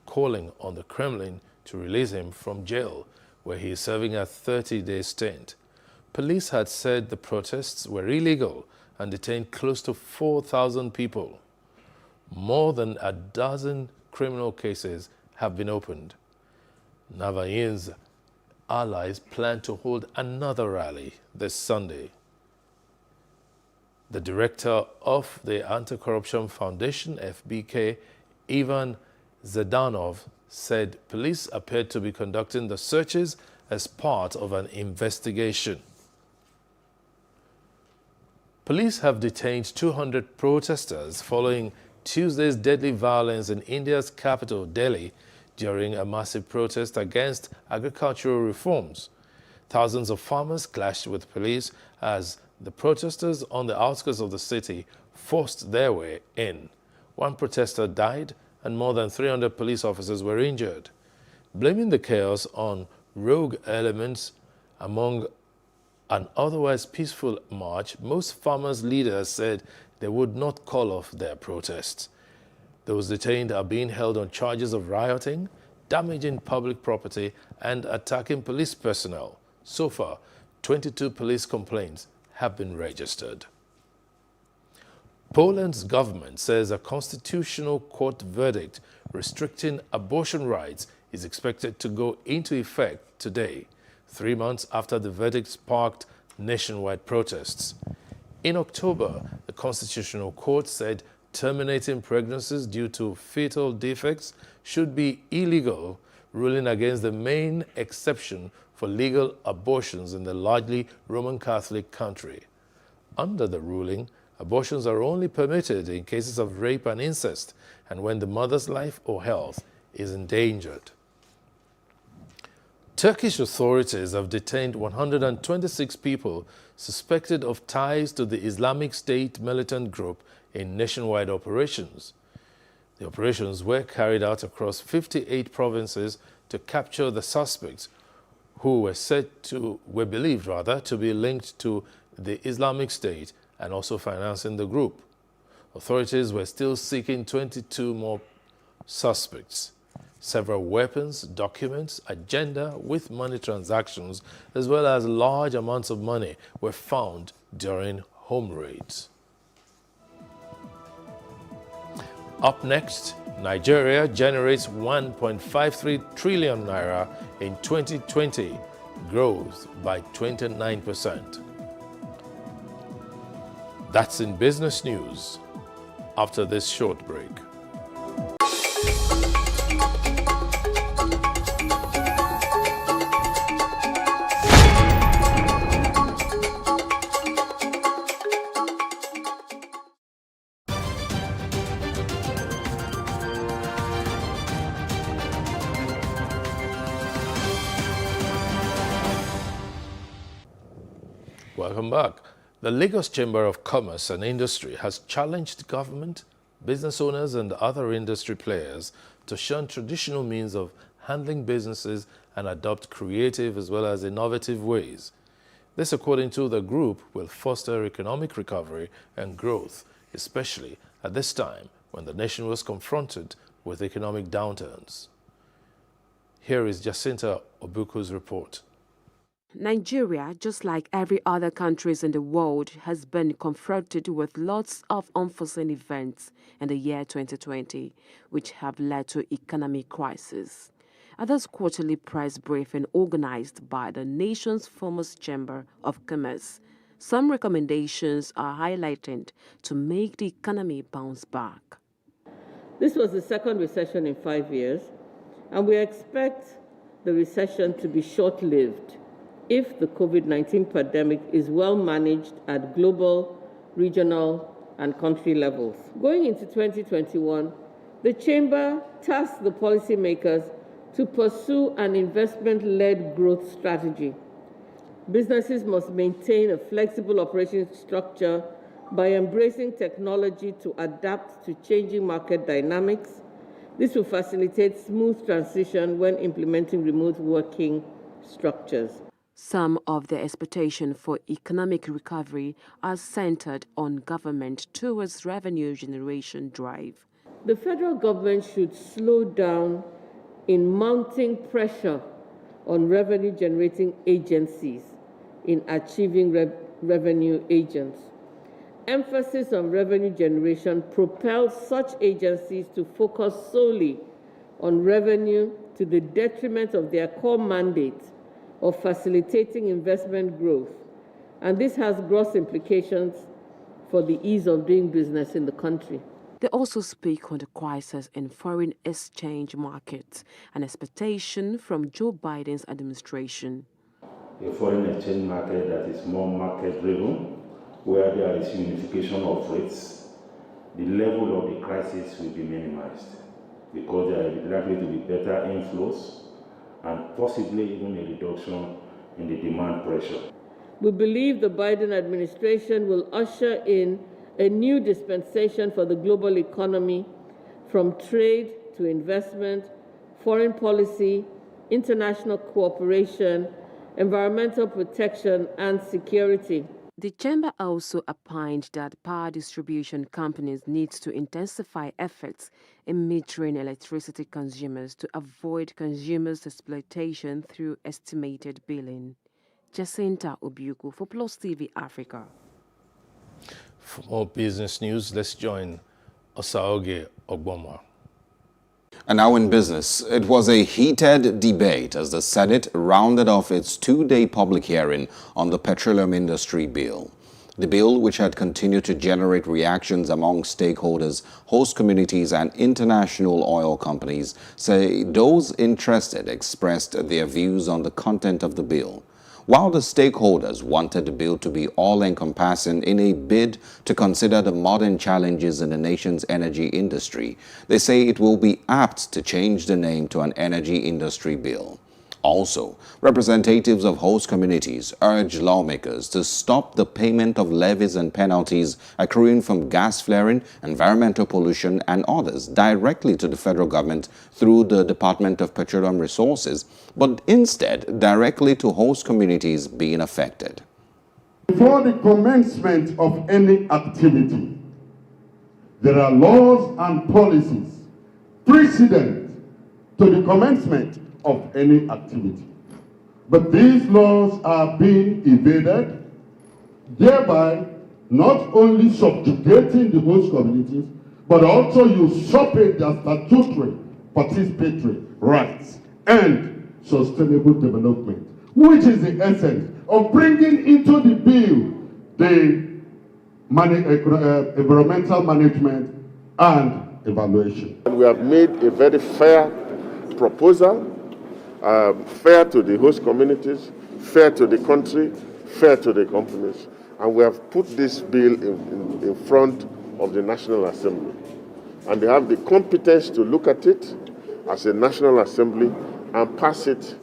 calling on the Kremlin to release him from jail, where he is serving a 30-day stint. Police had said the protests were illegal and detained close to 4,000 people. More than a dozen criminal cases have been opened. Navalny's allies plan to hold another rally this Sunday. The director of the Anti-Corruption Foundation, FBK, Ivan Zhdanov, said police appeared to be conducting the searches as part of an investigation. Police have detained 200 protesters following Tuesday's deadly violence in India's capital, Delhi, during a massive protest against agricultural reforms. Thousands of farmers clashed with police as the protesters on the outskirts of the city forced their way in. One protester died and more than 300 police officers were injured. Blaming the chaos on rogue elements among an otherwise peaceful march, most farmers' leaders said they would not call off their protests. Those detained are being held on charges of rioting, damaging public property, and attacking police personnel. So far, 22 police complaints have been registered. Poland's government says a constitutional court verdict restricting abortion rights is expected to go into effect today, 3 months after the verdict sparked nationwide protests. In October, the Constitutional Court said terminating pregnancies due to fetal defects should be illegal, ruling against the main exception for legal abortions in the largely Roman Catholic country. Under the ruling, abortions are only permitted in cases of rape and incest and when the mother's life or health is endangered. Turkish authorities have detained 126 people suspected of ties to the Islamic State militant group in nationwide operations. The operations were carried out across 58 provinces to capture the suspects, who were believed to be linked to the Islamic State and also financing the group. Authorities were still seeking 22 more suspects. Several weapons, documents, agenda with money transactions, as well as large amounts of money were found during home raids. Up next, Nigeria generates 1.53 trillion naira in 2020 growth by 29%. That's in business news after this short break. Welcome back. The Lagos Chamber of Commerce and Industry has challenged government, business owners and other industry players to shun traditional means of handling businesses and adopt creative as well as innovative ways. This, according to the group, will foster economic recovery and growth, especially at this time when the nation was confronted with economic downturns. Here is Jacinta Obuku's report. Nigeria, just like every other countries in the world, has been confronted with lots of unforeseen events in the year 2020, which have led to economic crisis. At this quarterly press briefing organized by the nation's foremost Chamber of Commerce, some recommendations are highlighted to make the economy bounce back. This was the second recession in 5 years, and we expect the recession to be short-lived if the COVID-19 pandemic is well managed at global, regional, and country levels. Going into 2021, the Chamber tasked the policymakers to pursue an investment-led growth strategy. Businesses must maintain a flexible operating structure by embracing technology to adapt to changing market dynamics. This will facilitate smooth transition when implementing remote working structures. Some of the expectations for economic recovery are centered on government towards revenue generation drive. The federal government should slow down in mounting pressure on revenue-generating agencies in achieving revenue agents. Emphasis on revenue generation propels such agencies to focus solely on revenue to the detriment of their core mandate of facilitating investment growth, and this has gross implications for the ease of doing business in the country. They also speak on the crisis in foreign exchange markets and expectation from Joe Biden's administration. A foreign exchange market that is more market-driven, where there is unification of rates, the level of the crisis will be minimized because there are likely to be better inflows and possibly even a reduction in the demand pressure. We believe the Biden administration will usher in a new dispensation for the global economy, from trade to investment, foreign policy, international cooperation, environmental protection, and security. The Chamber also opined that power distribution companies need to intensify efforts in metering electricity consumers to avoid consumers' exploitation through estimated billing. Jacinta Obuku for Plus TV Africa. For more business news, let's join Osaoge Ogboma. And now in business, it was a heated debate as the Senate rounded off its two-day public hearing on the petroleum industry bill. The bill, which had continued to generate reactions among stakeholders, host communities and international oil companies, say those interested expressed their views on the content of the bill. While the stakeholders wanted the bill to be all-encompassing in a bid to consider the modern challenges in the nation's energy industry, they say it will be apt to change the name to an energy industry bill. Also, representatives of host communities urge lawmakers to stop the payment of levies and penalties accruing from gas flaring, environmental pollution, and others directly to the federal government through the Department of Petroleum Resources, but instead directly to host communities being affected. Before the commencement of any activity, there are laws and policies precedent to the commencement of any activity. But these laws are being evaded, thereby not only subjugating the host communities, but also usurping their statutory participatory rights and sustainable development which is the essence of bringing into the bill the environmental management and evaluation. We have made a very fair proposal, fair to the host communities, fair to the country, fair to the companies, and we have put this bill in front of the National Assembly. And they have the competence to look at it as a National Assembly and pass it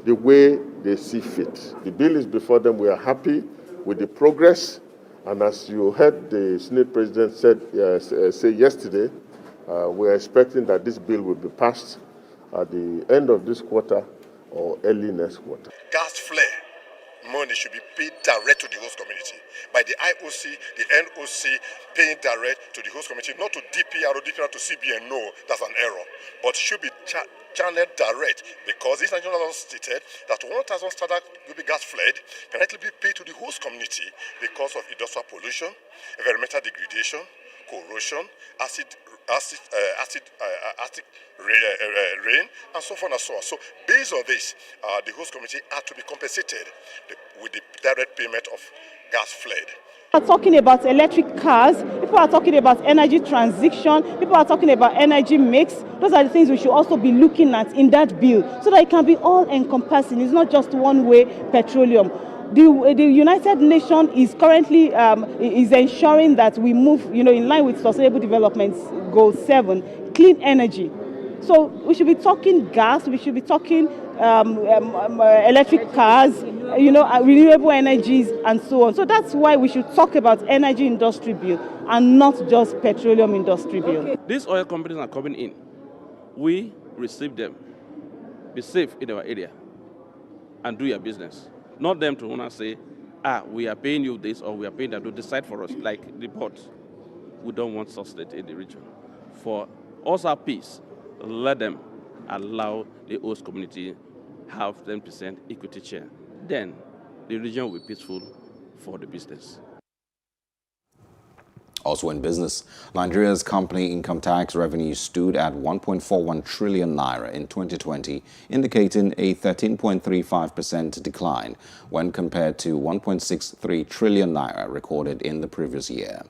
the way they see fit. The bill is before them. We are happy with the progress. And as you heard the Senate President say yesterday, we are expecting that this bill will be passed at the end of this quarter or early next quarter. Gas flare money should be paid direct to the host community by the IOC, the NOC, paying direct to the host community, not to DPR or DPR to CBN. No, that's an error. But should be channeled direct, because this national law stated that 1,000 standard cubic gas flared can actually be paid to the host community because of industrial pollution, environmental degradation, corrosion, acid rain, and so on and so on. So based on this, the host community had to be compensated with the direct payment of gas flared. People are talking about electric cars, people are talking about energy transition, people are talking about energy mix. Those are the things we should also be looking at in that bill so that it can be all encompassing. It's not just one way petroleum. The United Nations is currently is ensuring that we move, in line with Sustainable Development Goal 7, clean energy. So we should be talking gas, we should be talking electric cars, renewable energies, and so on. So that's why we should talk about energy industry bill and not just petroleum industry bill. These oil companies are coming in. We receive them. Be safe in our area and do your business. Not them to want to say, we are paying you this or we are paying that to decide for us, like the port. We don't want such state in the region. For us, our peace, let them allow the host community have 10% equity share. Then the region will be peaceful for the business. Also in business, Nigeria's company income tax revenue stood at 1.41 trillion naira in 2020, indicating a 13.35% decline when compared to 1.63 trillion naira recorded in the previous year.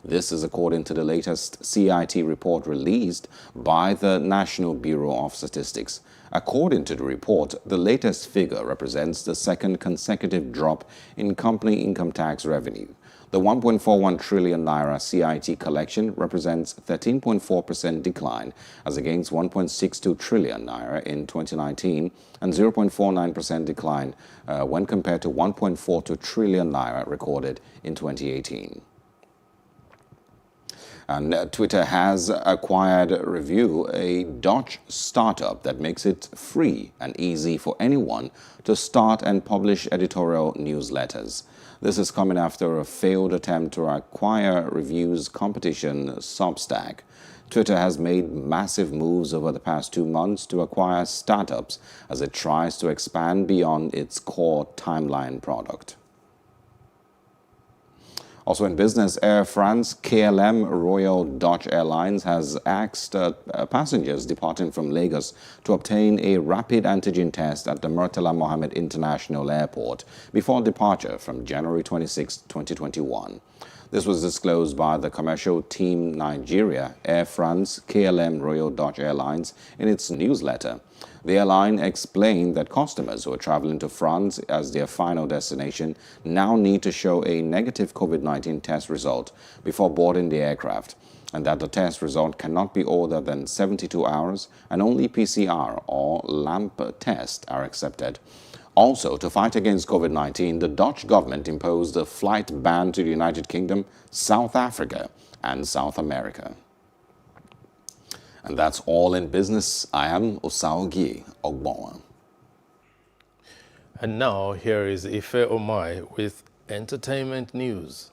This is according to the latest CIT report released by the National Bureau of Statistics. According to the report, the latest figure represents the second consecutive drop in company income tax revenue. The 1.41 trillion naira CIT collection represents 13.4% decline as against 1.62 trillion naira in 2019 and 0.49% decline when compared to 1.42 trillion naira recorded in 2018. And Twitter has acquired Review, a Dutch startup that makes it free and easy for anyone to start and publish editorial newsletters. This is coming after a failed attempt to acquire Review's competition, Substack. Twitter has made massive moves over the past 2 months to acquire startups as it tries to expand beyond its core timeline product. Also in business, Air France KLM Royal Dutch Airlines has asked passengers departing from Lagos to obtain a rapid antigen test at the Murtala Mohammed International Airport before departure from January 26, 2021. This was disclosed by the commercial team Nigeria, Air France KLM Royal Dutch Airlines in its newsletter. The airline explained that customers who are traveling to France as their final destination now need to show a negative COVID-19 test result before boarding the aircraft, and that the test result cannot be older than 72 hours and only PCR or LAMP tests are accepted. Also, to fight against COVID-19, the Dutch government imposed a flight ban to the United Kingdom, South Africa, and South America. And that's all in business. I am Osaogi Ogbowa. And now, here is Ife Omai with entertainment news.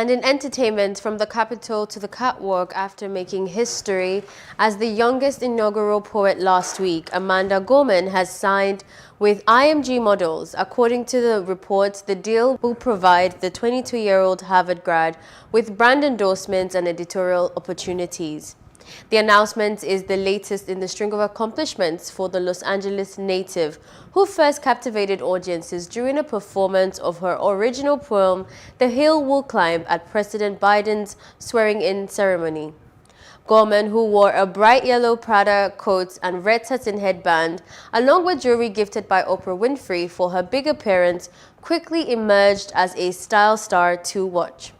And in entertainment, from the capital to the catwalk after making history as the youngest inaugural poet last week, Amanda Gorman has signed with IMG Models. According to the report, the deal will provide the 22-year-old Harvard grad with brand endorsements and editorial opportunities. The announcement is the latest in the string of accomplishments for the Los Angeles native, who first captivated audiences during a performance of her original poem, The Hill We'll Climb, at President Biden's swearing-in ceremony. Gorman, who wore a bright yellow Prada coat and red satin headband, along with jewelry gifted by Oprah Winfrey for her big appearance, quickly emerged as a style star to watch.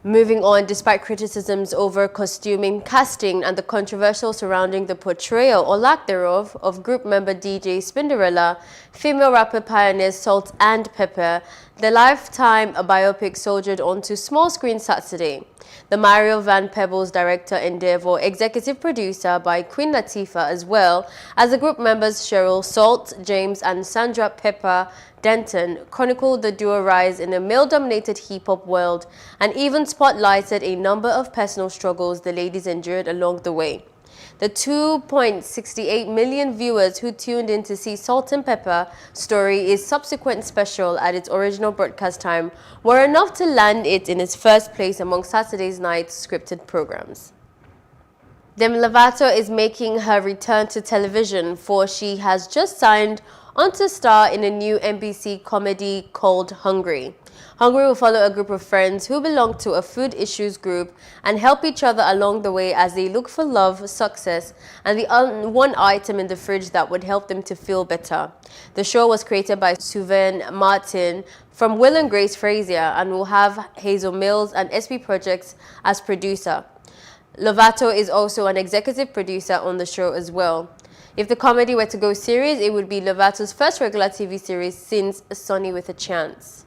Moving on, despite criticisms over costuming, casting, and the controversial surrounding the portrayal, or lack thereof, of group member DJ Spinderella, female rapper pioneers Salt and Pepper, the Lifetime biopic soldiered onto small screen Saturday. The Mario Van Peebles director and therefore executive producer by Queen Latifah, as well as the group members Cheryl Salt, James, and Sandra Pepper Denton, chronicled the duo rise in a male-dominated hip-hop world and even spotlighted a number of personal struggles the ladies endured along the way. The 2.68 million viewers who tuned in to see Salt and Pepper Story's subsequent special at its original broadcast time were enough to land it in its first place among Saturday's night's scripted programs. Demi Lovato is making her return to television, for she has just signed on to star in a new NBC comedy called Hungry. Hungry will follow a group of friends who belong to a food issues group and help each other along the way as they look for love, success, and the one item in the fridge that would help them to feel better. The show was created by Suvan Martin from Will and Grace Frazier and will have Hazel Mills and SP Projects as producer. Lovato is also an executive producer on the show as well. If the comedy were to go series, it would be Lovato's first regular TV series since Sonny with a Chance.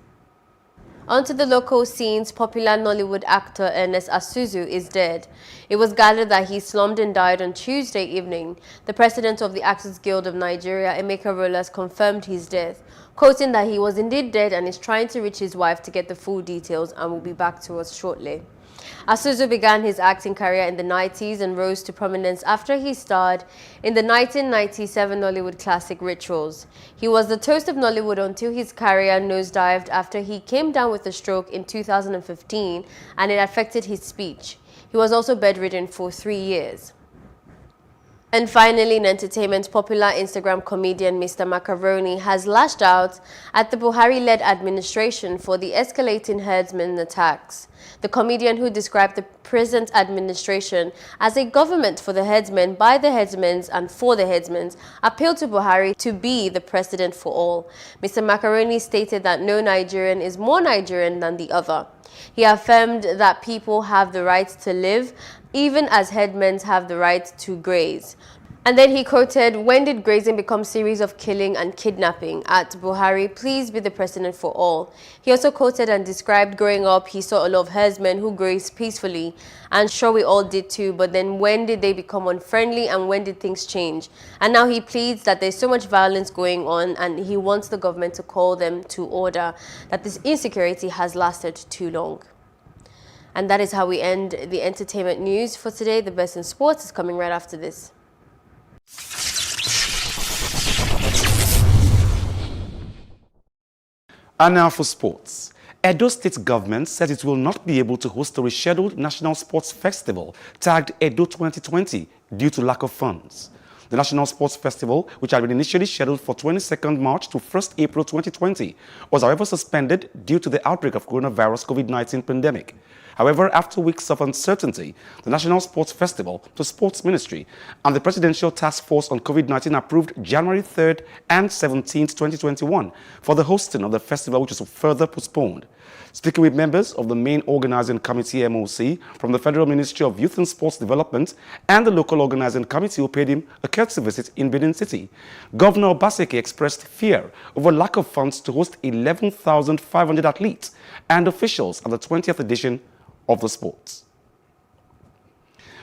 Onto the local scenes, popular Nollywood actor Ernest Asuzu is dead. It was gathered that he slumped and died on Tuesday evening. The president of the Actors Guild of Nigeria, Emeka Rollas, confirmed his death, quoting that he was indeed dead and is trying to reach his wife to get the full details and will be back to us shortly. Asuzu began his acting career in the 90s and rose to prominence after he starred in the 1997 Nollywood classic Rituals. He was the toast of Nollywood until his career nosedived after he came down with a stroke in 2015 and it affected his speech. He was also bedridden for 3 years. And finally, in entertainment, popular Instagram comedian Mr. Macaroni has lashed out at the Buhari-led administration for the escalating herdsmen attacks. The comedian, who described the present administration as a government for the herdsmen, by the herdsmen and for the herdsmen, appealed to Buhari to be the president for all. Mr. Macaroni stated that no Nigerian is more Nigerian than the other. He affirmed that people have the right to live, even as headmen have the right to graze. And then he quoted, "When did grazing become a series of killing and kidnapping? At Buhari, please be the president for all." He also quoted and described growing up, he saw a lot of herdsmen who grazed peacefully, and sure we all did too, but then when did they become unfriendly and when did things change? And now he pleads that there's so much violence going on and he wants the government to call them to order, that this insecurity has lasted too long. And that is how we end the entertainment news for today. The best in sports is coming right after this. And now for sports. Edo State government said it will not be able to host the rescheduled National Sports Festival tagged Edo 2020 due to lack of funds. The National Sports Festival, which had been initially scheduled for 22nd March to 1st April 2020, was however suspended due to the outbreak of coronavirus COVID-19 pandemic. However, after weeks of uncertainty, the National Sports Festival, the Sports Ministry, and the Presidential Task Force on COVID-19 approved January 3rd and 17th, 2021 for the hosting of the festival, which was further postponed. Speaking with members of the main organizing committee, MOC, from the Federal Ministry of Youth and Sports Development and the local organizing committee who paid him a courtesy visit in Benin City, Governor Obaseki expressed fear over lack of funds to host 11,500 athletes and officials at the 20th edition of the sports.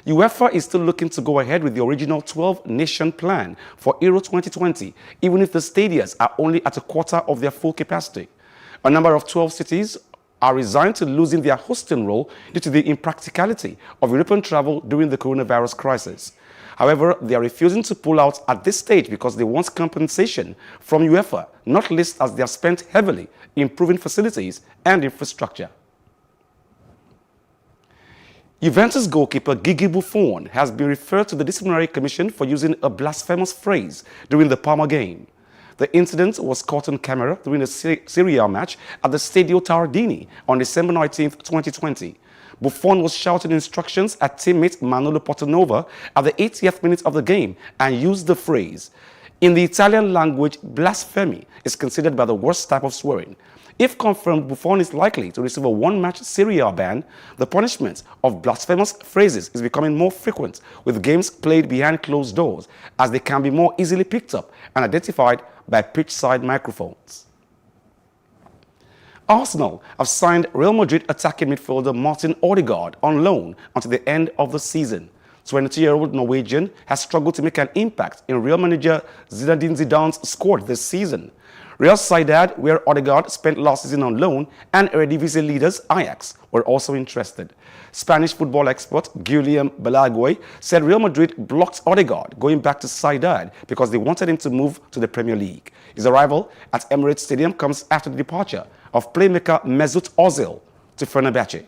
UEFA is still looking to go ahead with the original 12-nation plan for Euro 2020, even if the stadiums are only at a quarter of their full capacity. A number of 12 cities are resigned to losing their hosting role due to the impracticality of European travel during the coronavirus crisis. However, they are refusing to pull out at this stage because they want compensation from UEFA, not least as they have spent heavily improving facilities and infrastructure. Juventus goalkeeper Gigi Buffon has been referred to the disciplinary commission for using a blasphemous phrase during the Parma game. The incident was caught on camera during a Serie A match at the Stadio Tardini on December 19, 2020. Buffon was shouting instructions at teammate Manolo Portanova at the 80th minute of the game and used the phrase. In the Italian language, blasphemy is considered by the worst type of swearing. If confirmed, Buffon is likely to receive a one-match Serie A ban. The punishment of blasphemous phrases is becoming more frequent, with games played behind closed doors, as they can be more easily picked up and identified by pitch-side microphones. Arsenal have signed Real Madrid attacking midfielder Martin Odegaard on loan until the end of the season. 22-year-old Norwegian has struggled to make an impact in Real manager Zinedine Zidane's squad this season. Real Sociedad, where Odegaard spent last season on loan, and Eredivisie leaders Ajax were also interested. Spanish football expert Guillem Balaguer said Real Madrid blocked Odegaard going back to Sociedad because they wanted him to move to the Premier League. His arrival at Emirates Stadium comes after the departure of playmaker Mesut Ozil to Fenerbahce.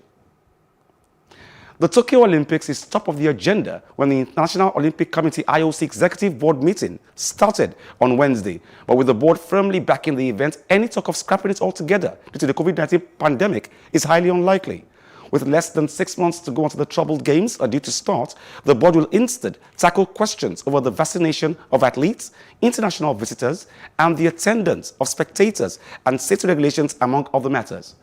The Tokyo Olympics is top of the agenda when the International Olympic Committee IOC Executive Board meeting started on Wednesday. But with the board firmly backing the event, any talk of scrapping it altogether due to the COVID-19 pandemic is highly unlikely. With less than 6 months to go until the troubled games are due to start, the board will instead tackle questions over the vaccination of athletes, international visitors, and the attendance of spectators and safety regulations, among other matters.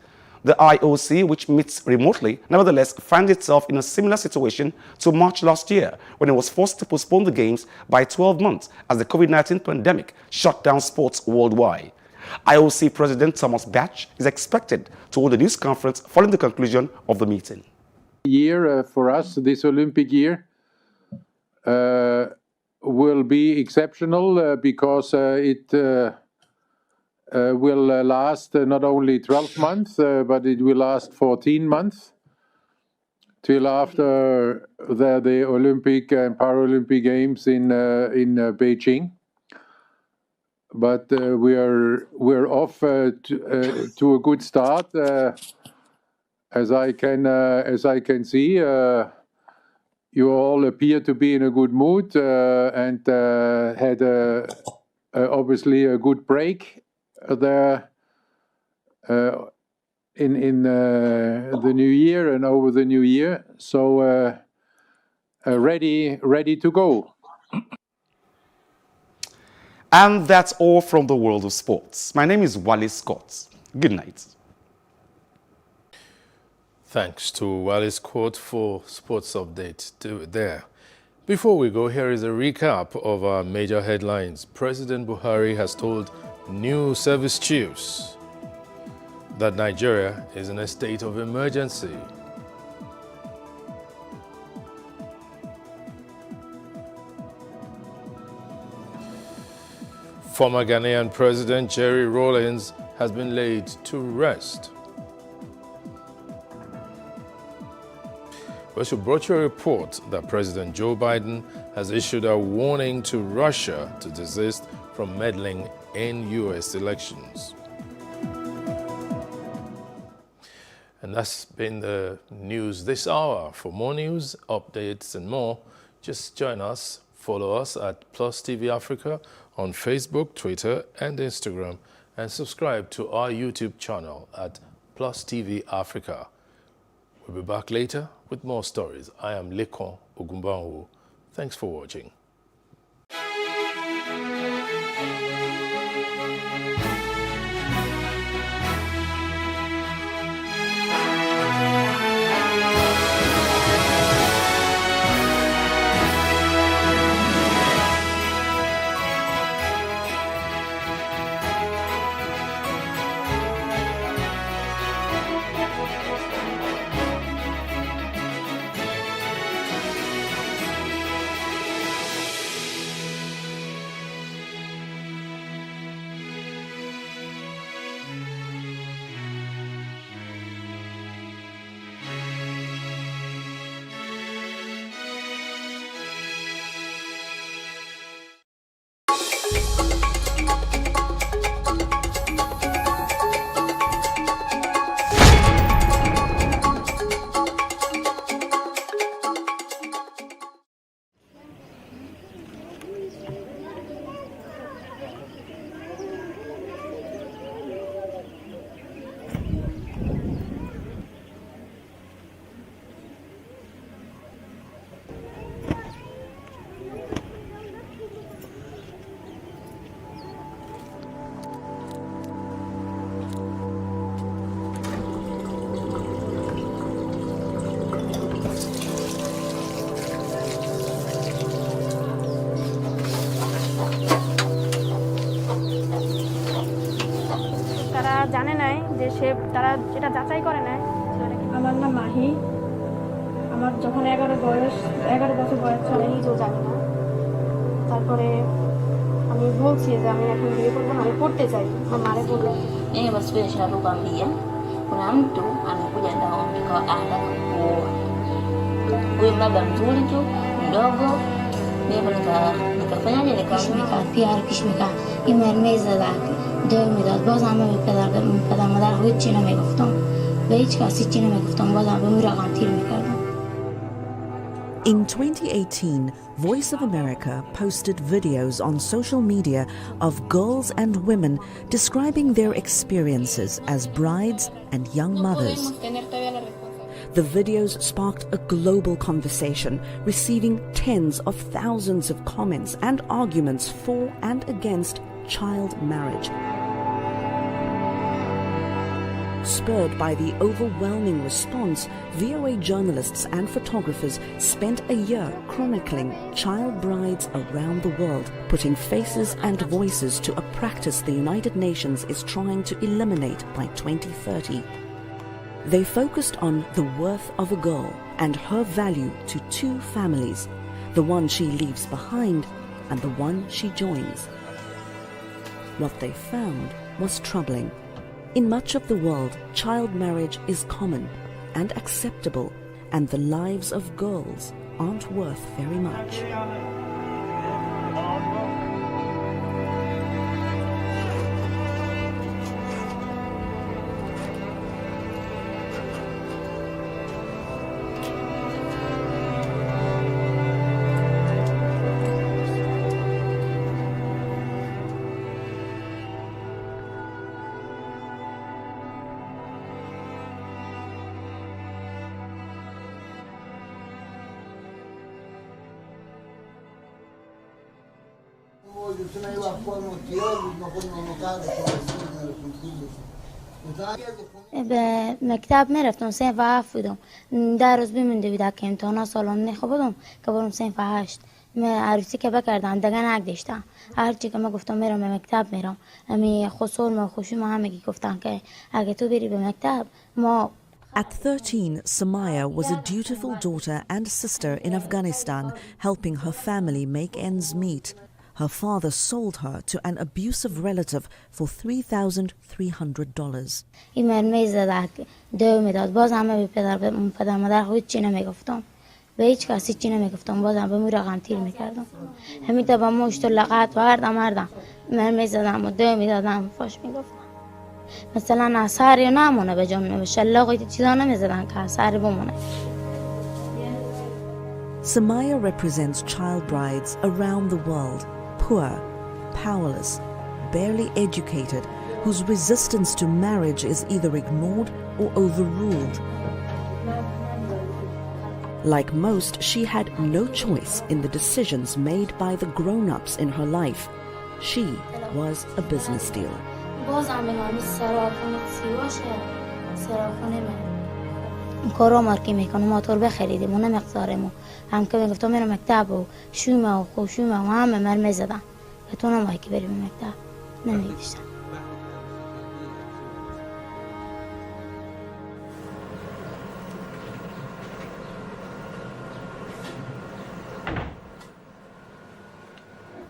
The IOC, which meets remotely, nevertheless finds itself in a similar situation to March last year, when it was forced to postpone the Games by 12 months as the COVID-19 pandemic shut down sports worldwide. IOC President Thomas Bach is expected to hold a news conference following the conclusion of the meeting. For us, this Olympic year will be exceptional because it will last not only 12 months, but it will last 14 months till after the Olympic and Paralympic Games in Beijing. But we're off to a good start, as I can see. You all appear to be in a good mood and had obviously a good break there in the new year and over the new year, so ready to go. And that's all from the world of sports. My name is Wale Scott. Good night. Thanks to Wale Scott for sports update there. Before we go, here is a recap of our major headlines. President Buhari has told new service chiefs that Nigeria is in a state of emergency. Former Ghanaian President Jerry Rawlings has been laid to rest. We also brought you a report that President Joe Biden has issued a warning to Russia to desist from meddling in U.S. elections. And that's been the news this hour. For more news, updates, and more, just join us. Follow us at Plus TV Africa on Facebook, Twitter, and Instagram, and subscribe to our YouTube channel at Plus TV Africa. We'll be back later with more stories. I am Lekon Ogumbanwo. Thanks for watching. যে তারা যেটা যাচাই করে নেয়। আমার নাম মাহি। আমার যখন 11 বছর বয়স ছিল, নিজেও জানি না। তারপরে আমি বলছি যে আমি এখন বিয়ে করবো না, আমি পড়তে চাই। আমার মারে বললাম bas spesa lo cambia kunamtu anakuja ndaombi kwa anataka kuoa huyo labda mzuri tu mdogo, mimi nikafanyaje, nikamwambia pia alkishmika imermeza lake ndio midad باز همه پدر مادر هیچی نمیگفتم، به هیچ کسی چی نمیگفتم، باز هم به میرقم تیر میکردم. In 2018, Voice of America posted videos on social media of girls and women describing their experiences as brides and young mothers. The videos sparked a global conversation, receiving tens of thousands of comments and arguments for and against child marriage. Spurred by the overwhelming response, VOA journalists and photographers spent a year chronicling child brides around the world, putting faces and voices to a practice the United Nations is trying to eliminate by 2030. They focused on the worth of a girl and her value to two families, the one she leaves behind and the one she joins. What they found was troubling. In much of the world, child marriage is common and acceptable, and the lives of girls aren't worth very much. به مکتب میرفتم صنف 7 بودم، در روز بمونده بود که امتحانا سالم نخواه بودم که برم صنف 8. من عروسی که بکردم دگه نگداشتم، هرچی که من گفتم میرم به مکتب میرم. امی خسول و خوشی ما همگی گفتن که اگه تو بری به مکتب ما. At 13, Samaya was a dutiful daughter and sister in Afghanistan, helping her family make ends meet. Her father sold her to an abusive relative for $3,300. این مرمی زدک دو میداد، باز همه به پدر مادر خود چی نمیگفتم، به هیچ کسی چی نمیگفتم، باز هم به می رقم تیر میکردم. همین تا مشت و لغت و هردم مرمی زدم و دو میدادم فاش میگفتم. مثلا اثری نمونه به جمله شلاقی چیزا نمیزدن که اثری بمونه. Samaya represents child brides around the world, poor, powerless, barely educated, whose resistance to marriage is either ignored or overruled. Like most, she had no choice in the decisions made by the grown-ups in her life. She was a business deal. کارا مارکی میکنم موتور بخریدیم و نمقدارمو هم که میگفتم میرم مکتب و شومه و خوشومه و همه مرمی زدن که تو نمایی که بریم مکتب نمیدیشتن.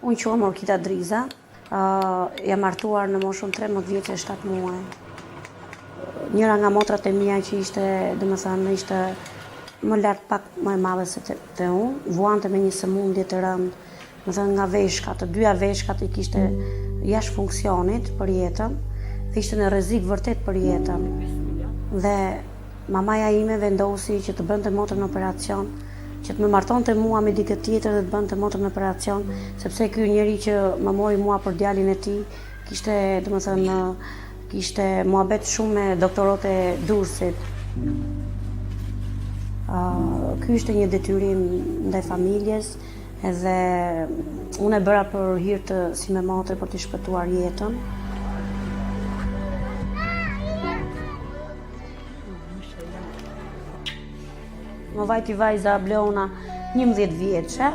Unë quhem Orkida Driza, jam martuar në moshën 13 vjeç e 7 muaj. Njëra nga motrat e mia që ishte, domethënë, ishte më lart pak më e madhe se te unë, vuante me një sëmundje të rëndë, domethënë nga veshkat, të dyja veshkat I kishte jashtë funksionit për jetën, dhe ishte në rrezik vërtet për jetën. Dhe mamaja ime vendosi që të bënte motrën në operacion, që të më martonte mua me dikë tjetër dhe të bënte motrën në operacion, sepse ky njeri që më mori mua për djalin e tij kishte, domethënë, kishte muhabet shumë me doktorët e Durrësit. Ky ishte një detyrim ndaj familjes, edhe unë e bëra për hir të si me motre për të shpëtuar jetën. Më vajti vajza Bleona 11 vjeçe,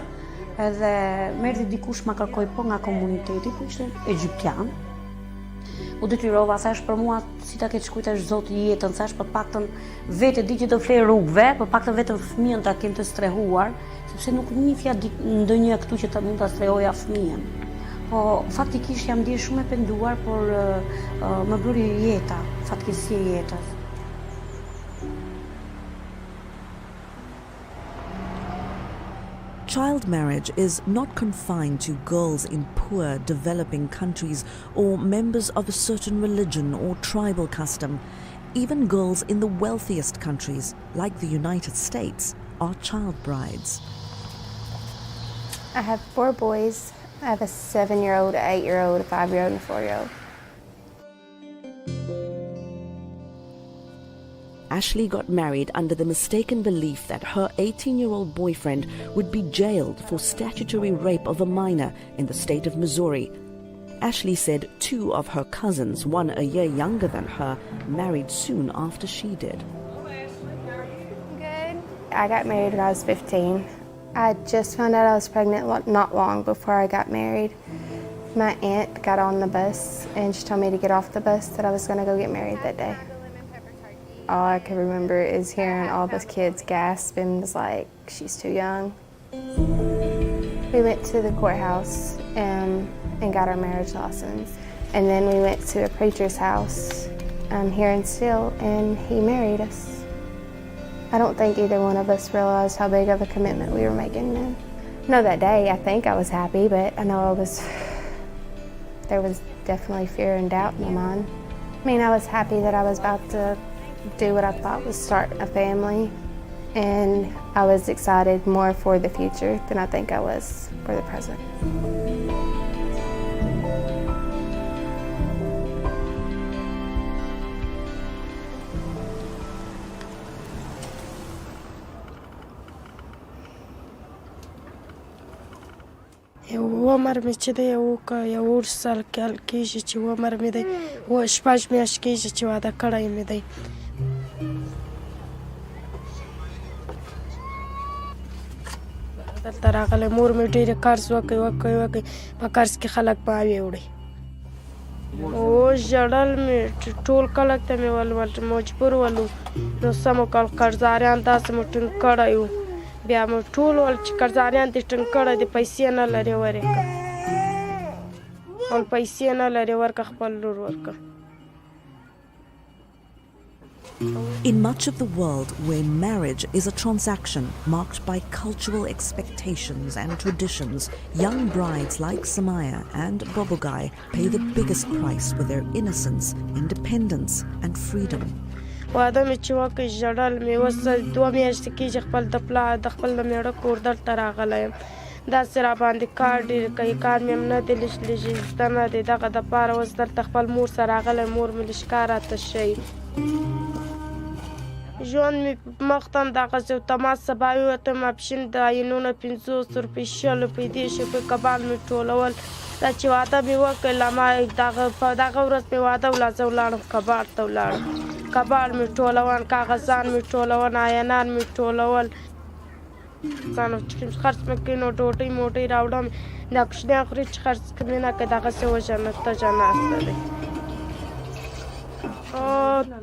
edhe merdi dikush ma kërkoi po nga komuniteti, po ishte egyptian. U detyrova, thash për mua si ta ketë shkujtash Zoti jetën, thash për paktën vetë di që të flej rrugëve, për paktën vetëm fëmijën ta kem të strehuar, sepse nuk njihja ndonjë këtu që ta mund ta strehoja fëmijën. Po faktikisht jam ndier shumë e penduar, por më bëri jeta, fatkeqësia e jetës. Child marriage is not confined to girls in poor, developing countries or members of a certain religion or tribal custom. Even girls in the wealthiest countries, like the United States, are child brides. I have 4 boys. I have a 7-year-old, an 8-year-old, a 5-year-old, and a 4-year-old. Ashley got married under the mistaken belief that her 18-year-old boyfriend would be jailed for statutory rape of a minor in the state of Missouri. Ashley said 2 of her cousins, one a year younger than her, married soon after she did. Good. I got married when I was 15. I just found out I was pregnant not long before I got married. My aunt got on the bus and she told me to get off the bus, that I was going to go get married that day. All I can remember is hearing all the kids gasp and was like, she's too young. We went to the courthouse and got our marriage license. And then we went to a preacher's house here in Steele, and he married us. I don't think either one of us realized how big of a commitment we were making then. No, that day I think I was happy, but I know there was definitely fear and doubt in my mind. I mean, I was happy that I was about to do what I thought was start a family, and I was excited more for the future than I think I was for the present. عمر مې چې دی یو 20 کال کېږي چې عمر مې دی 6 میاشتې کېږي چې واده کړی مې دی. دلته راغلی مور مې ډېرې قرض وکړي په قرض کې خلک ماوې وړي. ژړل مې ټول خلک ته مې مجبور ولو نو سمو کال قرضاریان داسې مو ټینګ کړی و. بیا مو ټول ول چې قرضاریان دې ټینګ کړی دي پیسې نه لرې ورکړه ول پیسې نه لرې ورکړه خپل لور ورکړه. In much of the world where marriage is a transaction marked by cultural expectations and traditions, young brides like Samaya and Bobogai pay the biggest price for their innocence, independence and freedom. واده مې چې وکړ ژړل مې اوس 2 میاشتې کېږي خپل د خپل د میړه کور دلته راغلی یم. داسې راباندې کار ډېر کوي کار مې هم نه دی لږ زده نه دی دغه دپاره اوس دلته خپل مور سره راغلی مور مې لږ کار راته ښیي. ژوند مې مخ ته هم دغسې و تماس سبا ووتم ماپښین د عینونه 500 روپۍ 100 روپۍ 10 روپۍ کبان مې ټولول. دا چې واده مې وکړ په دغه ورځ مې واده ولا زه ولاړم کباړ ته ولاړم. کباړ مې ټولول کاغذان مې ټولول عینان مې ټولول خرڅ مې کوي نو ډوډۍ موټۍ راوړم دا کوچنی خوري چې خرڅ مې نه کوي دغسې وژنه تجه ناسته دی.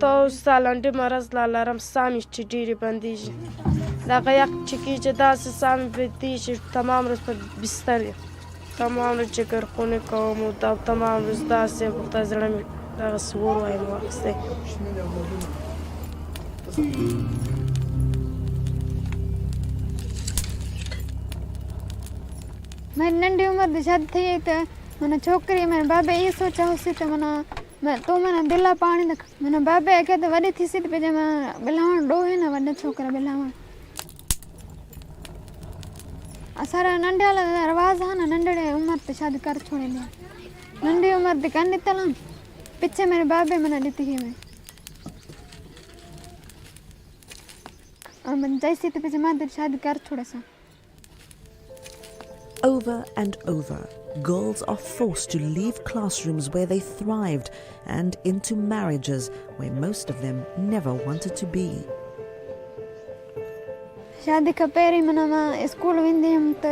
ته اوس لنډې مرض لا لرم ساه مې چې ډېرې بندېږي دغه یخ چې کېږي داسې ساه مې بندېږي تمام ورځ په بستر یم تمام ورځ جګرخونې کوم او تمام ورځ داسې خدای زړه مې دغسې اور وایم واخیستی. मेरी नंढी उम्र में शादी थी तो मैंने छोकरी मैंने बाबे ये सोचा उसी तो मैं तो मैंने दिला पानी तक मैंने बाबे क्या तो वरी थी सी पे जब बिलावन डो है ना वड्डा छोकरा बिलावन सारा नंढे वाला रवाज है ना नंढे उम्र पे शादी कर छोड़े लिया नंढी उम्र पे कर देता ला पीछे मेरे बाबे मैंने दी थी मैं और मैं जैसे तो पीछे माँ शादी कर छोड़े सा. Over and over, girls are forced to leave classrooms where they thrived and into marriages where most of them never wanted to be. शादी का पहिरीं माना मां स्कूल वेंदी हुअमि त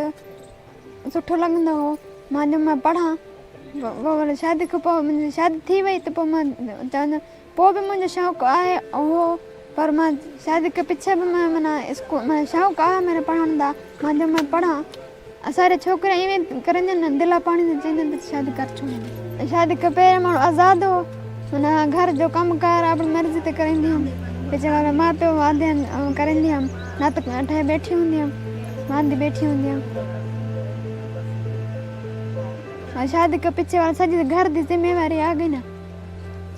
सुठो लॻंदो हो मां जब मां पढ़ां बोले शादी को मुझे शादी थी वही तो वो भी मुझे शौक आए वो पर मैं शादी के पीछे भी मैं इसको मैं शौक आया मेरे पढ़ाने दा मैं जब मैं पढ़ा सारे छोकरे इवें करेंगे ना दिला पानी से चाहिए तो शादी कर छोड़ शादी के पहले मैं आज़ाद हो मैंने घर जो काम कर अपनी मर्जी से करेंगे हम पीछे वाले माँ पे वादे करेंगे हम ना तक अठे बैठी होंगी हम मांदी बैठी होंगी हम और शादी के पीछे वाले सजी घर की जिम्मेवारी आ गई ना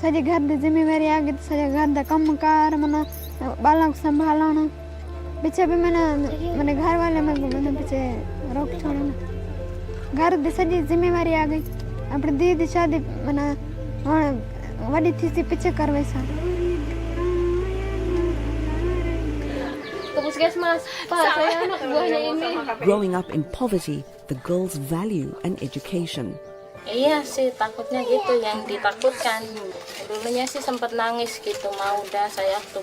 सजी घर की जिम्मेवारी आ गई तो सजा घर का कम कार मना बालों को संभालना पीछे भी मैंने घर वाले मैंने पीछे रोक छोड़ा घर की सजी जिम्मेवारी आ गई अपनी दीदी शादी मना वही थी सी पीछे करवाई सा Growing up in poverty, the girls value an education. Iya sih, takutnya gitu yang ditakutkan. Dulunya sih sempat nangis gitu, mau udah saya tuh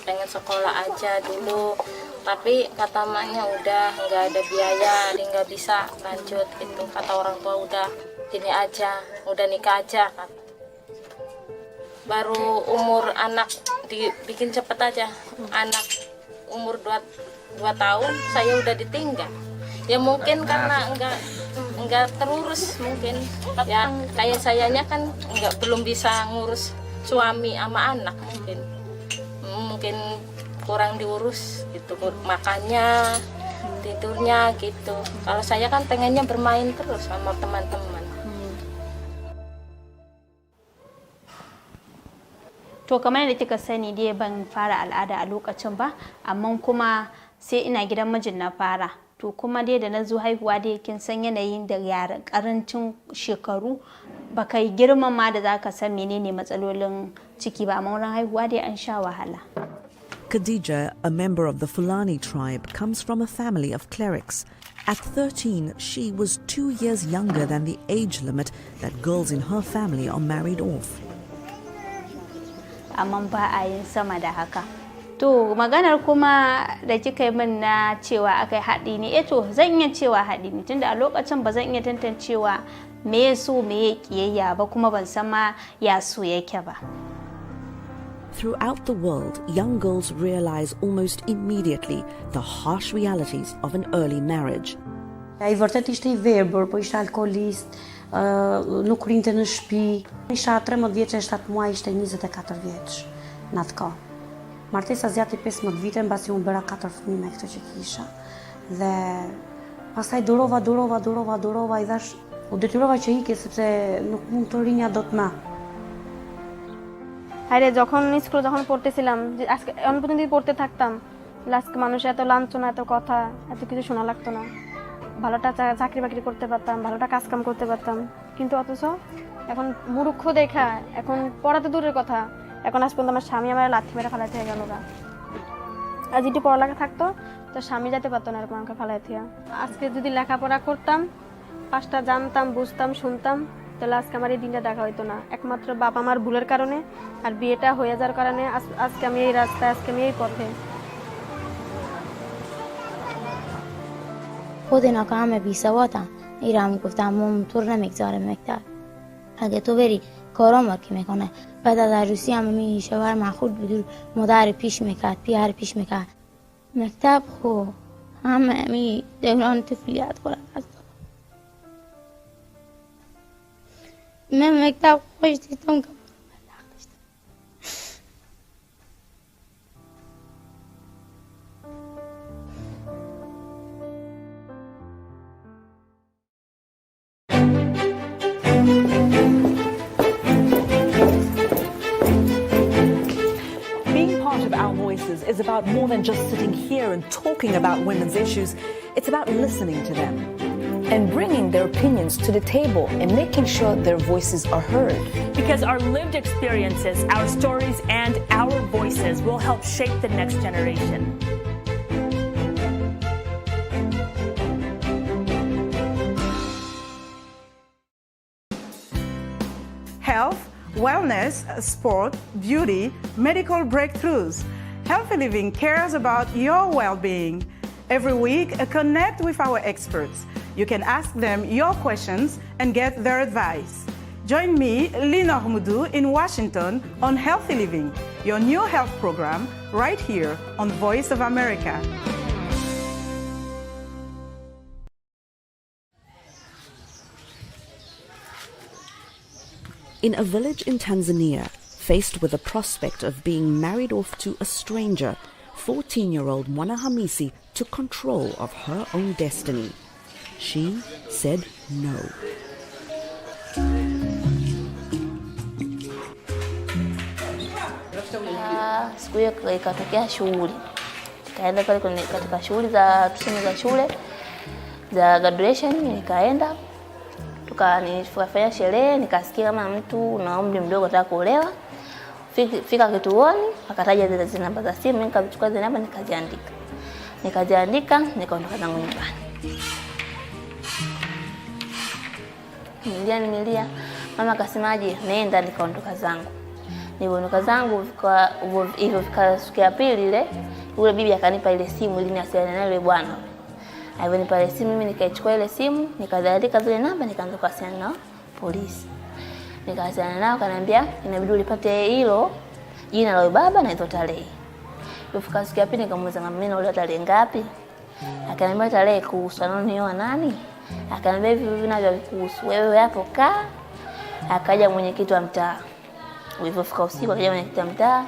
pengen sekolah aja dulu. Tapi kata mamanya udah nggak ada biaya, jadi nggak bisa lanjut gitu. Kata orang tua udah ini aja, udah nikah aja kan. Baru umur anak dibikin cepet aja, anak umur 2 tahun saya udah ditinggal. Ya mungkin karena enggak terurus mungkin. Ya kayak sayanya kan belum bisa ngurus suami sama anak mungkin. Mungkin kurang diurus gitu, makannya, tidurnya gitu. Kalau saya kan pengennya bermain terus sama teman-teman. To kamar da kika sani dai ban fara al'ada a lokacin ba, amma kuma sai ina gidan mijin na fara. To kuma dai da na zo haihuwa dai kin san yanayin da yara karancin shekaru baka yi girman ma da zaka san menene matsalolin ciki ba, amma wurin haihuwa dai an sha wahala. Khadija, a member of the Fulani tribe, comes from a family of clerics. At 13, she was 2 years younger than the age limit that girls in her family are married off. Amma ba a yin sama da haka. To maganar kuma da kika yi min na cewa akai haɗi ne, to zan iya cewa haɗi ne tunda a lokacin ba zan iya tantancewa me ya so me ya kiyayya ba kuma ban san ma ya so yake ba. Throughout the world, young girls realize almost immediately the harsh realities of an early marriage. Ai vërtet ishte I verbër, po ishte alkoolist, nuk rinte në shtëpi. Isha 13 vjeç e 7 muaj, ishte 24 vjeç në atë kohë. Martesa zgjati 15 vite, mbasi unë bëra 4 fëmijë me këtë që kisha. Dhe pastaj durova, I thash, u detyrova që ike sepse nuk mund të rinja dot më. আরে যখন স্কুলে যখন পড়তেছিলাম আজকে আমি প্রতিদিন পড়তে থাকতাম আজকে মানুষের এত লাঞ্ছনা এত কথা এত কিছু শোনা লাগতো না ভালোটা চাকরি বাকরি করতে পারতাম ভালোটা কাজ কাম করতে পারতাম কিন্তু অথচ এখন মূর্খ দেখা এখন পড়াতে দূরের কথা এখন আজ পর্যন্ত আমার স্বামী আমার লাথি মেরে ফেলাতে হয়ে গেল গা আজ যদি পড়ালেখা থাকতো তো স্বামী যেতে পারতো না এরকম আমাকে ফেলাতে আজকে যদি লেখাপড়া করতাম পাঁচটা জানতাম বুঝতাম শুনতাম তাহলে আজকে আমার এই দিনটা দেখা হইতো না একমাত্র বাবা মার ভুলের কারণে আর বিয়েটা হয়ে যাওয়ার কারণে আজকে আমি এই রাস্তায় আজকে আমি এই পথে خودنا کامه بی سواتا ایران گفتم طور نمیگذاره مکتب اگه تو بری کارام که میکنه بعد از عروسی هم می شوهر مخورد بدور مادر پیش میکرد پیار پیش میکرد مکتب خو همه می دوران طفولیت کنه من مکتب خوش دیدم که is about more than just sitting here and talking about women's issues. It's about listening to them and bringing their opinions to the table and making sure their voices are heard. Because our lived experiences, our stories, and our voices will help shape the next generation. Health, wellness, sport, beauty, medical breakthroughs. Healthy Living cares about your well-being. Every week, connect with our experts. You can ask them your questions and get their advice. Join me, Lina Humudu, in Washington on Healthy Living, your new health program, right here on Voice of America. In a village in Tanzania, faced with the prospect of being married off to a stranger, 14-year-old Mwana Hamisi took control of her own destiny. She said no. Siku hiyo ikatokea shughuli, nikaenda pale katika shughuli za tuseme za shule za graduation, nikaenda tukafanya sherehe, nikasikia kama mtu na umri mdogo anataka kuolewa. Fika kituoni, akataja zile namba za simu, nikachukua zile namba nikaziandika, nikaondoka zangu nyumbani. Nilia, mama akasemaje, nenda, nikaondoka zangu. Niliondoka zangu hivyo fika siku ya pili ile, yule bibi akanipa ile simu ili niwasiliane na yule bwana. Aliponipa ile simu, mimi nikaichukua ile simu, nikaziandika zile namba, nikaanza kuwasiliana na polisi. Nikawasiliana nao, akaniambia inabidi ulipate hilo jina la baba na hizo tarehe. Ilifika siku ya pili, nikamuuliza mama, mimi naolewa tarehe ngapi? Akaniambia tarehe kuhusu ananioa nani? Akaniambia hivi vinavyo kuhusu wewe hapo kaa. Akaja mwenyekiti wa mtaa. Ulipofika usiku, akaja mwenyekiti wa mtaa,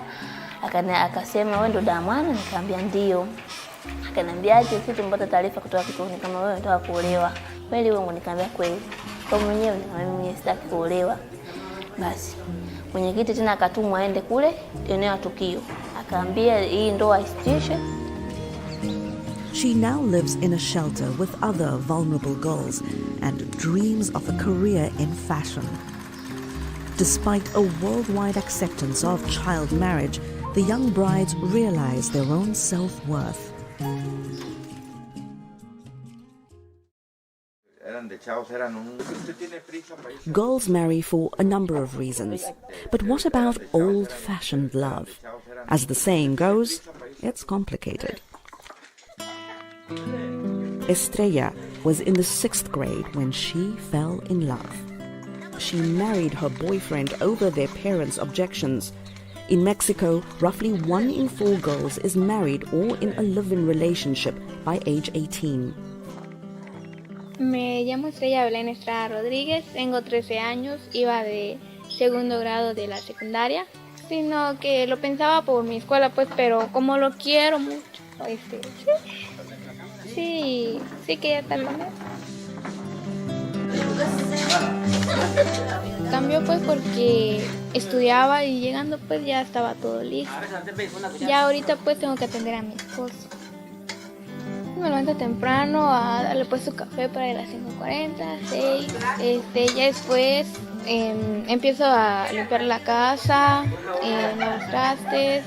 akasema wewe ndo Damwana? Nikamwambia ndio. Akaniambia sisi tumepata taarifa kutoka kituoni kama wewe unataka kuolewa. Kweli wewe? Nikamwambia kweli. Kwa mwenyewe mimi sitaki kuolewa. Basi mwenyekiti tena akatumwa aende kule eneo la tukio, akaambia hii ndoa isitishe. She now lives in a shelter with other vulnerable girls and dreams of a career in fashion. Despite a worldwide acceptance of child marriage, the young brides realize their own self-worth. Girls marry for a number of reasons, but what about old-fashioned love? As the saying goes, it's complicated. Estrella was in the 6th grade when she fell in love. She married her boyfriend over their parents' objections. In Mexico, roughly 1 in 4 girls is married or in a live-in relationship by age 18. Me llamo Estrella Belén Estrada Rodríguez, tengo 13 años, iba de segundo grado de la secundaria, sino que lo pensaba por mi escuela, pues, pero como lo quiero mucho, sí quería estar con él. Cambió pues porque estudiaba y llegando pues ya estaba todo listo. Ya ahorita pues tengo que atender a mi esposo. Me levanto temprano a darle pues su café para las 5:40, 6. Ya después empiezo a limpiar la casa, los trastes,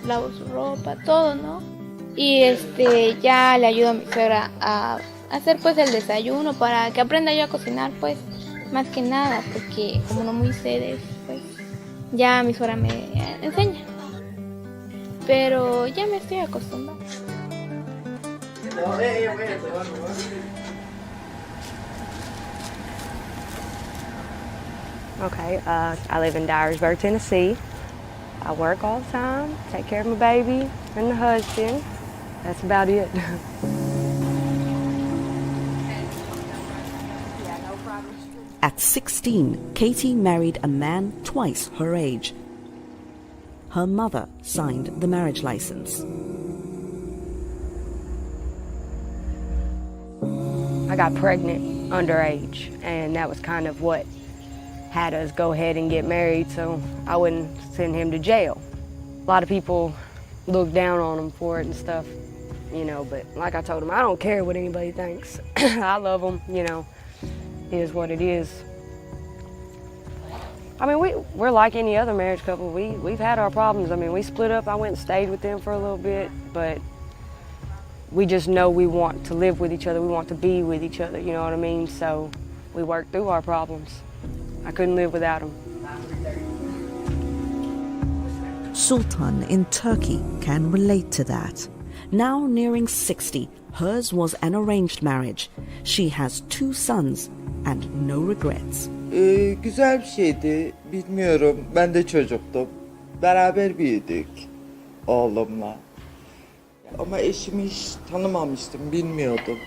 lavo su ropa, todo, ¿no? Y ya le ayudo a mi suegra a hacer pues el desayuno para que aprenda yo a cocinar, pues, más que nada, porque como no muy sé, pues, ya mi suegra me enseña. Pero ya me estoy acostumbrando. Okay, I live in Dyersburg, Tennessee. I work all the time, take care of my baby and the husband. That's about it. At 16, Katie married a man twice her age. Her mother signed the marriage license. I got pregnant underage, and that was kind of what had us go ahead and get married so I wouldn't send him to jail. A lot of people look down on him for it and stuff, you know, but like I told him, I don't care what anybody thinks. I love him, you know, it is what it is. I mean, we're like any other marriage couple. We've had our problems. I mean, we split up, I went and stayed with them for a little bit, but we just know we want to live with each other, we want to be with each other, you know what I mean? So we work through our problems. I couldn't live without him. Sultan in Turkey can relate to that. Now nearing 60, hers was an arranged marriage. She has 2 sons and no regrets. Güzel bir şeydi. Bilmiyorum. Ben de çocuktum. Beraber büyüdük oğlumla. Ama eşimi hiç tanımamıştım, bilmiyordum.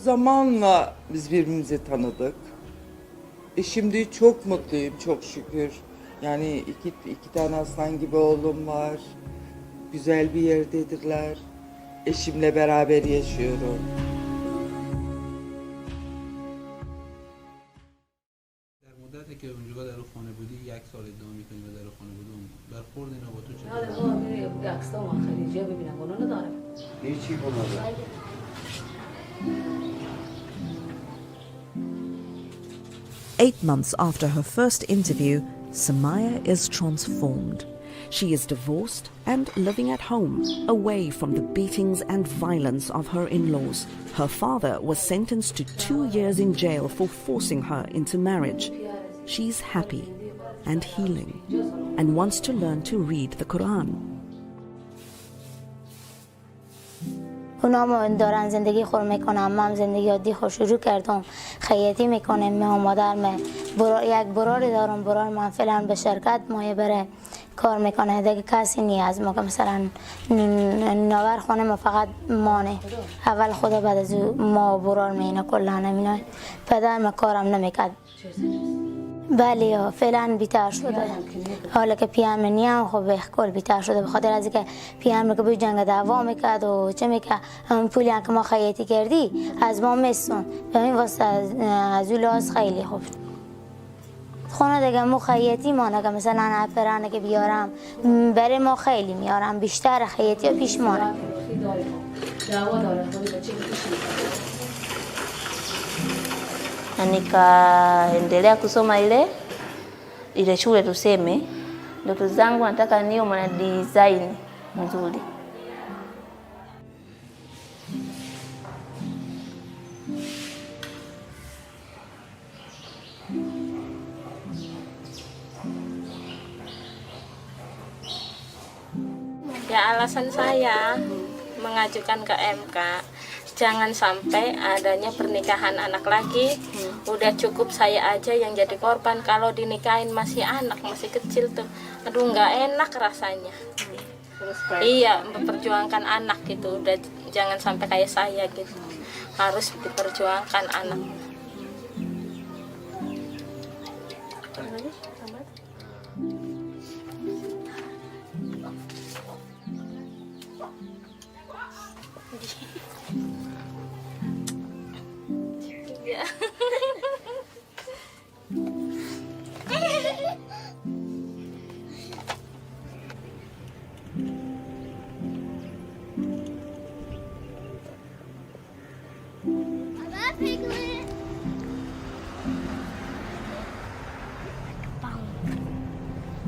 Zamanla biz birbirimizi tanıdık. Şimdi çok mutluyum, çok şükür. Yani iki tane aslan gibi oğlum var. Güzel bir yerdedirler. Eşimle beraber yaşıyorum. مدتی که اونجا در خانه بودی 1 سال ادعا می‌کنی و در خانه بودی برخورد اینا با تو چطور؟ عکس‌ها خارجی‌ها ببینم گناه نداره. هیچی گناه نداره. 8 months after her first interview, Samaya is transformed. She is divorced and living at home, away from the beatings and violence of her in-laws. Her father was sentenced to 2 years in jail for forcing her into marriage. She's happy and healing and wants to learn to read the Quran. اونا دارن زندگی خور میکنم، من زندگی عادی خور شروع کردم، خیاطی میکنم، من مادرم یک براری دارم، برار من فعلا به شرکت مایه بره کار میکنه، دیگه کسی نیاز ما که مثلا نوار خونه ما فقط مانه، اول خدا بعد از ما برار مینا کلا نمینا، پدر ما کارم نمیکرد. بله فعلا بیتر شده، حالا که پیام نیم خب به کل بیتر شده، به خاطر از اینکه پیام که به جنگ دعوا میکرد و چه میکرد، پولی که ما خیاطی کردی از ما میسون، به این واسه از اون لحاظ خیلی خوب خونه دیگه مو خیاطی مانه که مثلا اپرانه که بیارم برای ما خیلی میارم، بیشتر خیاطی و پیش مانه. Nikaendelea kusoma ile shule tuseme, ndoto zangu nataka niwe mwana design mzuri. Ya alasan saya mengajukan ke MK, jangan sampai adanya pernikahan anak lagi. Udah cukup saya aja yang jadi korban, kalau dinikahin masih anak, masih kecil tuh. Aduh nggak enak rasanya. Iya, memperjuangkan anak gitu. Udah jangan sampai kayak saya gitu. Harus diperjuangkan anak.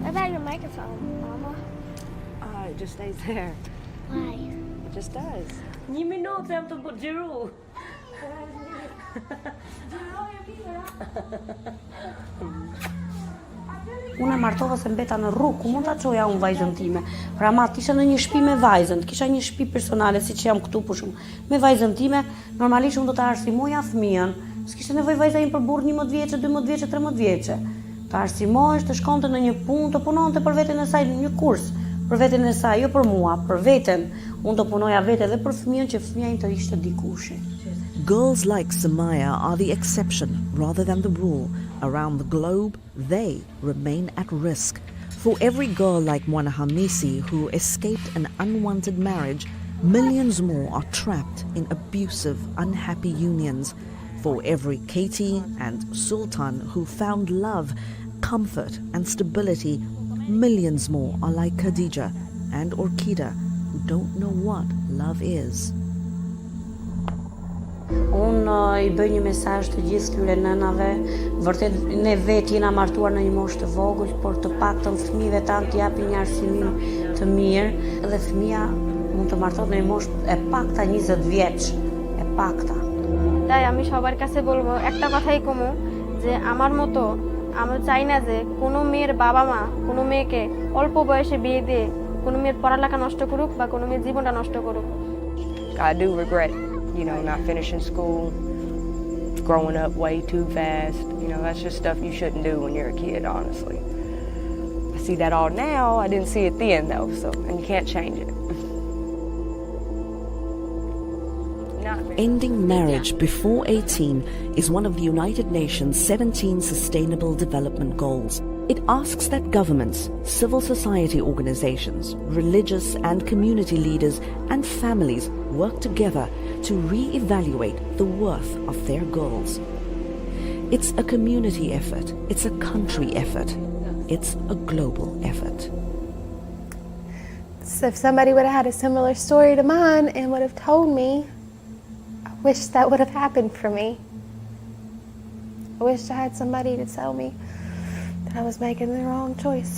What about your microphone, Mama? It just stays there. Why? It just does. Nie minutę, to po dziru. Unë e martova se mbeta në rrugë, ku mund ta çoja unë vajzën time. Pra ma tisha në një shtëpi me vajzën, kisha një shtëpi personale siç jam këtu për shkak. Me vajzën time, normalisht unë do ta arsimoja fëmijën. S'kishte nevojë vajza im për burr 11 vjeçë, 12 vjeçë, 13 vjeçë. Ta arsimohesh të shkonte në një punë, të punonte për veten e saj në një kurs, për veten e saj, jo për mua, për veten. Unë do punoja vetë edhe për fëmijën që fëmia im të ishte dikushi. Girls like Samaya are the exception rather than the rule. Around the globe, they remain at risk. For every girl like Mwana Hamisi who escaped an unwanted marriage, millions more are trapped in abusive, unhappy unions. For every Katie and Sultan who found love, comfort and stability, millions more are like Khadija and Orkida who don't know what love is. Unë I bëj një mesazh të gjithë këtyre nënave, vërtet ne vetë jena martuar në një moshë të vogël, por të paktën fëmijëve tanë t'i japin një arsimim të mirë, dhe fëmia mund të martohet në një moshë e pakta 20 vjeç, e pakta. তাই আমি সবার কাছে বলবো একটা কথাই কমু যে আমার মতো আমরা চাই না যে কোনো মেয়ের বাবা মা কোনো মেয়েকে অল্প বয়সে বিয়ে দিয়ে কোনো মেয়ের পড়ালেখা নষ্ট করুক বা কোনো মেয়ের জীবনটা নষ্ট করুক। I do regret, not finishing school, growing up way too fast. That's just stuff you shouldn't do when you're a kid, honestly. I see that all now. I didn't see it then, though, and you can't change it. Ending marriage before 18 is one of the United Nations 17 Sustainable Development Goals. It asks that governments, civil society organizations, religious and community leaders, and families work together to re-evaluate the worth of their goals. It's a community effort. It's a country effort. It's a global effort. So if somebody would have had a similar story to mine and would have told me, I wish that would have happened for me. I wish I had somebody to tell me that I was making the wrong choice.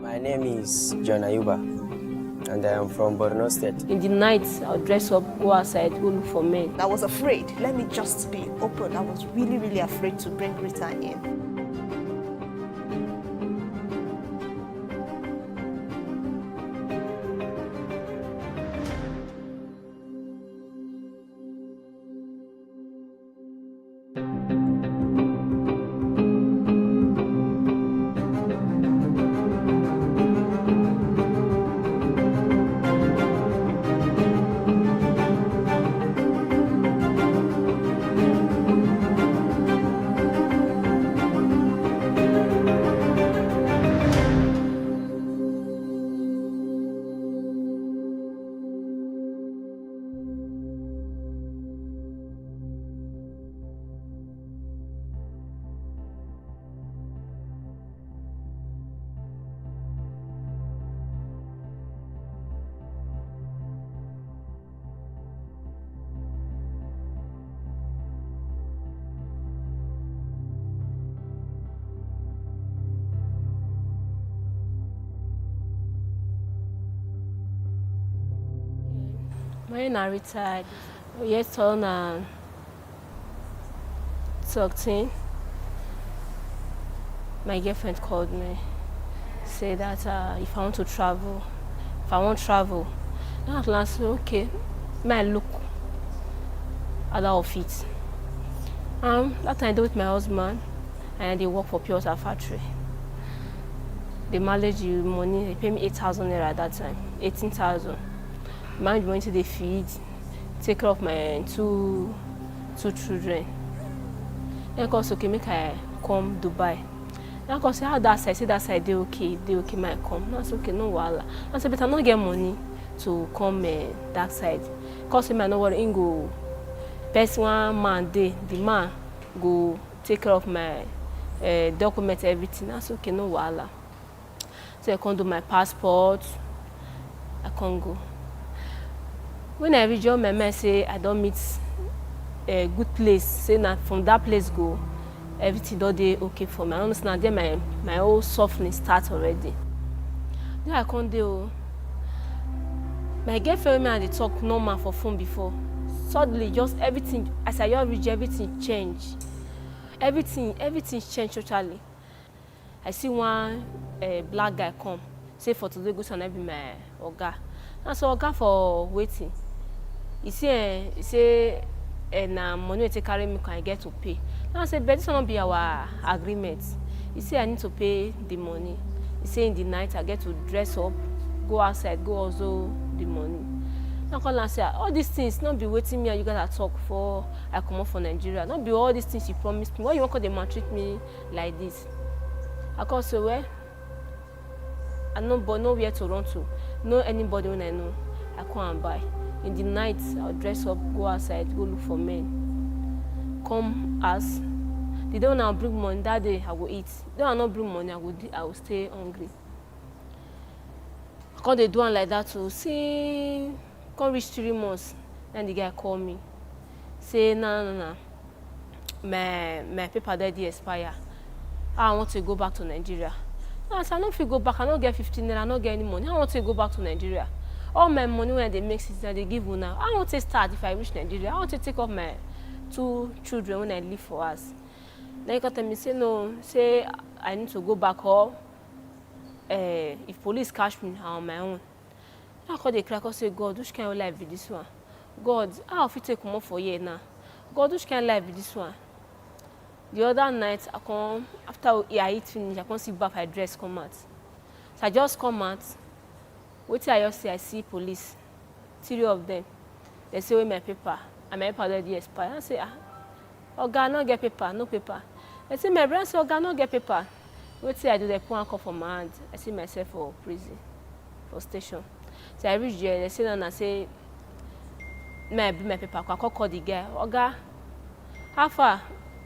My name is John Ayuba, and I am from Borno State. In the night, I'll dress up, go outside, go look for men. I was afraid. Let me just be open. I was really, really afraid to bring Rita in. When I retired, yes, on 13, my girlfriend called me, said that if I want to travel, and I said, okay, may I look at our feet. That time I did with my husband, and they work for Pure Water Factory. They manage the money, they pay me 8,000 naira at that time, 18,000. Manage money to the feed, take care of my two children. Then I said, okay, make I come Dubai. And I said, how that side? Say that side, they okay, might come. I said, okay, no wahala. I said, but I don't get money to come that side. Because I know what in go. Best one man day, the man go take care of my documents, everything. I said, okay, no wahala. So I can do my passport. I can go. When I reach home, my man say I don't meet a good place. Say that from that place go, everything don't dey okay for me. I understand. Then my whole suffering start already. Then I can't do. My girlfriend and they talk normal for phone before. Suddenly, just everything. As I just reach, everything change. Everything changed totally. I see one black guy come. Say for today go and I be my oga. I saw oga for waiting. He say na money to carry me can I get to pay. Now I said, but this will not be our agreement. He said I need to pay the money. He said in the night I get to dress up, go outside, go also the money. Now I call and say, all these things not be waiting me and you guys talk for I come up for Nigeria. Not be all these things you promised me. Why you want to maltreat me like this? I call say, well, I know but nowhere to run to. No anybody when I know. I come and buy. In the night, I'll dress up, go outside, go look for men. Come ask. The day when I'll bring money, that day I will eat. The day I'll not bring money, I will stay hungry. I can't do one like that to see. Can't reach 3 months. Then the guy called me. Say, no. My paper there expire. I want to go back to Nigeria. I said, I don't feel go back. I don't get 15 naira. I don't get any money. I want to go back to Nigeria. All my money when they make it, they give you now. I want to start if I reach Nigeria. I want to take off my 2 children when I leave for us. Then he got me say no, say I need to go back or if police catch me on my own. I call the crack and say, God, which kind of life be this one? God, how if you take more for year now? God, which kind of life be this one? The other night I come after I eat finish, I come see back my dress come out. So I just come out. Wait till I see police, 3 of them. They say, where my paper? And my paper already expired. I say, Oga, no get paper, no paper. They say, my brother say, Oga, no get paper. Wait till I do the point call for my hand. I see myself for prison, for station. So I reach there, they say, and I say, may I bring my paper? I call the guy, Oga, how far?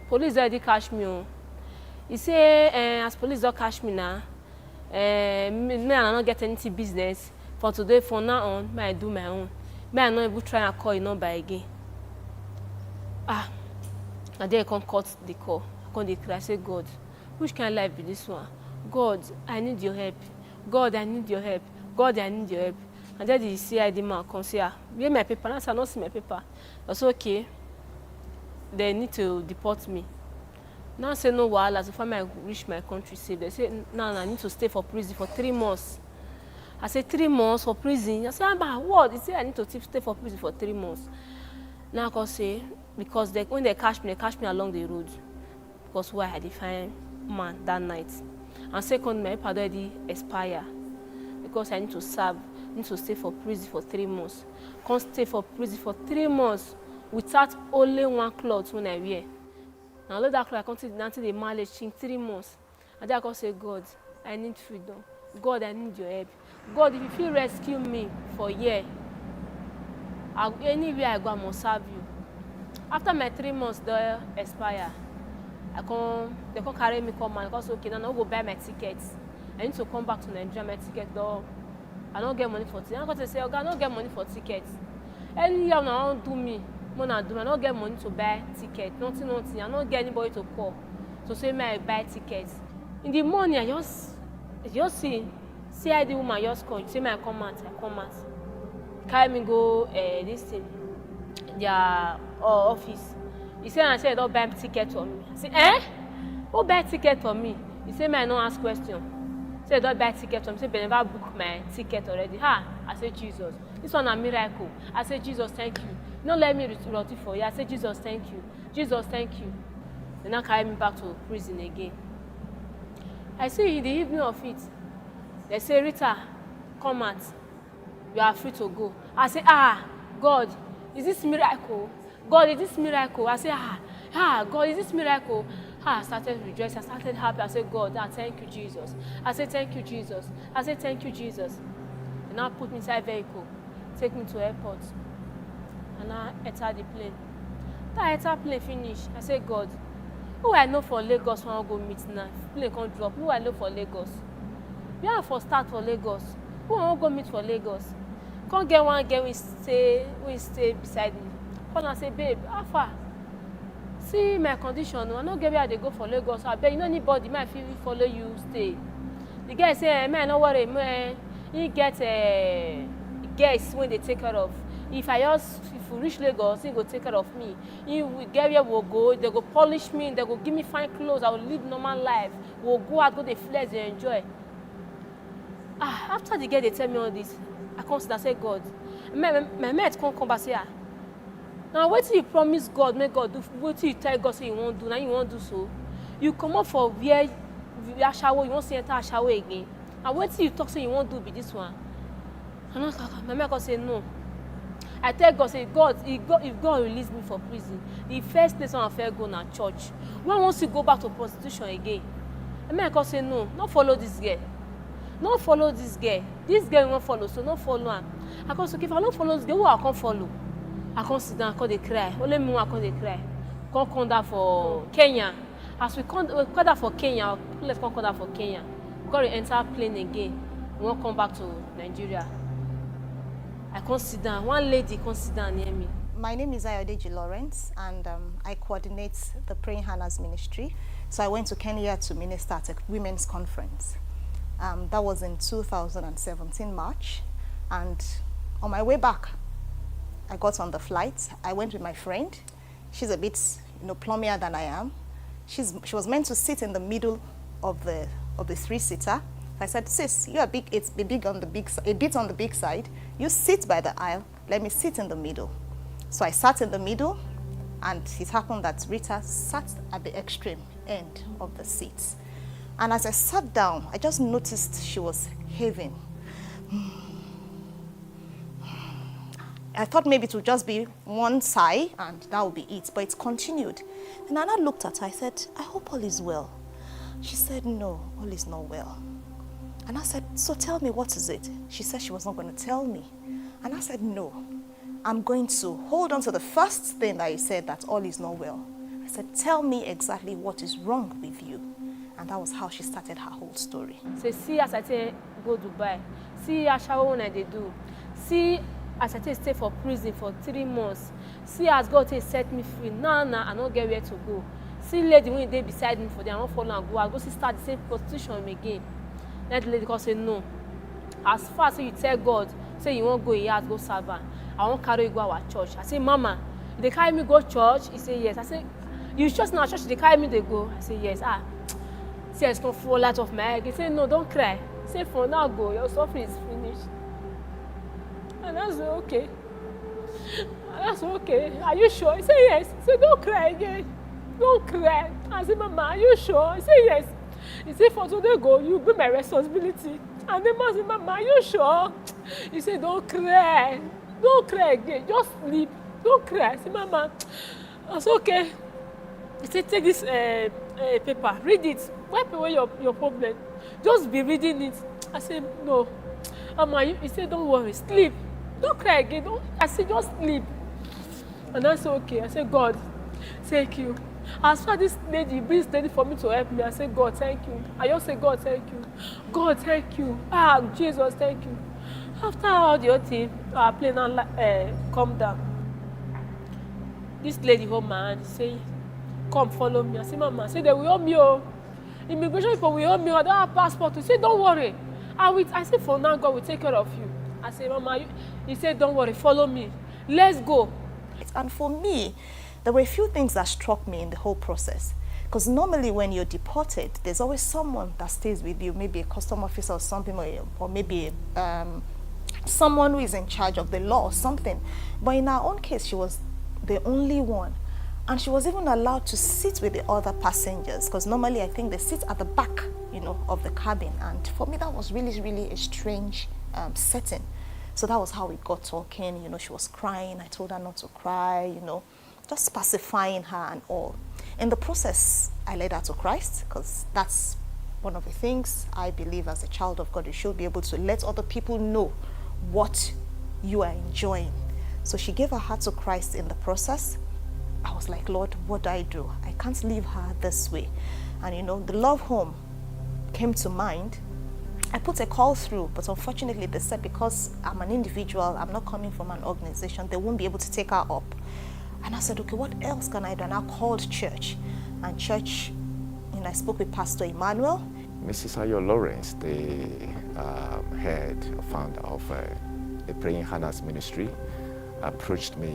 Police already catch me. He say, as police don't catch me now, me I not get any business. For today, from now on, may I do my own. May I not even try and call you number again. And then I can't cut the call. I can't declare. I say, God, which kind of life be this one? God, I need your help. God, I need your help. God, I need your help. And then the CID man comes here. Where my paper? I not see my paper. I say, okay. They need to deport me. Now I say no wahala. So far I reach my country safe. They say no, I need to stay for prison for 3 months. I say 3 months for prison. I say about what? They say I need to stay for prison for 3 months. Now I can say because when they catch me along the road. Because why I define man that night. And second, my paper already expire. Because I need to serve, I need to stay for prison for 3 months. Can't stay for prison for 3 months without only 1 cloth when I wear. Now let that cloth I continue until the marriage in 3 months. And then I can say, God, I need freedom. God, I need your help. God, if you feel rescue me for a year, anywhere I go, I must serve you. After my 3 months they expire, they can carry me come and because okay, now I go buy my tickets. I need to come back to Nigeria, my ticket though. I don't get money for tickets. I'm going to say, okay, I don't get money for tickets. Any year now I don't do me. I don't get money to buy tickets. Nothing. I don't get anybody to call. So say I buy tickets. In the morning, I just see the woman just call. Say I come out. carry me go this thing, their office. He said, I said, don't buy ticket for me. I said, eh? Who buy ticket for me? He said, may I not ask question. He said, don't buy ticket for me. He said, but never book my ticket already. I said, Jesus, this one a miracle. I said, Jesus, thank you. Don't let me rot for you. I said, Jesus, thank you. Jesus, thank you. They now carry me back to prison again. I see in the evening of it, they say, Rita, come out. You are free to go. I say, God, is this miracle? God, is this miracle? I say, God, is this miracle? I started rejoicing. I started happy. I said, God, thank you, Jesus. I said, thank you, Jesus. I said, thank you, Jesus. And now put me inside vehicle, take me to airport. And I enter the plane. That enter plane finish. I said, God, who I know for Lagos when I go meet now? Plane can't drop. Who I know for Lagos? We are for start for Lagos. Who I want go meet for Lagos? Can't get one girl we stay beside me. Come and say, babe, how far? See my condition. I don't get where they go for Lagos. I bet you know anybody might feel follow you stay. The guy say, man, no worry, man. He get guests when they take care of. If we reach Lagos, he go take care of me. If we get where we'll go, they go polish me, they go give me fine clothes. I will live normal life. We'll go out, go the flex, they enjoy. After the girl they tell me all this, I consider say God. My mate can't come back say, now what you promise God, make God do, what you tell God say you won't do, now you won't do so. You come up for where shower, you won't see enter a shower again. And what you talk say you won't do be this one. And my mate can say no. I tell God, say, God, if God release me for prison, the first place I fair go na church. When wants to go back to prostitution again? And I can say, no, not follow this girl. Not follow this girl. This girl won't follow, so not follow her. I can say, if I don't follow this girl, who I can't follow? I can't sit down, I can't cry. Only me, I can't cry. Can't come down for Kenya. As we come down for Kenya, let's come down for Kenya. We got to enter plane again. We won't come back to Nigeria. I can't sit down. One lady can't sit down near me. My name is Ayodeji Lawrence, and I coordinate the Praying Hannah's ministry. So I went to Kenya to minister at a women's conference. That was in 2017 March. And on my way back, I got on the flight. I went with my friend. She's a bit, plummier than I am. She was meant to sit in the middle of the three-seater. I said, sis, you are big. It's a bit on the big side. You sit by the aisle. Let me sit in the middle. So I sat in the middle, and it happened that Rita sat at the extreme end of the seats. And as I sat down, I just noticed she was heaving. I thought maybe it would just be one sigh, and that would be it. But it continued. And I looked at her. I said, I hope all is well. She said, no, all is not well. And I said, so tell me, what is it? She said she was not going to tell me. And I said, no, I'm going to hold on to the first thing that you said, that all is not well. I said, tell me exactly what is wrong with you. And that was how she started her whole story. So see as I say, go Dubai. See as shower when they do. See as I stay for prison for 3 months. See as God set me free. Now, I don't get where to go. See lady when they beside me for them, I don't follow and go. I go see start the same prostitution again. That lady can say no. As far as you tell God, say you won't go here, go serve her. I won't carry you go our church. I say, Mama, if they carry me go church, he say yes. I say, you just now church, they carry me, they go. I say yes. See, it's gonna fall out of my head. He say, no, don't cry. Say, for now go, your suffering is finished. And I say, okay. And I say, okay. Are you sure? He say yes. He say, don't cry again. Don't cry. I say, Mama, are you sure? He say yes. He said, for today go, you be my responsibility. And the man said, Mama, are you sure? He said, don't cry. Don't cry again. Just sleep. Don't cry. I said, Mama, that's okay. He said, take this paper. Read it. Wipe away your problem. Just be reading it. I said, no. Mama, he said, don't worry. Sleep. Don't cry again. I said, just sleep. And I said, okay. I said, God, thank you. As far as this lady brings lady for me to help me, I say, God, thank you. I just say, God, thank you. God, thank you. Jesus, thank you. After all the other thing, our plane come down. This lady hold my hand, say, come follow me. I say, Mama, say they will help me. Immigration people will help me. I don't have passport. He say, don't worry. I say, for now, God will take care of you. I said, Mama, he said, don't worry, follow me. Let's go. And for me, there were a few things that struck me in the whole process. Because normally when you're deported, there's always someone that stays with you, maybe a custom officer or something, or maybe someone who is in charge of the law or something. But in our own case, she was the only one. And she was even allowed to sit with the other passengers, because normally I think they sit at the back, of the cabin. And for me, that was really, really a strange setting. So that was how we got talking. She was crying. I told her not to cry, just pacifying her and all. In the process, I led her to Christ, because that's one of the things I believe as a child of God, you should be able to let other people know what you are enjoying. So she gave her heart to Christ in the process. I was like, Lord, what do I do? I can't leave her this way. And the Love Home came to mind. I put a call through, but unfortunately they said because I'm an individual, I'm not coming from an organization, they won't be able to take her up. And I said, okay, what else can I do? And I called church. And church, I spoke with Pastor Emmanuel. Mrs. Ayo Lawrence, the head or founder of the Praying Hannah's ministry, approached me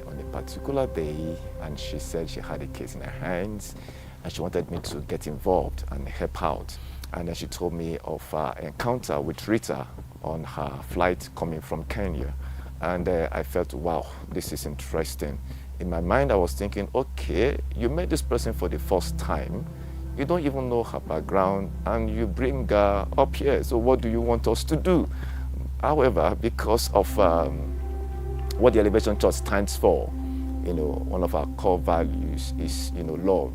on a particular day, and she said she had a case in her hands and she wanted me to get involved and help out. And then she told me of her encounter with Rita on her flight coming from Kenya. And I felt, wow, this is interesting. In my mind, I was thinking, okay, you met this person for the first time. You don't even know her background, and you bring her up here. So what do you want us to do? However, because of what the Elevation Church stands for, one of our core values is, love,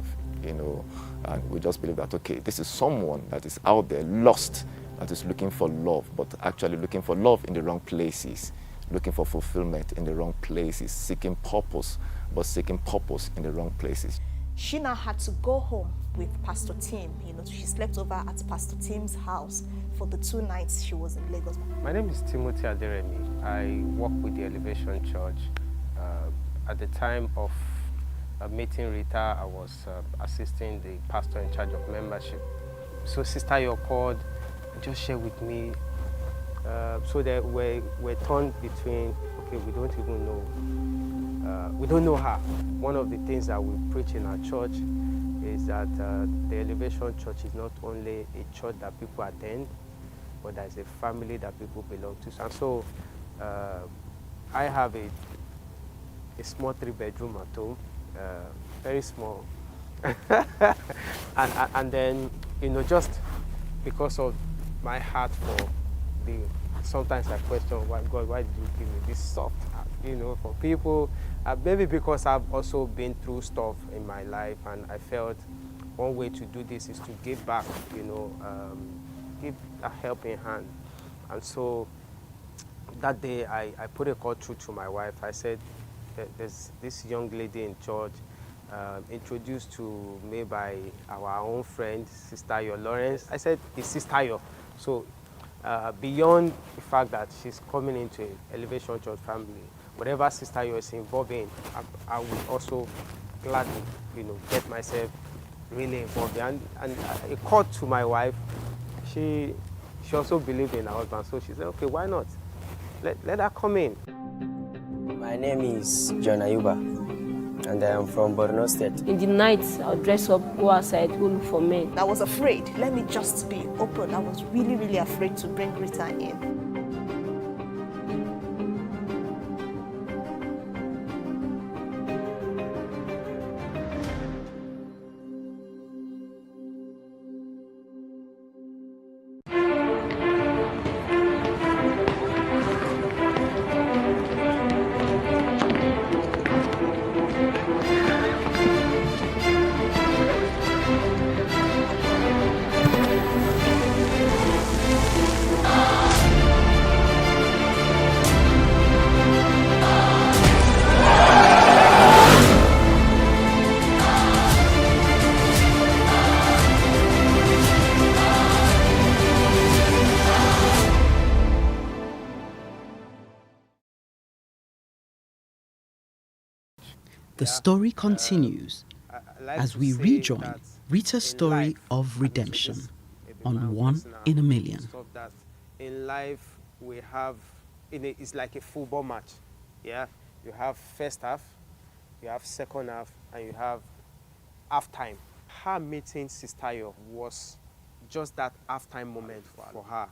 and we just believe that, okay, this is someone that is out there lost, that is looking for love, but actually looking for love in the wrong places, looking for fulfillment in the wrong places, seeking purpose, but seeking purpose in the wrong places. She now had to go home with Pastor Tim. She slept over at Pastor Tim's house for the 2 nights she was in Lagos. My name is Timothy Aderemi. I work with the Elevation Church. At the time of meeting Rita, I was assisting the pastor in charge of membership. So Sister Yo called and just shared with me. So that we're torn between, okay, we don't even know. We don't know her. One of the things that we preach in our church is that the Elevation Church is not only a church that people attend, but there's a family that people belong to. And so I have a small 3-bedroom at home, very small. and then, just because of my heart for sometimes I question, why, God, why did you give me this soft heart, for people? Maybe because I've also been through stuff in my life, and I felt one way to do this is to give back, give a helping hand. And so that day I put a call through to my wife. I said, there's this young lady in church introduced to me by our own friend, Sister Yo Lawrence. I said, it's Sister Yo. So beyond the fact that she's coming into an Elevation Church family, whatever Sister Yo is involved in, I would also gladly, get myself really involved. And a call to my wife, she also believed in her husband, so she said, okay, why not? Let her come in. My name is John Ayuba, and I am from Borno State. In the night, I'll dress up, go outside, go look for men. I was afraid. Let me just be open. I was really, really afraid to bring Rita in. The story continues as we rejoin Rita's story of redemption on 1 in a Million. In life, we have it's like a football match. Yeah, you have first half, you have second half, and you have halftime. Her meeting Sister Ayo was just that halftime moment for her.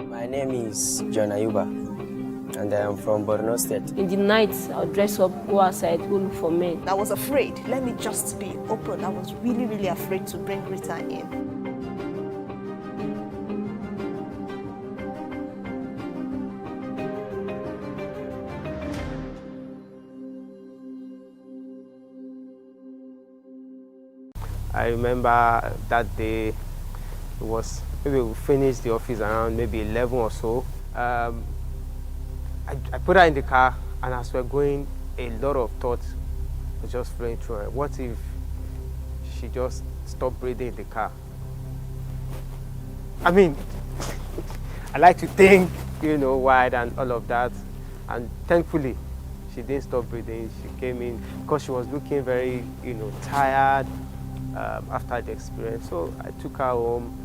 My name is John Ayuba, and I am from Borno State. In the night, I'll dress up, go outside, go look for men. I was afraid. Let me just be open. I was really, really afraid to bring Rita in. I remember that day, it was, maybe we finished the office around maybe 11 or so. I put her in the car, and as we're going, a lot of thoughts were just flowing through her. What if she just stopped breathing in the car? I mean, I like to think, wide and all of that. And thankfully, she didn't stop breathing. She came in because she was looking very, tired after the experience. So I took her home,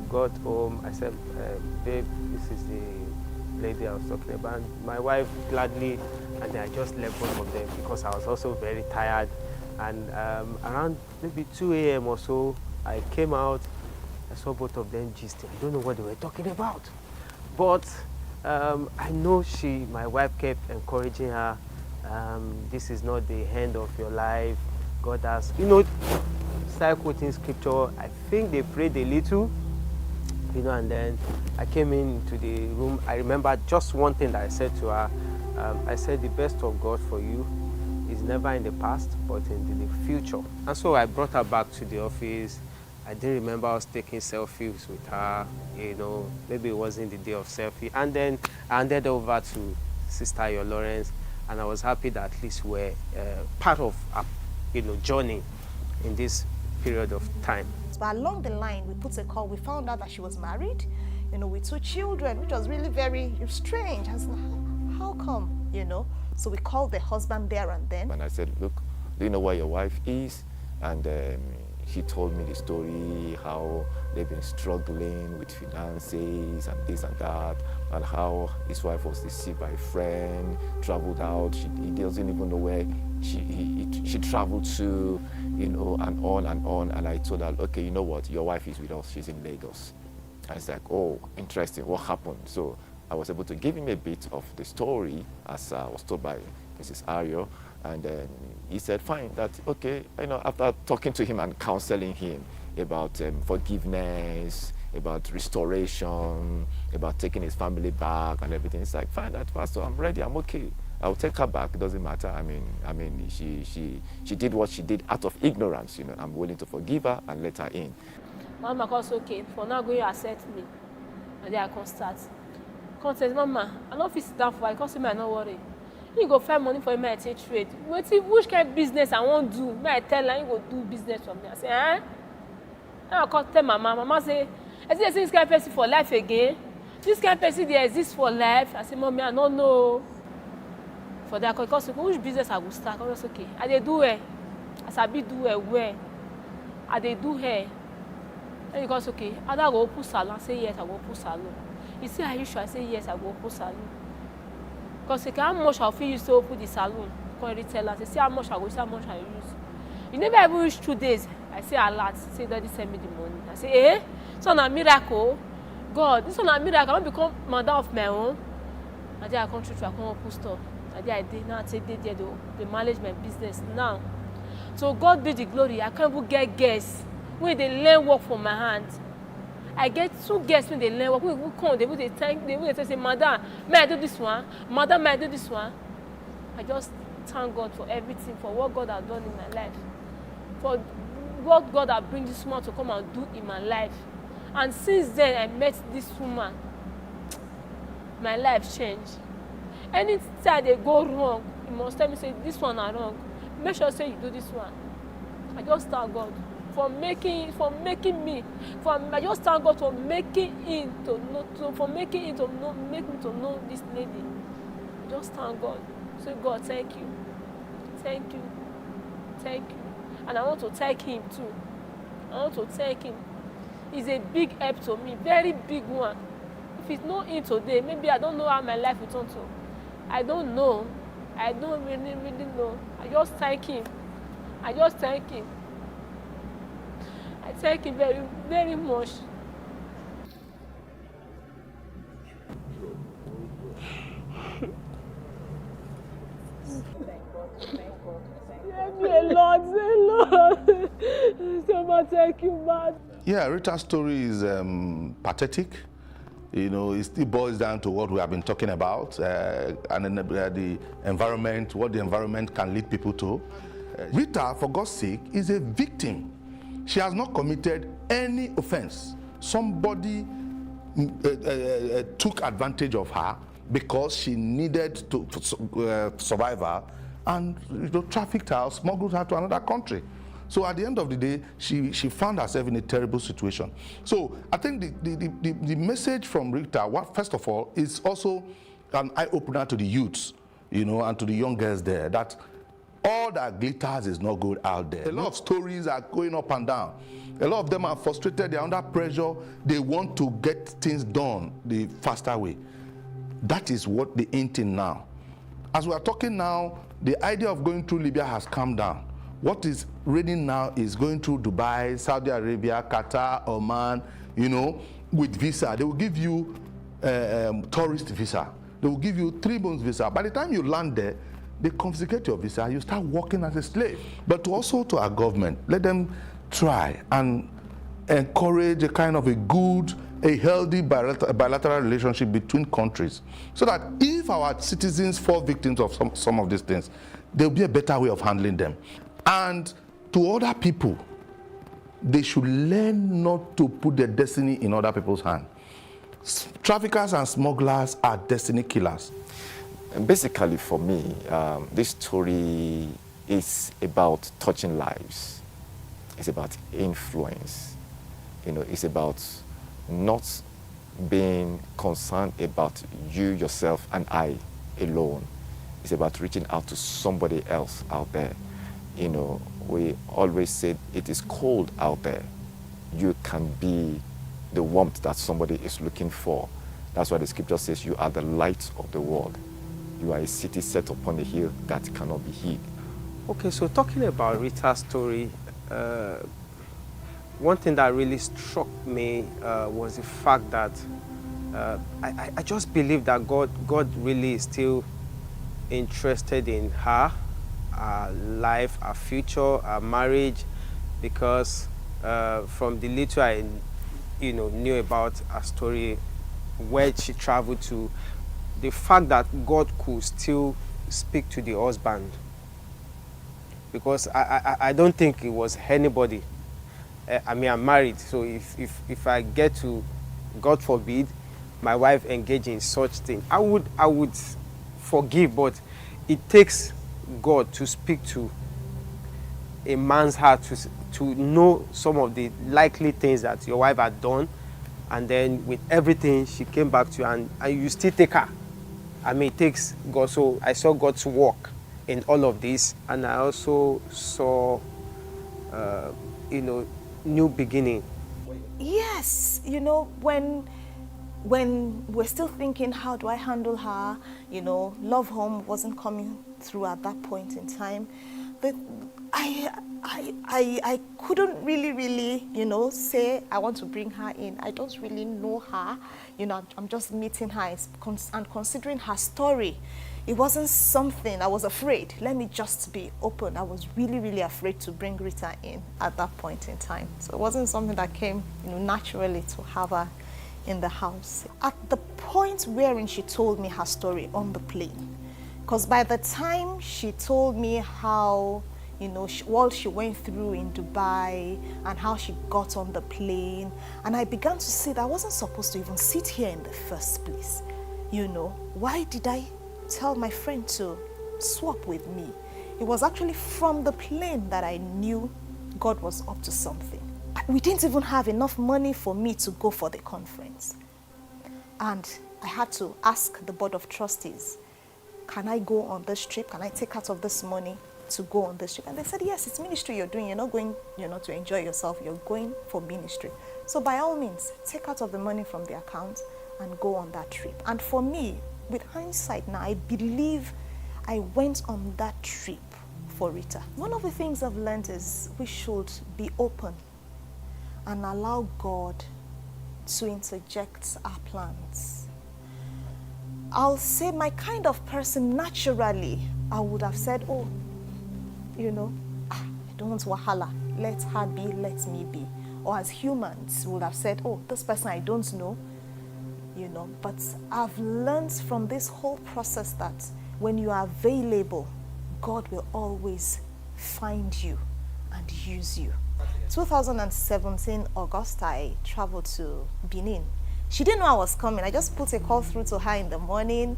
got home. I said, babe, this is the lady I was talking about. And my wife gladly, and then I just left both of them because I was also very tired. And around maybe 2 a.m. or so, I came out. I saw both of them gisting. I don't know what they were talking about. But I know my wife kept encouraging her. This is not the end of your life. God has, started quoting scripture. I think they prayed a little, and then I came into the room. I remember just one thing that I said to her. I said, the best of God for you is never in the past, but in the future. And so I brought her back to the office. I didn't remember us taking selfies with her, maybe it wasn't the day of selfie. And then I handed over to Sister Ayo Lawrence, and I was happy that at least we're part of our, journey in this period of time. But along the line, we put a call. We found out that she was married, with 2 children, which was really very strange. I was like, how come, So we called the husband there and then. And I said, look, do you know where your wife is? And he told me the story, how they've been struggling with finances and this and that, and how his wife was deceived by a friend, traveled out. He doesn't even know where she traveled to, and on and on. And I told her, okay, you know what, your wife is with us, she's in Lagos. And it's like, oh, interesting, what happened? So I was able to give him a bit of the story as was told by Mrs. Ayo. And then he said, fine, that's okay. After talking to him and counseling him about forgiveness, about restoration, about taking his family back and everything, it's like, fine, that pastor, I'm ready, I'm okay. I'll take her back, it doesn't matter. I mean, she did what she did out of ignorance, I'm willing to forgive her and let her in. Mama calls, okay, for now go and accept me. And then I can start. Come says, Mama, I don't feel sit down for her, because I not worry. You go find money for him, I take trade. Which kind of business I won't do? May I tell her, you go do business for me. I say, eh? I call tell Mama. Mama say, is this kind of person for life again? This kind of person they exist for life. I say, Mommy, I don't know. For that, because which business I will start? I was okay. I they do it. As I be do it where? I they do hair. And because okay, I go open salon. I say yes, I go open salon. You say, are you sure? I say yes, I go open salon. Because how much I feel you to open the salon? Can retailer say, see how much I go, see how much I use. You never even reach 2 days. I say a lot. Say Daddy send me the money. I say, eh? It's not a miracle. God, this is not a miracle. I want to become mother of my own. And then I come through, I come open store. And then I did now take the management business now. So God be the glory. I can't even get guests when they learn work from my hand. I get 2 guests when they learn work. When they come, they will thank, they will say, Madam, may I do this one? Madam, may I do this one? I just thank God for everything, for what God has done in my life. For what God has bring this woman to come and do in my life. And since then, I met this woman. My life changed. Anytime they go wrong, you must tell me, say, this one is wrong. Make sure say you do this one. I just thank God for making me. I just thank God for making him to make me to know this lady. I just thank God. Say, God, thank you. Thank you. Thank you. And I want to thank him too. I want to thank him. He's a big help to me, very big one. if it's not in today, maybe I don't know how my life will turn to. I don't know. I don't really know. I just thank him. I thank him very, very much. A lot. So much thank you, man. Yeah, Rita's story is pathetic. You know, it still boils down to what we have been talking about, and then the environment, what the environment can lead people to. Rita, for God's sake, is a victim. She has not committed any offense. Somebody took advantage of her because she needed to survive her, and trafficked her, smuggled her to another country. So at the end of the day, she found herself in a terrible situation. So I think the message from Rita, first of all, is also an eye-opener to the youths, and to the young girls there, that all that glitters is not good out there. A lot of stories are going up and down. A lot of them are frustrated, they're under pressure, they want to get things done the faster way. That is what they ain't in now. As we are talking now, the idea of going through Libya has come down. What is reigning now is going through Dubai, Saudi Arabia, Qatar, Oman, with visa. They will give you tourist visa. They will give you 3 months visa. By the time you land there, they confiscate your visa, you start working as a slave. But also to our government, let them try and encourage a kind of a healthy bilateral relationship between countries, so that if our citizens fall victims of some of these things, there will be a better way of handling them. And to other people, they should learn not to put their destiny in other people's hands. Traffickers and smugglers are destiny killers. And basically for me, this story is about touching lives. It's about influence. It's about not being concerned about you, yourself, and I alone. It's about reaching out to somebody else out there. We always say it is cold out there. You can be the warmth that somebody is looking for. That's why the scripture says you are the light of the world. You are a city set upon a hill that cannot be hid. Okay, so talking about Rita's story, one thing that really struck me was the fact that I just believe that God really is still interested in her, life, her future, her marriage, because from the little I knew about her story, where she traveled to, the fact that God could still speak to the husband, because I don't think it was anybody. I mean, I'm married, so if I get to, God forbid, my wife engage in such thing, I would forgive, but it takes God to speak to a man's heart to know some of the likely things that your wife had done, and then with everything she came back to you, and you still take her. I mean, it takes God. So I saw God's work in all of this, and I also saw new beginning. Yes, when we're still thinking, how do I handle her? Love Home wasn't coming through at that point in time. But I couldn't really, say I want to bring her in. I don't really know her. I'm just meeting her and considering her story. It wasn't something, I was afraid. Let me just be open. I was really afraid to bring Rita in at that point in time. So it wasn't something that came, naturally to have her in the house. At the point wherein she told me her story on the plane, because by the time she told me how, what she went through in Dubai and how she got on the plane, and I began to see that I wasn't supposed to even sit here in the first place. Why did I tell my friend to swap with me? It was actually from the plane that I knew God was up to something. We didn't even have enough money for me to go for the conference. And I had to ask the board of trustees, can I go on this trip? Can I take out of this money to go on this trip? And they said, yes, it's ministry you're doing. You're not going, to enjoy yourself. You're going for ministry. So by all means, take out of the money from the account and go on that trip. And for me, with hindsight now, I believe I went on that trip for Rita. One of the things I've learned is we should be open and allow God to interject our plans. I'll say my kind of person, naturally, I would have said, oh, you know, I don't want wahala. Let her be, let me be. Or as humans, we would have said, oh, this person I don't know, you know. But I've learned from this whole process that when you are available, God will always find you and use you. 2017 August, I traveled to Benin. She didn't know I was coming. I just put a call through to her in the morning.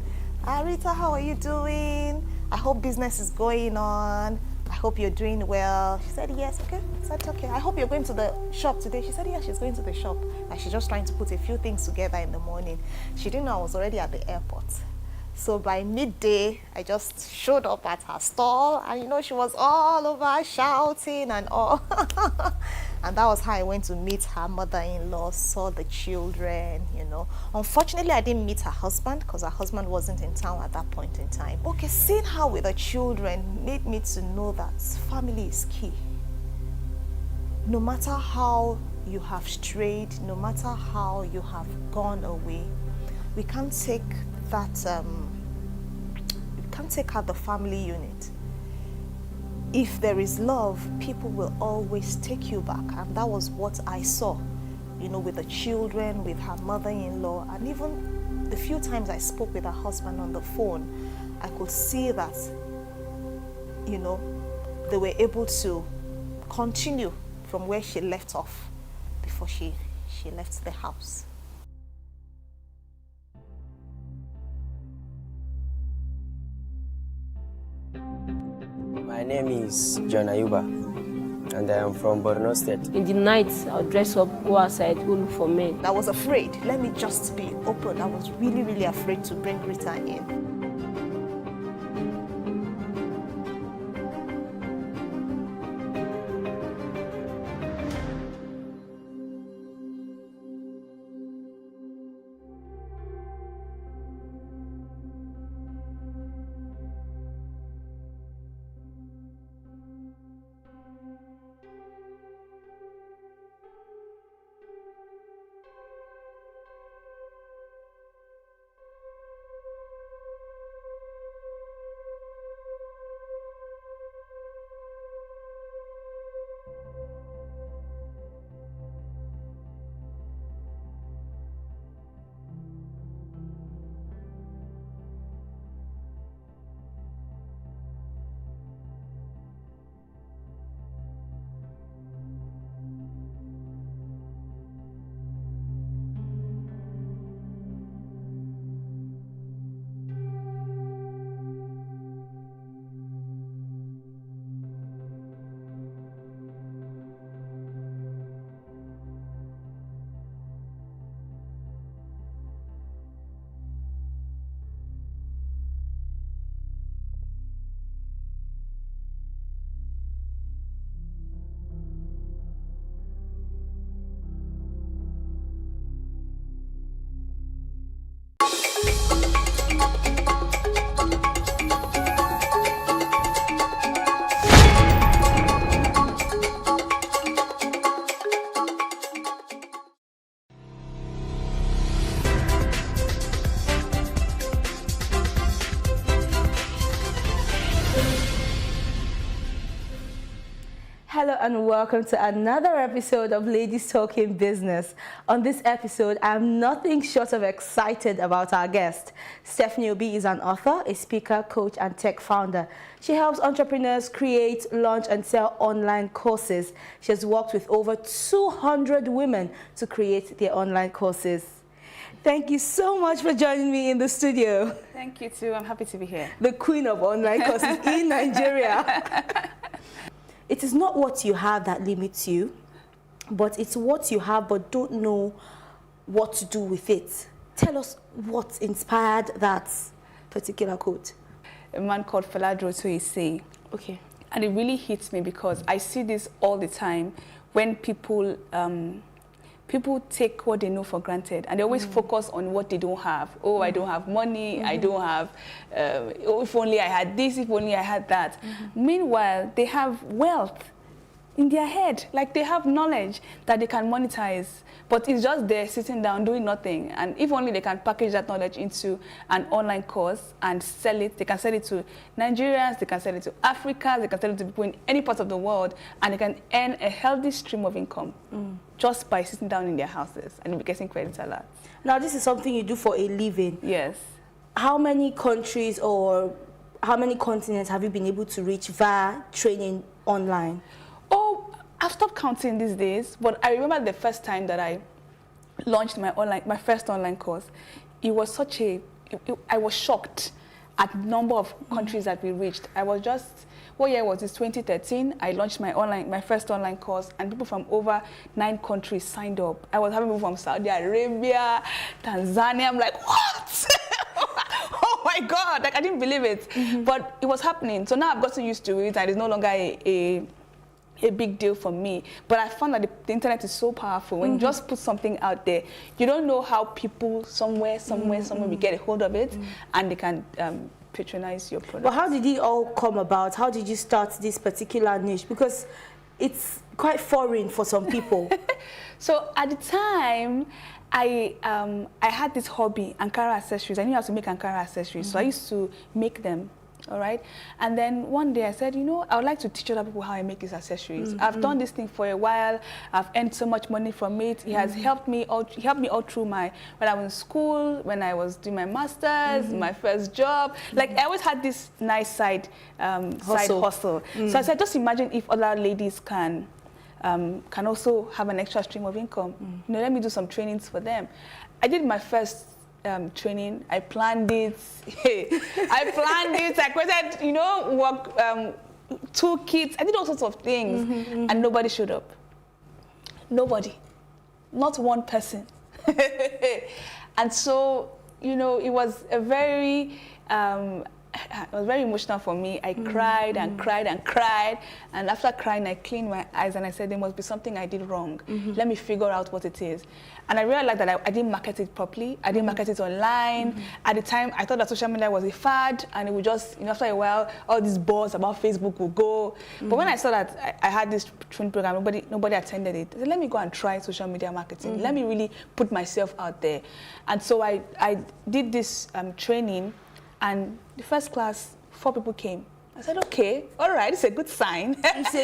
Rita, how are you doing? I hope business is going on. I hope you're doing well. She said, yes, okay. I said, okay. I hope you're going to the shop today. She said, yeah, she's going to the shop. Like, she's just trying to put a few things together in the morning. She didn't know I was already at the airport. So by midday, I just showed up at her stall, and you know, she was all over shouting and all. And that was how I went to meet her mother-in-law, saw the children, you know. Unfortunately, I didn't meet her husband because her husband wasn't in town at that point in time. Okay, seeing her with the children made me to know that family is key. No matter how you have strayed, no matter how you have gone away, we can't take that, we can't take out the family unit. If there is love, people will always take you back. And that was what I saw, you know, with the children, with her mother-in-law, and even the few times I spoke with her husband on the phone, I could see that, you know, they were able to continue from where she left off before she left the house. My name is John Ayuba, and I am from Borno State. In the night, I'll dress up, go outside, go look for men. I was afraid. Let me just be open. I was really, really afraid to bring Rita in. Hello and welcome to another episode of Ladies Talking Business. On this episode, I'm nothing short of excited about our guest. Stephanie Obi is an author, a speaker, coach, and tech founder. She helps entrepreneurs create, launch, and sell online courses. She has worked with over 200 women to create their online courses. Thank you so much for joining me in the studio. Thank you too. I'm happy to be here. The queen of online courses in Nigeria. It is not what you have that limits you, but it's what you have but don't know what to do with it. Tell us what inspired that particular quote. A man called Fela Durotoye. Okay. And it really hits me because I see this all the time when people people take what they know for granted, and they always focus on what they don't have. Oh, I don't have money, I don't have, oh, if only I had this, if only I had that. Meanwhile, they have wealth in their head, like they have knowledge that they can monetize, but it's just there sitting down doing nothing. And if only they can package that knowledge into an online course and sell it, they can sell it to Nigerians, they can sell it to Africa, they can sell it to people in any part of the world, and they can earn a healthy stream of income just by sitting down in their houses and be getting credit alerts. Now, this is something you do for a living. Yes. How many countries or how many continents have you been able to reach via training online? Oh, I've stopped counting these days, but I remember the first time that I launched my first online course. It was such a, I was shocked at the number of countries that we reached. I was just, what year was this? 2013. I launched my first online course, and people from over 9 countries signed up. I was having people from Saudi Arabia, Tanzania. I'm like, what? Oh my God! Like, I didn't believe it, but it was happening. So now I've gotten used to it, and it's no longer a big deal for me. But I found that the internet is so powerful. When you just put something out there, you don't know how people somewhere will get a hold of it, and they can patronize your product. But how did it all come about? How did you start this particular niche? Because it's quite foreign for some people. So at the time, I had this hobby, Ankara accessories. I knew how to make Ankara accessories, so I used to make them. All right, and then one day I said, you know, I would like to teach other people how I make these accessories. I've done this thing for a while. I've earned so much money from it. It has helped me all through when I was in school, when I was doing my master's, my first job. Like, I always had this nice side hustle. So I said, just imagine if other ladies can also have an extra stream of income. You know, let me do some trainings for them. I did my first training. I planned it. I created, you know, work toolkits. I did all sorts of things, and nobody showed up. Nobody, not one person. And so, you know, it was a very it was very emotional for me. I cried and cried and cried, and after crying, I cleaned my eyes and I said, there must be something I did wrong. Let me figure out what it is. And I realized that I didn't market it properly. I didn't market it online. At the time, I thought that social media was a fad, and it would just, you know, after a while, all these buzz about Facebook would go. But when I saw that I had this training program, nobody attended it. I said, let me go and try social media marketing. Let me really put myself out there. And so I did this training. And the first class, 4 people came. I said, okay, all right, it's a good sign. It's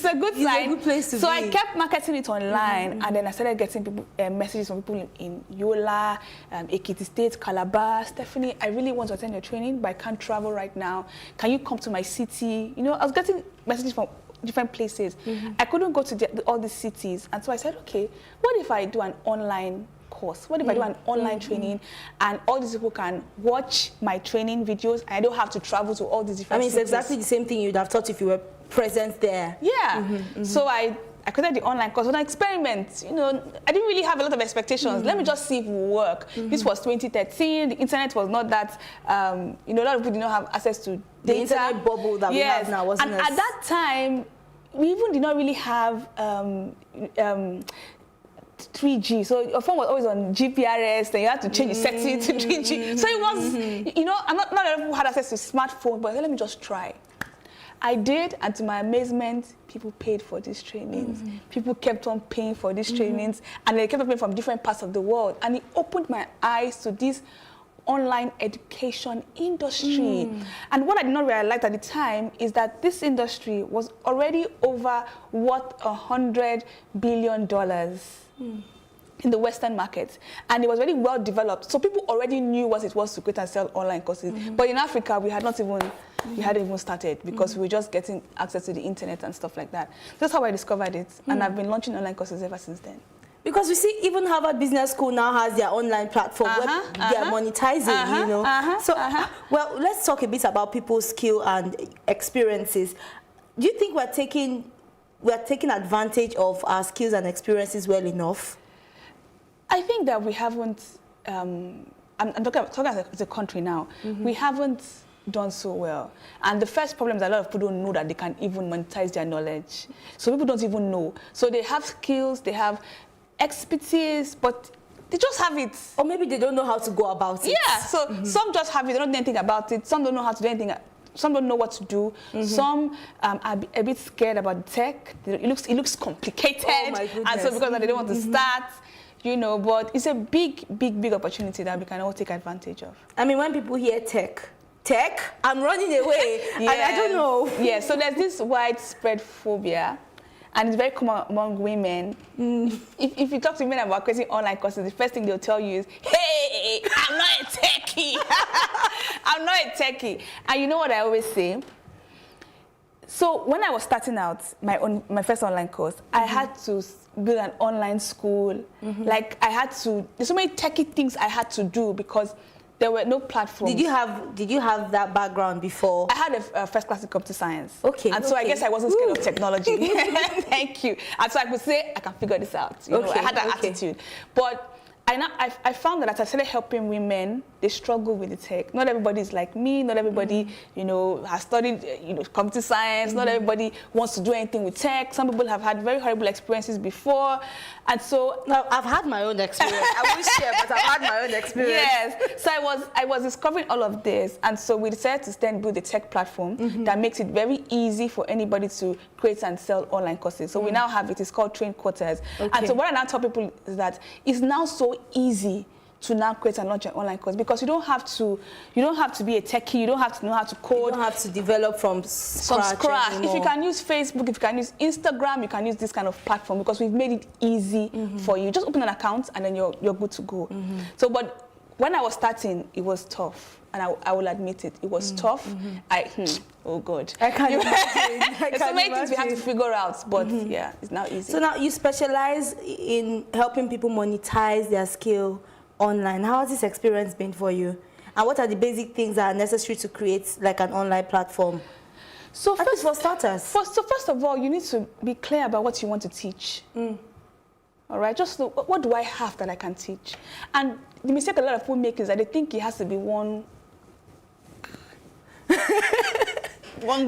a good sign. It's a good place to be. So I kept marketing it online, and then I started getting people, messages from people in Yola, Ekiti State, Calabar. Stephanie, I really want to attend your training, but I can't travel right now. Can you come to my city? You know, I was getting messages from different places. I couldn't go to all these cities. And so I said, okay, what if I do an online course? What if I do an online training, and all these people can watch my training videos, and I don't have to travel to all these different cities? It's exactly the same thing you'd have thought if you were present there. Yeah. So I created the online course. It was an experiment. You know, I didn't really have a lot of expectations. Let me just see if it will work. This was 2013. The internet was not that, you know, a lot of people did not have access to data. The internet bubble that we have now wasn't and at that time, we even did not really have 3G, so your phone was always on GPRS, then you had to change the setting to 3G. So it was, you know, not a lot of people had access to smartphones, but let me just try. I did, and to my amazement, people paid for these trainings. People kept on paying for these trainings, and they kept on paying from different parts of the world. And it opened my eyes to this online education industry. And what I did not realize at the time is that this industry was already over worth $100 billion in the Western market, and it was very well developed. So people already knew what it was to create and sell online courses. But in Africa, we hadn't even started, because we were just getting access to the internet and stuff like that. That's how I discovered it, and I've been launching online courses ever since then. Because we see even Harvard Business School now has their online platform where they are monetizing, you know. Well, let's talk a bit about people's skill and experiences. Do you think we're taking advantage of our skills and experiences well enough? I think that we haven't, I'm talking as a country now, we haven't done so well. And the first problem is a lot of people don't know that they can even monetize their knowledge. So people don't even know. So they have skills, they have expertise, but they just have it. Or maybe they don't know how to go about it. Yeah, so some just have it, they don't know anything about it. Some don't know how to do anything. Some don't know what to do. Some are a bit scared about tech. It looks complicated. Oh my goodness. And so because they don't want to start, you know, but it's a big opportunity that we can all take advantage of. I mean, when people hear tech, I'm running away. And I don't know. Yeah, so there's this widespread phobia, and it's very common among women. If you talk to women about creating online courses, the first thing they'll tell you is, hey, I'm not a techie. I'm not a techie. And you know what I always say? So when I was starting out my first online course, I had to build an online school. Like there's so many techie things I had to do because there were no platforms. Did you have that background before? I had a first class in computer science. Okay. And so I guess I wasn't scared of technology. Thank you. And so I could say I can figure this out. You know, I had that attitude. But I found that as I started helping women, they struggle with the tech. Not everybody is like me. Not everybody, you know, has studied, computer science. Not everybody wants to do anything with tech. Some people have had very horrible experiences before, and so I've had my own experience. I won't share, but I've had my own experience. Yes. So I was discovering all of this, and so we decided to then build a tech platform that makes it very easy for anybody to create and sell online courses. So we now have it. It's called Train Quarters. And so what I now tell people is that it's now so easy to now create and launch an online course because you don't have to be a techie, you don't have to know how to code. You don't have to develop from scratch anymore. If you can use Facebook, if you can use Instagram, you can use this kind of platform because we've made it easy for you. Just open an account and then you're good to go. So, but when I was starting, it was tough. And I will admit it, it was tough. Oh God. I can't imagine. There's so many things we have to figure out, but yeah, it's now easy. So now you specialize in helping people monetize their skill online. How has this experience been for you? And what are the basic things that are necessary to create like an online platform? So first, for starters. First of all, you need to be clear about what you want to teach. All right, just look, what do I have that I can teach? And the mistake a lot of people make is that they think it has to be one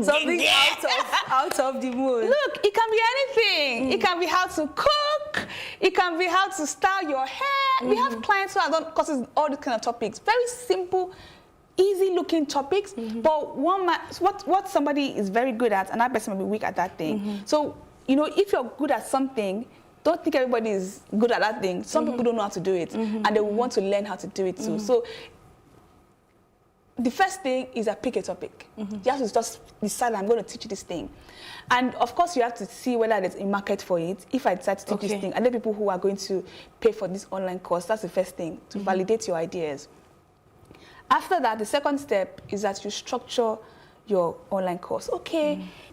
something out of the moon. Look, it can be anything. It can be how to cook. It can be how to style your hair. We have clients who have done courses in all these kind of topics. Very simple, easy-looking topics. But what somebody is very good at, and that person may be weak at that thing. So, you know, if you're good at something, don't think everybody is good at that thing. Some people don't know how to do it, and they will want to learn how to do it too. So the first thing is pick a topic. You have to just decide, I'm going to teach this thing. And of course, you have to see whether there's a market for it. If I decide to teach this thing, and there are people who are going to pay for this online course, that's the first thing, to validate your ideas. After that, the second step is that you structure your online course.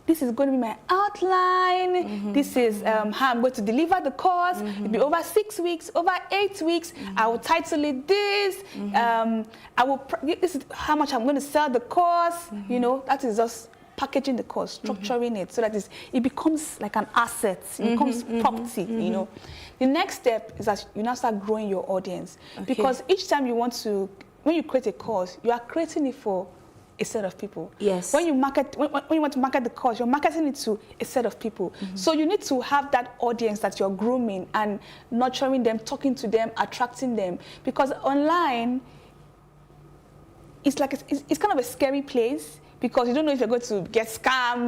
This is going to be my outline. This is how I'm going to deliver the course. It'll be over 6 weeks, over 8 weeks. I will title it this. This is how much I'm going to sell the course. You know, that is just packaging the course, structuring it so that it becomes like an asset. It becomes property, you know. The next step is that you now start growing your audience. Because each time you want to, when you create a course, you are creating it for a set of people. Yes. When you want to market the course, you're marketing it to a set of people. So you need to have that audience that you're grooming and nurturing them, talking to them, attracting them. Because online, it's like it's kind of a scary place because you don't know if you're going to get scammed